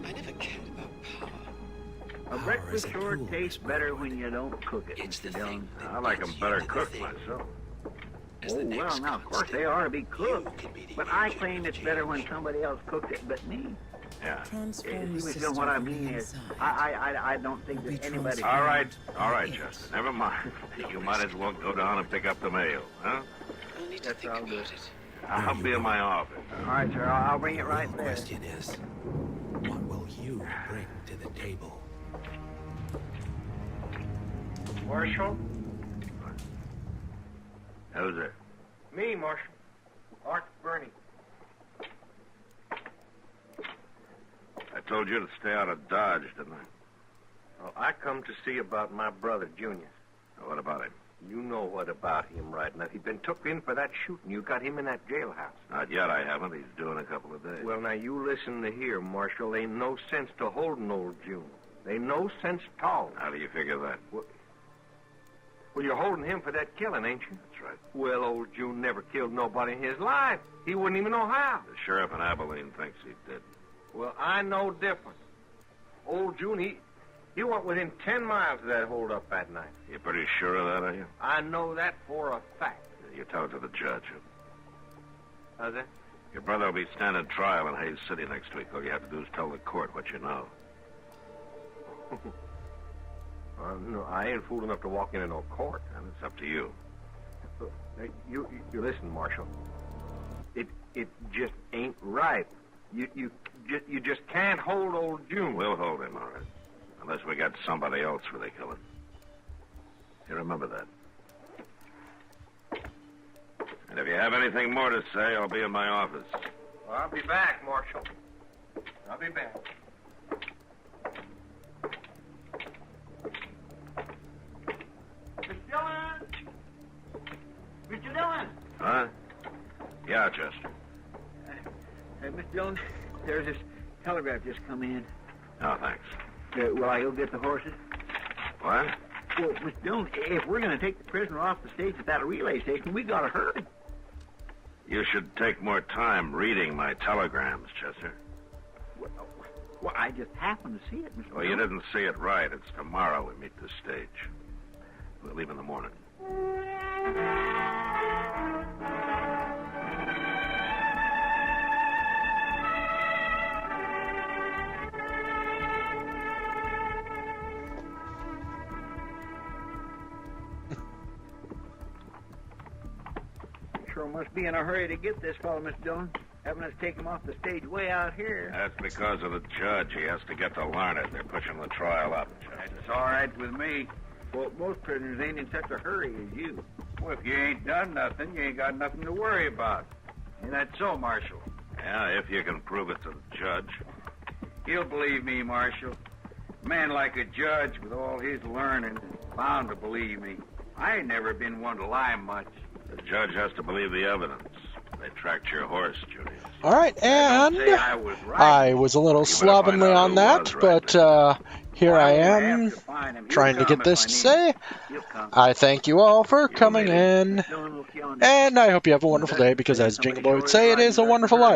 [SPEAKER 18] I never cared about power.
[SPEAKER 6] A
[SPEAKER 18] Power is
[SPEAKER 6] breakfast
[SPEAKER 18] a
[SPEAKER 6] sure
[SPEAKER 18] tool,
[SPEAKER 6] tastes better when you don't cook it,
[SPEAKER 18] It's
[SPEAKER 6] Mr.
[SPEAKER 18] the
[SPEAKER 6] Dillon.
[SPEAKER 18] thing
[SPEAKER 5] I like them better
[SPEAKER 18] the
[SPEAKER 5] cooked
[SPEAKER 18] thing.
[SPEAKER 5] myself.
[SPEAKER 18] As
[SPEAKER 6] Oh,
[SPEAKER 18] the
[SPEAKER 6] well,
[SPEAKER 18] next
[SPEAKER 6] now, of course,
[SPEAKER 18] constant,
[SPEAKER 6] they ought to be
[SPEAKER 18] you
[SPEAKER 6] cooked.
[SPEAKER 18] can be the
[SPEAKER 6] But I
[SPEAKER 18] agent
[SPEAKER 6] claim
[SPEAKER 18] of
[SPEAKER 6] it's better when
[SPEAKER 18] change.
[SPEAKER 6] somebody else cooked it but me.
[SPEAKER 5] Yeah.
[SPEAKER 6] See, Mr. Dillon, what I mean is, I don't think that anybody...
[SPEAKER 5] All right, Chester. Never mind. You might as well go down and pick up the mail, huh?
[SPEAKER 18] I'll need to
[SPEAKER 6] That's
[SPEAKER 18] think
[SPEAKER 6] all
[SPEAKER 18] about
[SPEAKER 6] good.
[SPEAKER 18] it.
[SPEAKER 5] I'll be in my office.
[SPEAKER 6] All right, sir, I'll bring it
[SPEAKER 18] The
[SPEAKER 6] right
[SPEAKER 18] real
[SPEAKER 6] there.
[SPEAKER 18] question is, what will you bring to the table?
[SPEAKER 9] Marshal?
[SPEAKER 5] Who's it?
[SPEAKER 9] Me, Marshal. Art Burney.
[SPEAKER 5] I told you to stay out of Dodge, didn't I?
[SPEAKER 9] Well, I come to see about my brother, Junior.
[SPEAKER 5] Now, what about him?
[SPEAKER 9] You know what about him right enough. He's been took in for that shooting. You got him in that jailhouse.
[SPEAKER 5] Not yet, I haven't. He's due in a couple of days.
[SPEAKER 9] Well, now, you listen to here, Marshal. Ain't no sense to holding old June. Ain't no sense at all.
[SPEAKER 5] How do you figure that?
[SPEAKER 9] Well, you're holding him for that killing, ain't you?
[SPEAKER 5] That's right.
[SPEAKER 9] Well, old June never killed nobody in his life. He wouldn't even know how.
[SPEAKER 5] The sheriff in Abilene thinks he did.
[SPEAKER 9] Well, I know different. Old June, he went within 10 miles of that holdup that night.
[SPEAKER 5] You pretty sure of that, are you?
[SPEAKER 9] I know that for a fact.
[SPEAKER 5] You tell it to the judge.
[SPEAKER 9] How's that?
[SPEAKER 5] Your brother will be standing trial in Hayes City next week. All you have to do is tell the court what you know.
[SPEAKER 9] No, I ain't fool enough to walk into no court.
[SPEAKER 5] And it's up to you.
[SPEAKER 9] You listen, Marshal. It just ain't right. You just can't hold old June.
[SPEAKER 5] We'll hold him, all right. Unless we got somebody else for the killing. You remember that. And if you have anything more to say, I'll be in my office.
[SPEAKER 9] Well, I'll be back, Marshal. I'll be back. Mr. Dillon! Mr. Dillon!
[SPEAKER 5] Huh? Yeah, Chester.
[SPEAKER 6] Mr. Dillon, there's this telegraph just come in.
[SPEAKER 5] Oh, thanks.
[SPEAKER 6] Will I go get the horses?
[SPEAKER 5] What?
[SPEAKER 6] Well, Mr. Dillon, if we're going to take the prisoner off the stage at that relay station, we got to hurry.
[SPEAKER 5] You should take more time reading my telegrams, Chester.
[SPEAKER 6] Well, I just happened to see it, Mr.
[SPEAKER 5] Well, you
[SPEAKER 6] Dillon.
[SPEAKER 5] didn't see it right. It's tomorrow we meet the stage. We'll leave in the morning.
[SPEAKER 6] Sure must be in a hurry to get this fellow, Mr. Dillon. Having us take him off the stage way out here.
[SPEAKER 5] That's because of the judge. He has to get to Larned. They're pushing the trial up.
[SPEAKER 6] It's all right with me. Well, most prisoners ain't in such a hurry as you.
[SPEAKER 4] Well, if you ain't done nothing, you ain't got nothing to worry about. Ain't that so, Marshal?
[SPEAKER 5] Yeah, if you can prove it to the judge.
[SPEAKER 4] He'll believe me, Marshal. A man like a judge with all his learning is bound to believe me. I ain't never been one to lie much.
[SPEAKER 5] The judge has to believe the evidence. They tracked your horse, Julius.
[SPEAKER 1] All right, and
[SPEAKER 4] say I was right.
[SPEAKER 1] I was a little slovenly on that, but here I am trying to get this to say. I thank you all for coming in, and I hope you have a wonderful day, because as Jingle Boy would say, it is a wonderful life.